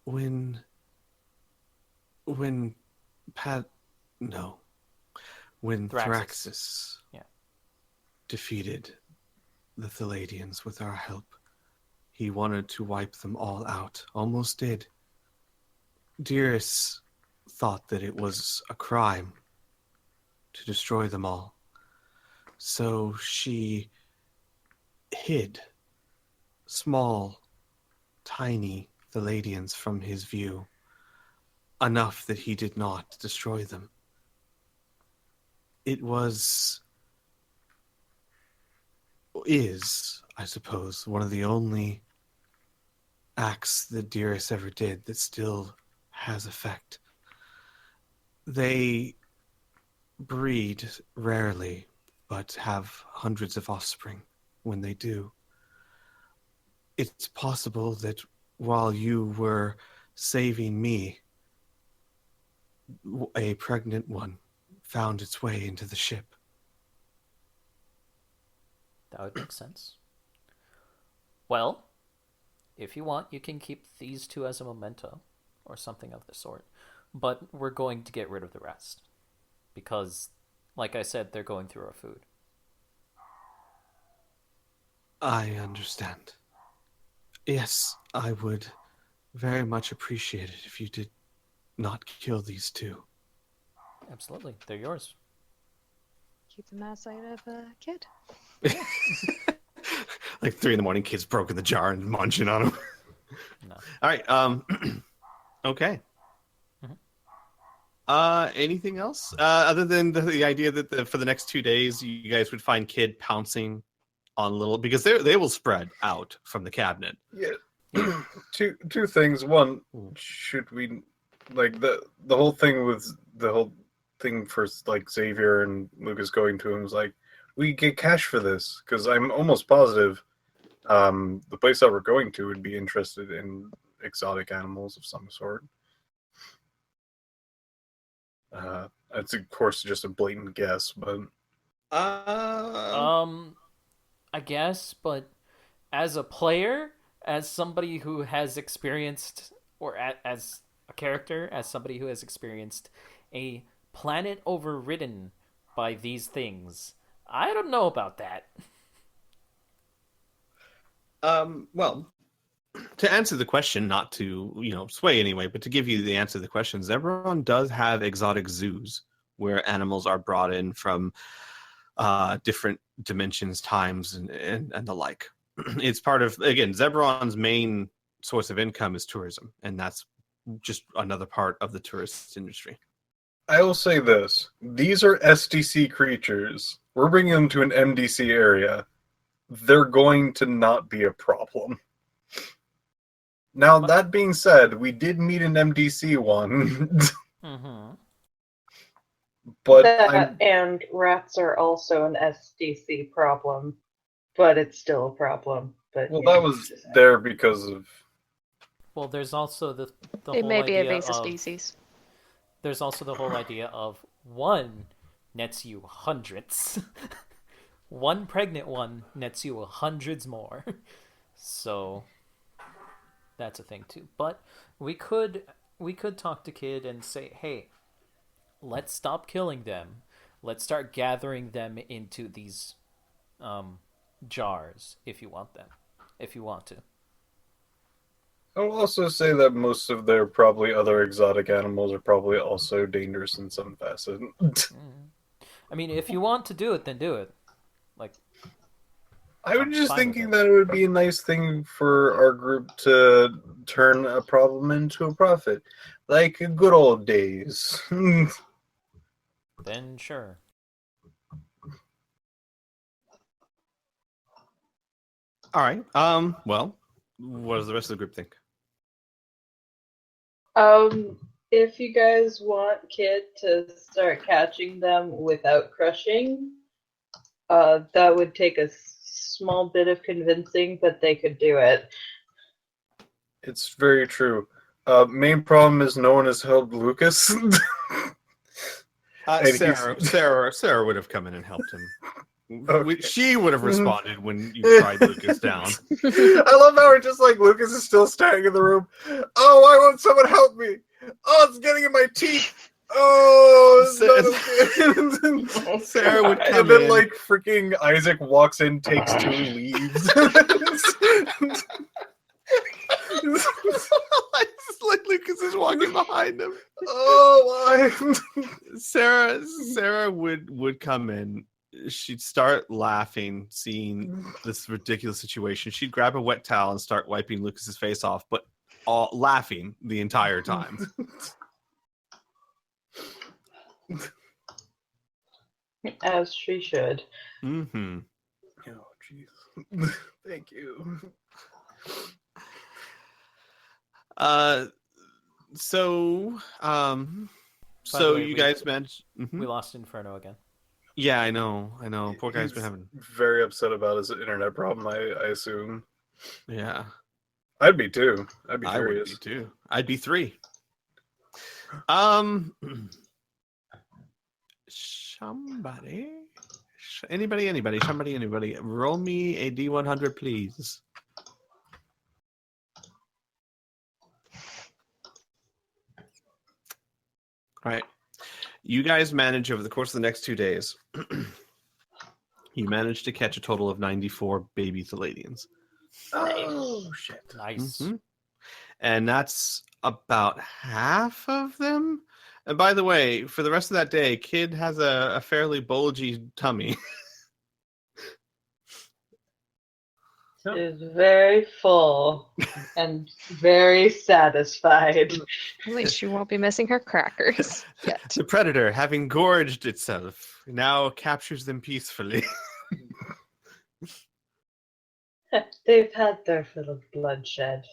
when Thraxis defeated the Palladians with our help, he wanted to wipe them all out. Almost did. Dearest thought that it was a crime to destroy them all. So she hid small, tiny Palladians from his view, enough that he did not destroy them. It is, I suppose, one of the only acts that Dearest ever did that still has effect. They breed rarely, but have hundreds of offspring when they do. It's possible that while you were saving me, a pregnant one found its way into the ship. That would make sense. Well, if you want, you can keep these two as a memento or something of the sort. But we're going to get rid of the rest. Because, like I said, they're going through our food. I understand. Yes, I would very much appreciate it if you did not kill these two. Absolutely. They're yours. Keep them outside of a kid. Like 3 a.m, kids broken the jar and munching on them. No. All right. Okay. Anything else other than the idea that for the next 2 days you guys would find Kid pouncing on little, because they will spread out from the cabinet. Yeah. Two things. One, should we like the whole thing with the whole thing for like Xavier and Lucas going to him was like, we get cash for this, because I'm almost positive the place that we're going to would be interested in exotic animals of some sort. It's of course just a blatant guess, but I guess, but as a player, as somebody who has experienced, or as a character, as somebody who has experienced a planet overridden by these things, I don't know about that. Well, to answer the question, not to sway anyway, but to give you the answer to the question, Zebron does have exotic zoos where animals are brought in from different dimensions, times, and the like. It's part of, again, Zebron's main source of income is tourism, and that's just another part of the tourist industry. I will say this. These are SDC creatures. We're bringing them to an MDC area. They're going to not be a problem. Now, that being said, we did meet an MDC one. Mm-hmm. But and rats are also an SDC problem, but it's still a problem. But well, that was there because of. Well, there's also the It whole may be idea invasive of, species. There's also the whole idea of one nets you hundreds. One pregnant one nets you hundreds more. So that's a thing too. But we could talk to Kid and say, hey, let's stop killing them. Let's start gathering them into these jars if you want to. I'll also say that most of their probably other exotic animals are probably also dangerous in some facet. I mean, if you want to do it, then do it. Like, I was just fine thinking with it. that it would be a nice thing for our group to turn a problem into a profit. Like good old days. Then sure. All right. Well, what does the rest of the group think? If you guys want Kid to start catching them without crushing, that would take a small bit of convincing, but they could do it. It's very true. Main problem is no one has helped Lucas. Sarah would have come in and helped him. Okay. She would have responded when you tried Lucas down. I love how we're just like, Lucas is still standing in the room. Oh, why won't someone help me? Oh, it's getting in my teeth. Oh, Sarah would come and then in. like freaking Isaac walks in, takes 2 leaves. It's like Lucas is walking behind him. Oh, why? Sarah would come in. She'd start laughing, seeing this ridiculous situation. She'd grab a wet towel and start wiping Lucas's face off, but all laughing the entire time. As she should. Mm-hmm. Oh, jeez. Thank you. So By the way, you guys mentioned. We lost Inferno again. Yeah, I know. Poor guy's He's been having. very upset about his internet problem, I assume. Yeah, I'd be too. I'd be I would furious. be too. I'd be 3. Anybody. Roll me a D100, please. All right. You guys manage over the course of the next 2 days. You manage to catch a total of 94 baby Palladians. Oh, shit. Nice. Mm-hmm. And that's about half of them. And by the way, for the rest of that day, Kid has a fairly bulgy tummy. Is very full and very satisfied. At least she won't be missing her crackers yet. The predator, having gorged itself, now captures them peacefully. They've had their fill of bloodshed.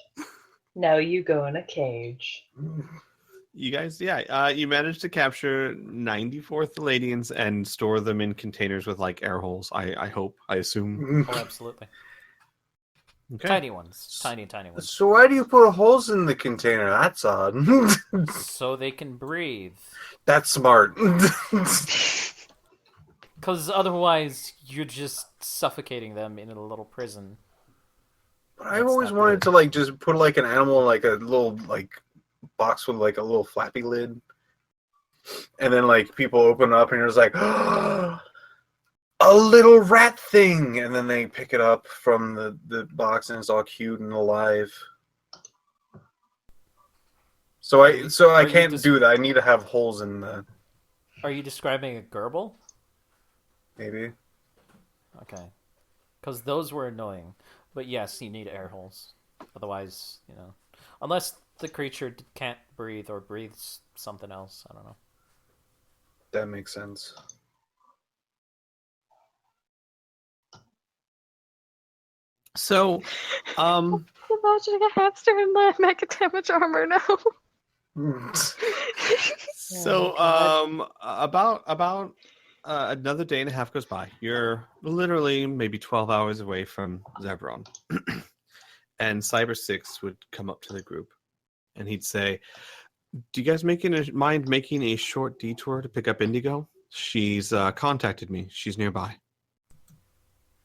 Now you go in a cage. You guys, you managed to capture 94 Palladians and store them in containers with like air holes. I hope, I assume. Oh, absolutely. Okay. Tiny ones. Tiny ones. So why do you put holes in the container? That's odd. So they can breathe. That's smart. Because otherwise, you're just suffocating them in a little prison. But I've always wanted to like just put like an animal in like a little like box with like a little flappy lid, and then like people open up and you're just like, oh, a little rat thing, and then they pick it up from the box and it's all cute and alive. So I can't do that. I need to have holes in the. Are you describing a gerbil? Maybe. Okay. Because those were annoying. But yes, you need air holes. Otherwise, unless the creature can't breathe or breathes something else. I don't know. That makes sense. So, Imagining a hamster in my mega damage armor now. So, about another day and a half goes by. You're literally maybe 12 hours away from Zebron. And Cyber 6 would come up to the group and he'd say, do you guys mind making a short detour to pick up Indigo? She's contacted me. She's nearby.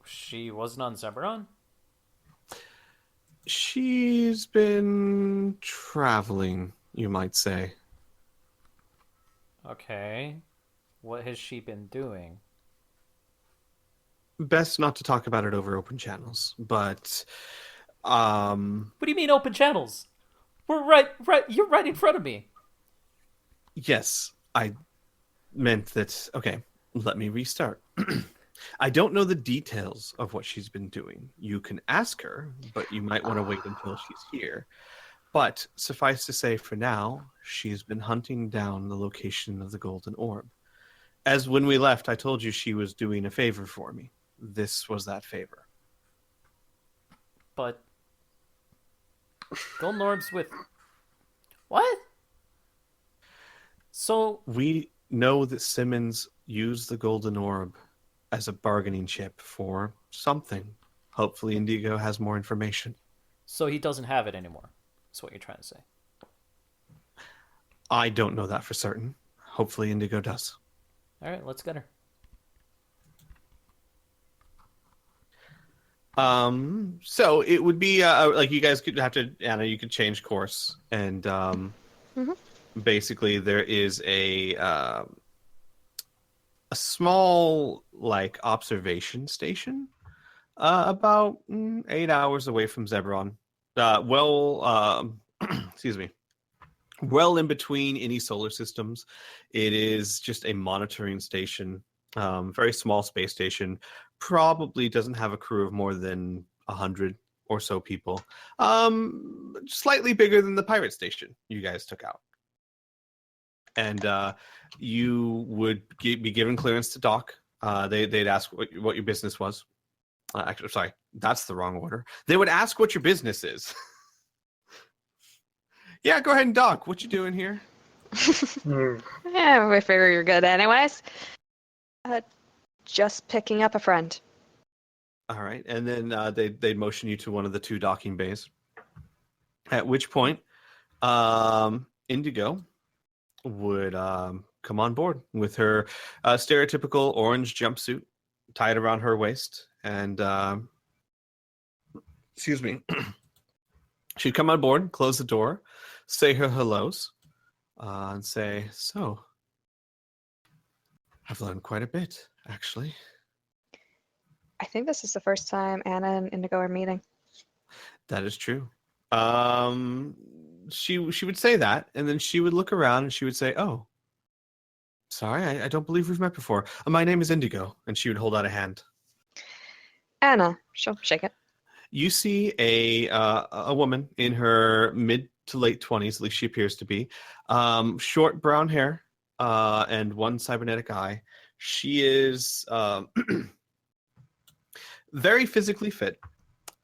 She wasn't on Zebron? She's been traveling, you might say. Okay. What has she been doing? Best not to talk about it over open channels, but What do you mean open channels? We're right you're right in front of me. yes, I meant that. Okay, let me restart. I don't know the details of what she's been doing. You can ask her, but you might want to wait until she's here. But suffice to say, for now, she's been hunting down the location of the golden orb. As when we left, I told you she was doing a favor for me. This was that favor. But golden orbs with what? So we know that Simmons used the golden orb as a bargaining chip for something. Hopefully Indigo has more information. So he doesn't have it anymore. That's what you're trying to say. I don't know that for certain. Hopefully Indigo does. All right, let's get her. So it would be like you guys could have to, Anna, you could change course, and basically there is a small like observation station about 8 hours away from Zebron. Excuse me. Well in between any solar systems. It is just a monitoring station, very small space station. Probably doesn't have a crew of more than 100 or so people. Slightly bigger than the pirate station you guys took out. And you would be given clearance to dock. They'd ask what your business was. Actually, sorry, that's the wrong order. They would ask what your business is. Yeah, go ahead and dock. What you doing here? Yeah, we figure you're good anyways. Just picking up a friend. All right, and then they'd motion you to one of the two docking bays. At which point, Indigo would come on board with her stereotypical orange jumpsuit tied around her waist, and excuse me, she'd come on board, close the door, say her hellos, and say, so, I've learned quite a bit, actually. I think this is the first time Anna and Indigo are meeting. That is true. She would say that, and then she would look around and she would say, oh, sorry, I don't believe we've met before. My name is Indigo, and she would hold out a hand. Anna, she'll shake it. You see a woman in her mid to late 20s, at least she appears to be. Short brown hair and one cybernetic eye. She is very physically fit,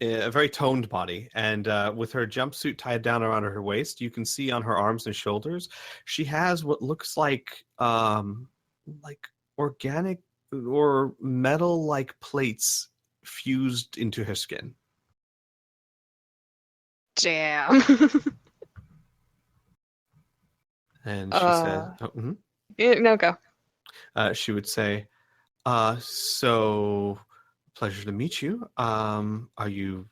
a very toned body, and with her jumpsuit tied down around her waist, you can see on her arms and shoulders, she has what looks like organic or metal-like plates fused into her skin. Damn. And she said, No, go. she would say, so pleasure to meet you. Are you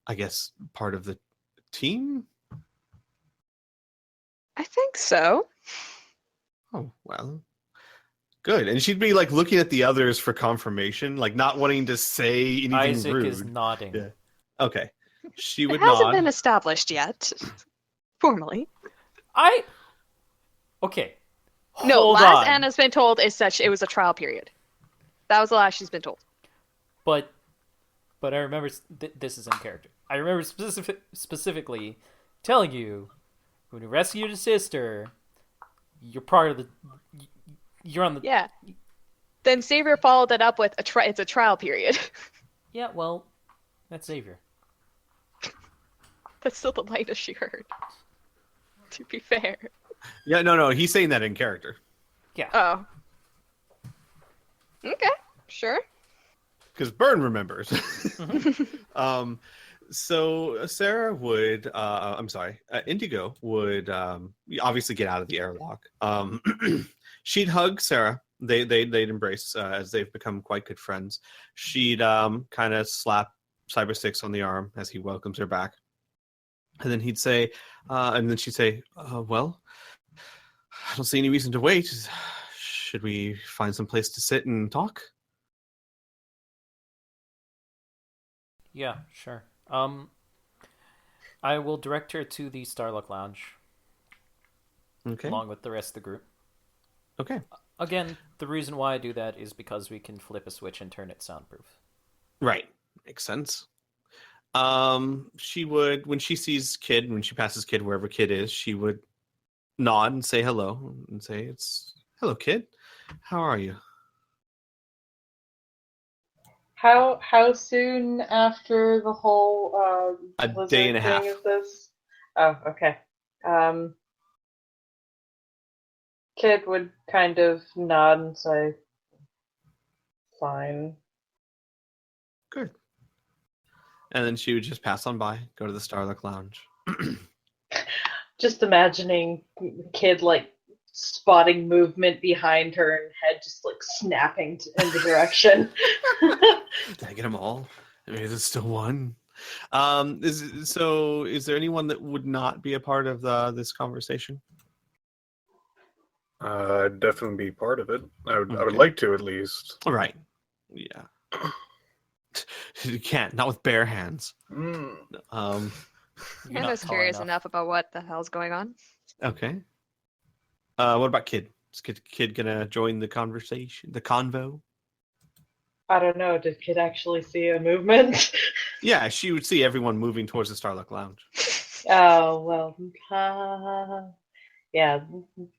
I guess, part of the team? I think so. Oh, well. Good. And she'd be like looking at the others for confirmation, like not wanting to say anything Isaac rude. is nodding. Yeah. Okay. She It would hasn't nod. been established yet, formally. Okay. No, Hold last on. Anna's been told is such it was a trial period. That was the last she's been told. But I remember this is in character. I remember specifically telling you when you rescued your sister, you're part of the. You're on the. Yeah. Then Xavier followed that up with it's a trial period. Yeah, well, that's Xavier. That's still the lightest she heard. To be fair. Yeah, no, he's saying that in character. Yeah. Oh. Okay, sure. Because Byrne remembers. So Sarah would, Indigo would obviously get out of the airlock. She'd hug Sarah. They'd embrace as they've become quite good friends. She'd kind of slap Cyber Six on the arm as he welcomes her back. And then he'd say, and then she'd say, well, I don't see any reason to wait. Should we find some place to sit and talk? Yeah, sure. I will direct her to the Starluck Lounge Okay. along with the rest of the group. Okay. Again, the reason why I do that is because we can flip a switch and turn it soundproof. Right. Makes sense. She would, when she sees Kid, when she passes Kid wherever Kid is, she would nod and say hello and say, hello, Kid. How are you? How soon after the whole A blizzard day and a half. thing is this? Oh, okay. Kid would kind of nod and say, "Fine." Good. And then she would just pass on by, go to the Starluck Lounge. Just imagining Kid like spotting movement behind her and head just like snapping in the direction. Did I get them all? I mean, is it still one? Is there anyone that would not be a part of this conversation? I'd definitely be part of it. I would Okay. like to, at least. All right. Yeah. You can't, not with bare hands. Mm. You're I not was tall curious enough about what the hell's going on. Okay. What about Kid? Is Kid gonna join the conversation, the convo? I don't know. Did Kid actually see a movement? Yeah, she would see everyone moving towards the Starluck Lounge. Oh well. Yeah.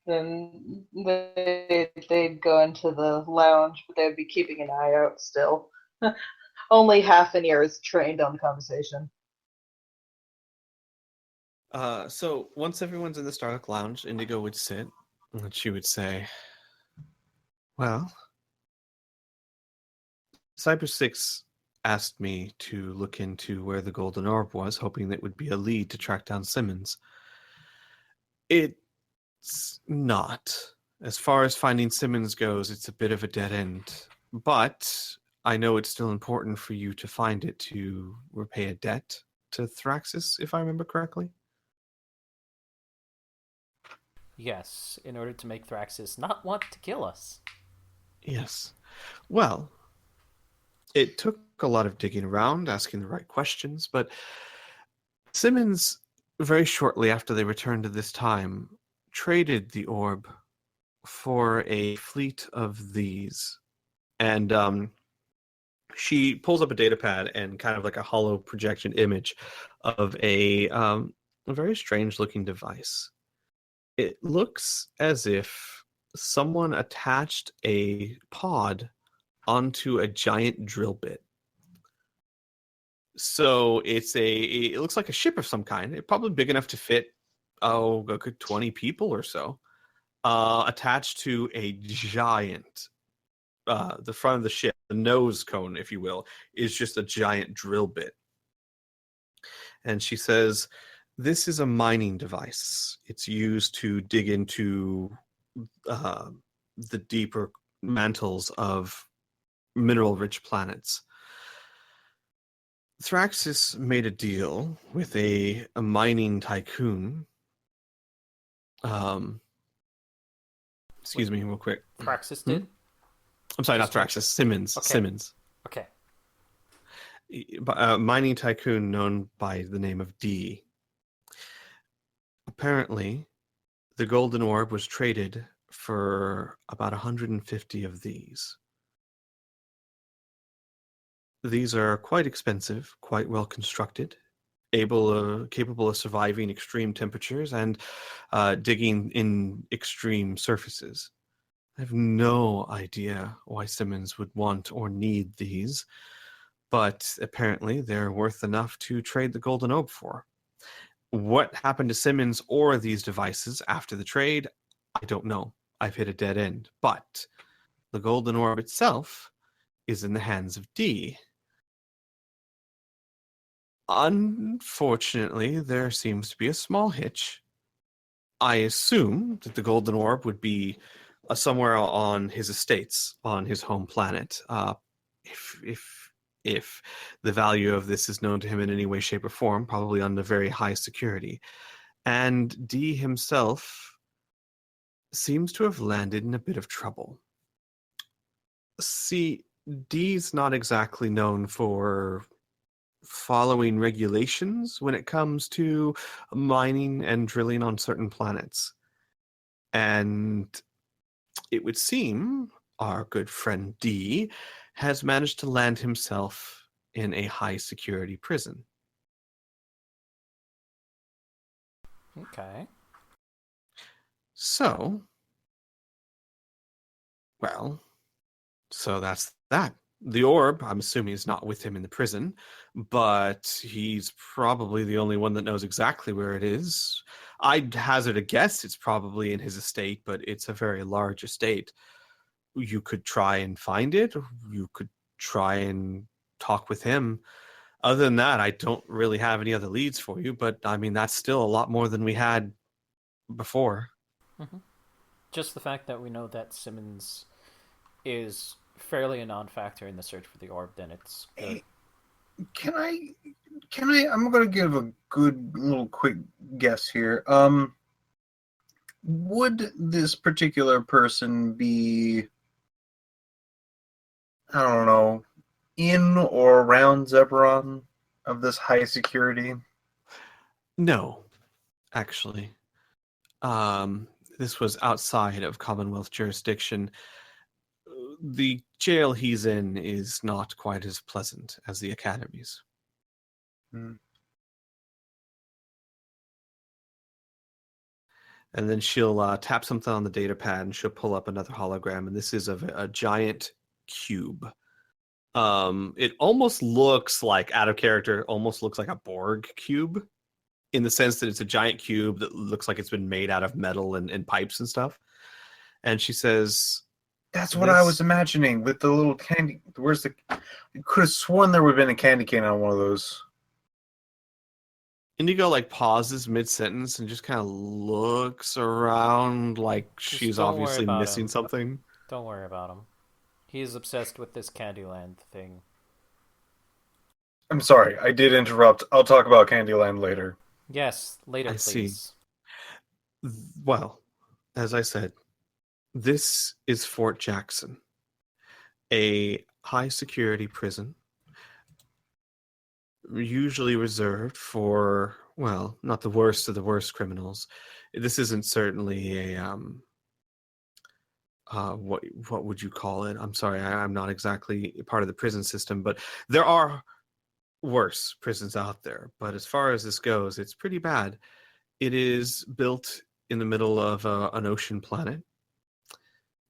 Then they'd go into the lounge, but they'd be keeping an eye out still. Only half an ear is trained on the conversation. So once everyone's in the Starluck Lounge, Indigo would sit, and she would say, well, Cyber 6 asked me to look into where the Golden Orb was, hoping that would be a lead to track down Simmons. It's not. As far as finding Simmons goes, it's a bit of a dead end. But I know it's still important for you to find it to repay a debt to Thraxis, if I remember correctly. Yes, in order to make Thraxis not want to kill us. Yes. Well, it took a lot of digging around, asking the right questions, but Simmons, very shortly after they returned to this time, traded the orb for a fleet of these. And she pulls up a data pad and kind of like a hollow projection image of a very strange looking device. It looks as if someone attached a pod onto a giant drill bit. So it looks like a ship of some kind. It's probably big enough to fit, a good 20 people or so, attached to a giant, the front of the ship, the nose cone, if you will, is just a giant drill bit. And she says, this is a mining device. It's used to dig into the deeper mantles of mineral-rich planets. Thraxis made a deal with a mining tycoon. Excuse me, real quick. Praxis did? I'm sorry, Just not to make Thraxis. sure. Simmons. Okay. Simmons. Okay. A mining tycoon known by the name of D. Apparently, the golden orb was traded for about 150 of these. These are quite expensive, quite well constructed, capable of surviving extreme temperatures and digging in extreme surfaces. I have no idea why Simmons would want or need these, but apparently they're worth enough to trade the golden orb for. What happened to Simmons or these devices after the trade, I don't know. I've hit a dead end. But the golden orb itself is in the hands of D. Unfortunately, there seems to be a small hitch. I assume that the golden orb would be somewhere on his estates, on his home planet. If the value of this is known to him in any way, shape, or form, probably under very high security. And D himself seems to have landed in a bit of trouble. See, D's not exactly known for following regulations when it comes to mining and drilling on certain planets. And it would seem our good friend D has managed to land himself in a high security prison. Okay. So, well, so that's that. The orb, I'm assuming, is not with him in the prison, but he's probably the only one that knows exactly where it is. I'd hazard a guess it's probably in his estate, but it's a very large estate. You could try and find it, or you could try and talk with him. Other than that, I don't really have any other leads for you, but I mean, that's still a lot more than we had before. Mm-hmm. Just the fact that we know that Simmons is fairly a non-factor in the search for the orb, then it's good. Hey, can I? I'm gonna give a good little quick guess here. Would this particular person be, I don't know, in or around Zebron of this high security? No, actually. This was outside of Commonwealth jurisdiction. The jail he's in is not quite as pleasant as the academies. Hmm. And then she'll tap something on the data pad and she'll pull up another hologram, and this is of a giant cube. It almost looks like, out of character, almost looks like a Borg cube, in the sense that it's a giant cube that looks like it's been made out of metal and pipes and stuff. And she says, That's what I was imagining with the little candy. Where's the? I could have sworn there would have been a candy cane on one of those. Indigo pauses mid-sentence and just kind of looks around like Just she's don't worry obviously about missing him. something. Don't worry about him. He's obsessed with this Candyland thing. I'm sorry, I did interrupt. I'll talk about Candyland later. Yes, later, I please. see. Well, as I said, this is Fort Jackson, a high-security prison, usually reserved for, well, not the worst of the worst criminals. This isn't certainly a what would you call it? I'm sorry, I'm not exactly part of the prison system, but there are worse prisons out there. But as far as this goes, it's pretty bad. It is built in the middle of an ocean planet,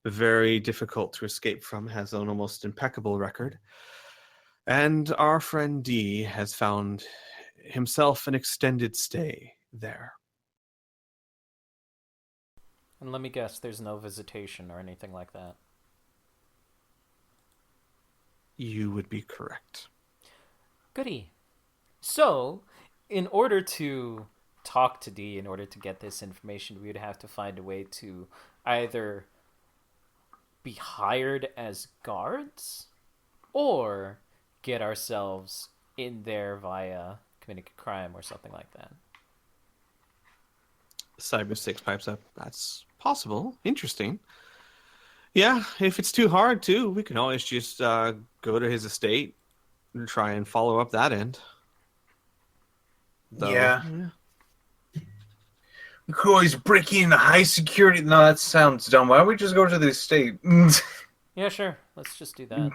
very difficult to escape from, has an almost impeccable record. And our friend D has found himself an extended stay there. And let me guess, there's no visitation or anything like that. You would be correct. Goody. So, in order to talk to D, in order to get this information, we would have to find a way to either be hired as guards or get ourselves in there via committing a crime or something like that. Cyber Six pipes up. That's possible. Interesting. Yeah, if it's too hard, too, we can always just go to his estate and try and follow up that end. Though, Yeah. We could always break in a high security. No, that sounds dumb. Why don't we just go to the estate? Yeah, sure. Let's just do that.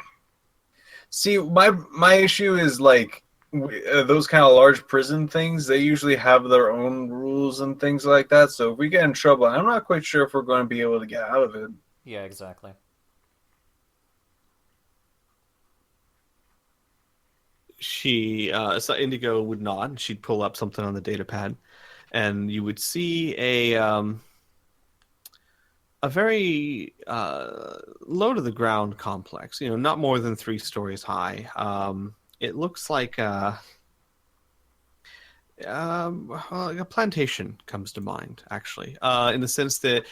See, my issue is like those kind of large prison things. They usually have their own rules and things like that. So if we get in trouble, I'm not quite sure if we're going to be able to get out of it. Yeah, exactly. So Indigo would nod. She'd pull up something on the data pad, and you would see a very low to the ground complex. Not more than 3 stories high. It looks like a plantation comes to mind, actually, in the sense that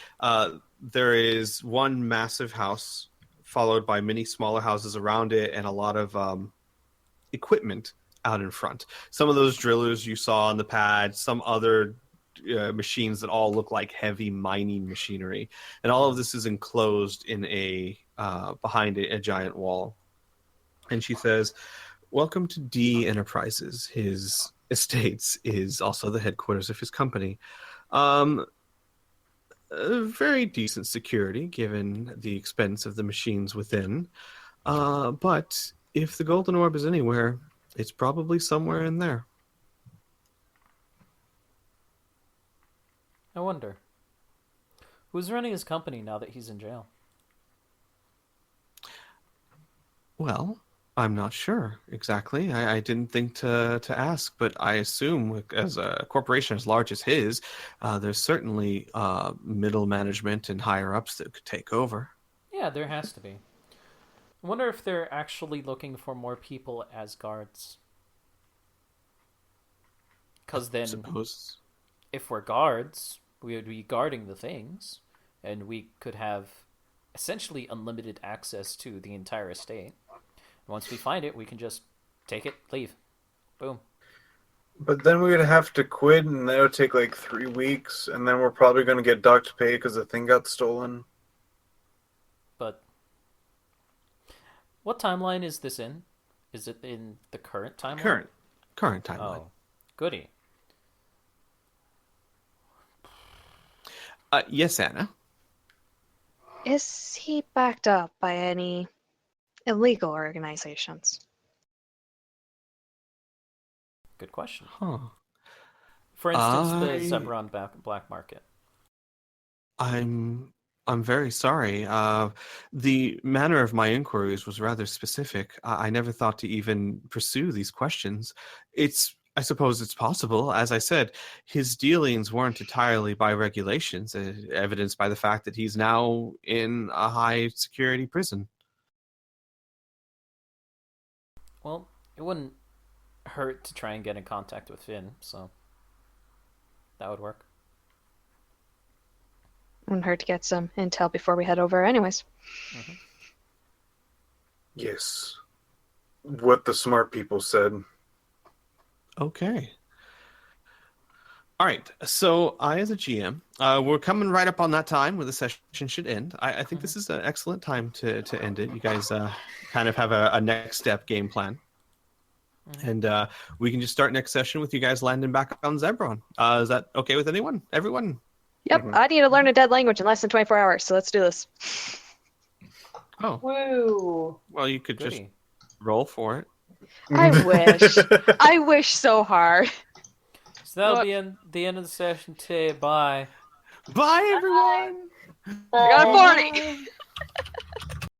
there is one massive house followed by many smaller houses around it, and a lot of equipment out in front. Some of those drillers you saw on the pad, some other machines that all look like heavy mining machinery, and all of this is enclosed in behind a giant wall. And she says, "Welcome to D Enterprises. His estates is also the headquarters of his company. Very decent security given the expense of the machines within. But if the golden orb is anywhere, it's probably somewhere in there." I wonder. Who's running his company now that he's in jail? Well, I'm not sure exactly. I didn't think to ask, but I assume as a corporation as large as his, there's certainly middle management and higher ups that could take over. Yeah, there has to be. I wonder if they're actually looking for more people as guards. Because then, Suppose. if we're guards, we would be guarding the things, and we could have essentially unlimited access to the entire estate. Once we find it, we can just take it, leave. Boom. But then we would have to quit, and that would take like 3 weeks, and then we're probably going to get docked pay because the thing got stolen. But what timeline is this in? Is it in the current timeline? Current timeline. Oh, goody. Yes, Anna. Is he backed up by any illegal organizations? Good question. Huh. For instance, the Zebron black market. I'm very sorry. The manner of my inquiries was rather specific. I never thought to even pursue these questions. I suppose it's possible. As I said, his dealings weren't entirely by regulations, evidenced by the fact that he's now in a high security prison. Well, it wouldn't hurt to try and get in contact with Finn, so that would work. Wouldn't hurt to get some intel before we head over anyways. Mm-hmm. Yes. What the smart people said. Okay. All right. So I, as a GM, we're coming right up on that time where the session should end. I think this is an excellent time to end it. You guys kind of have a next step game plan. And we can just start next session with you guys landing back on Zebron. Is that okay with anyone? Everyone? Yep, I need to learn a dead language in less than 24 hours, so let's do this. Oh. Woo! Well, you could just Goody. roll for it. I wish. I wish so hard. So that'll be the end of the session today. Bye. Bye, everyone! I got a 40!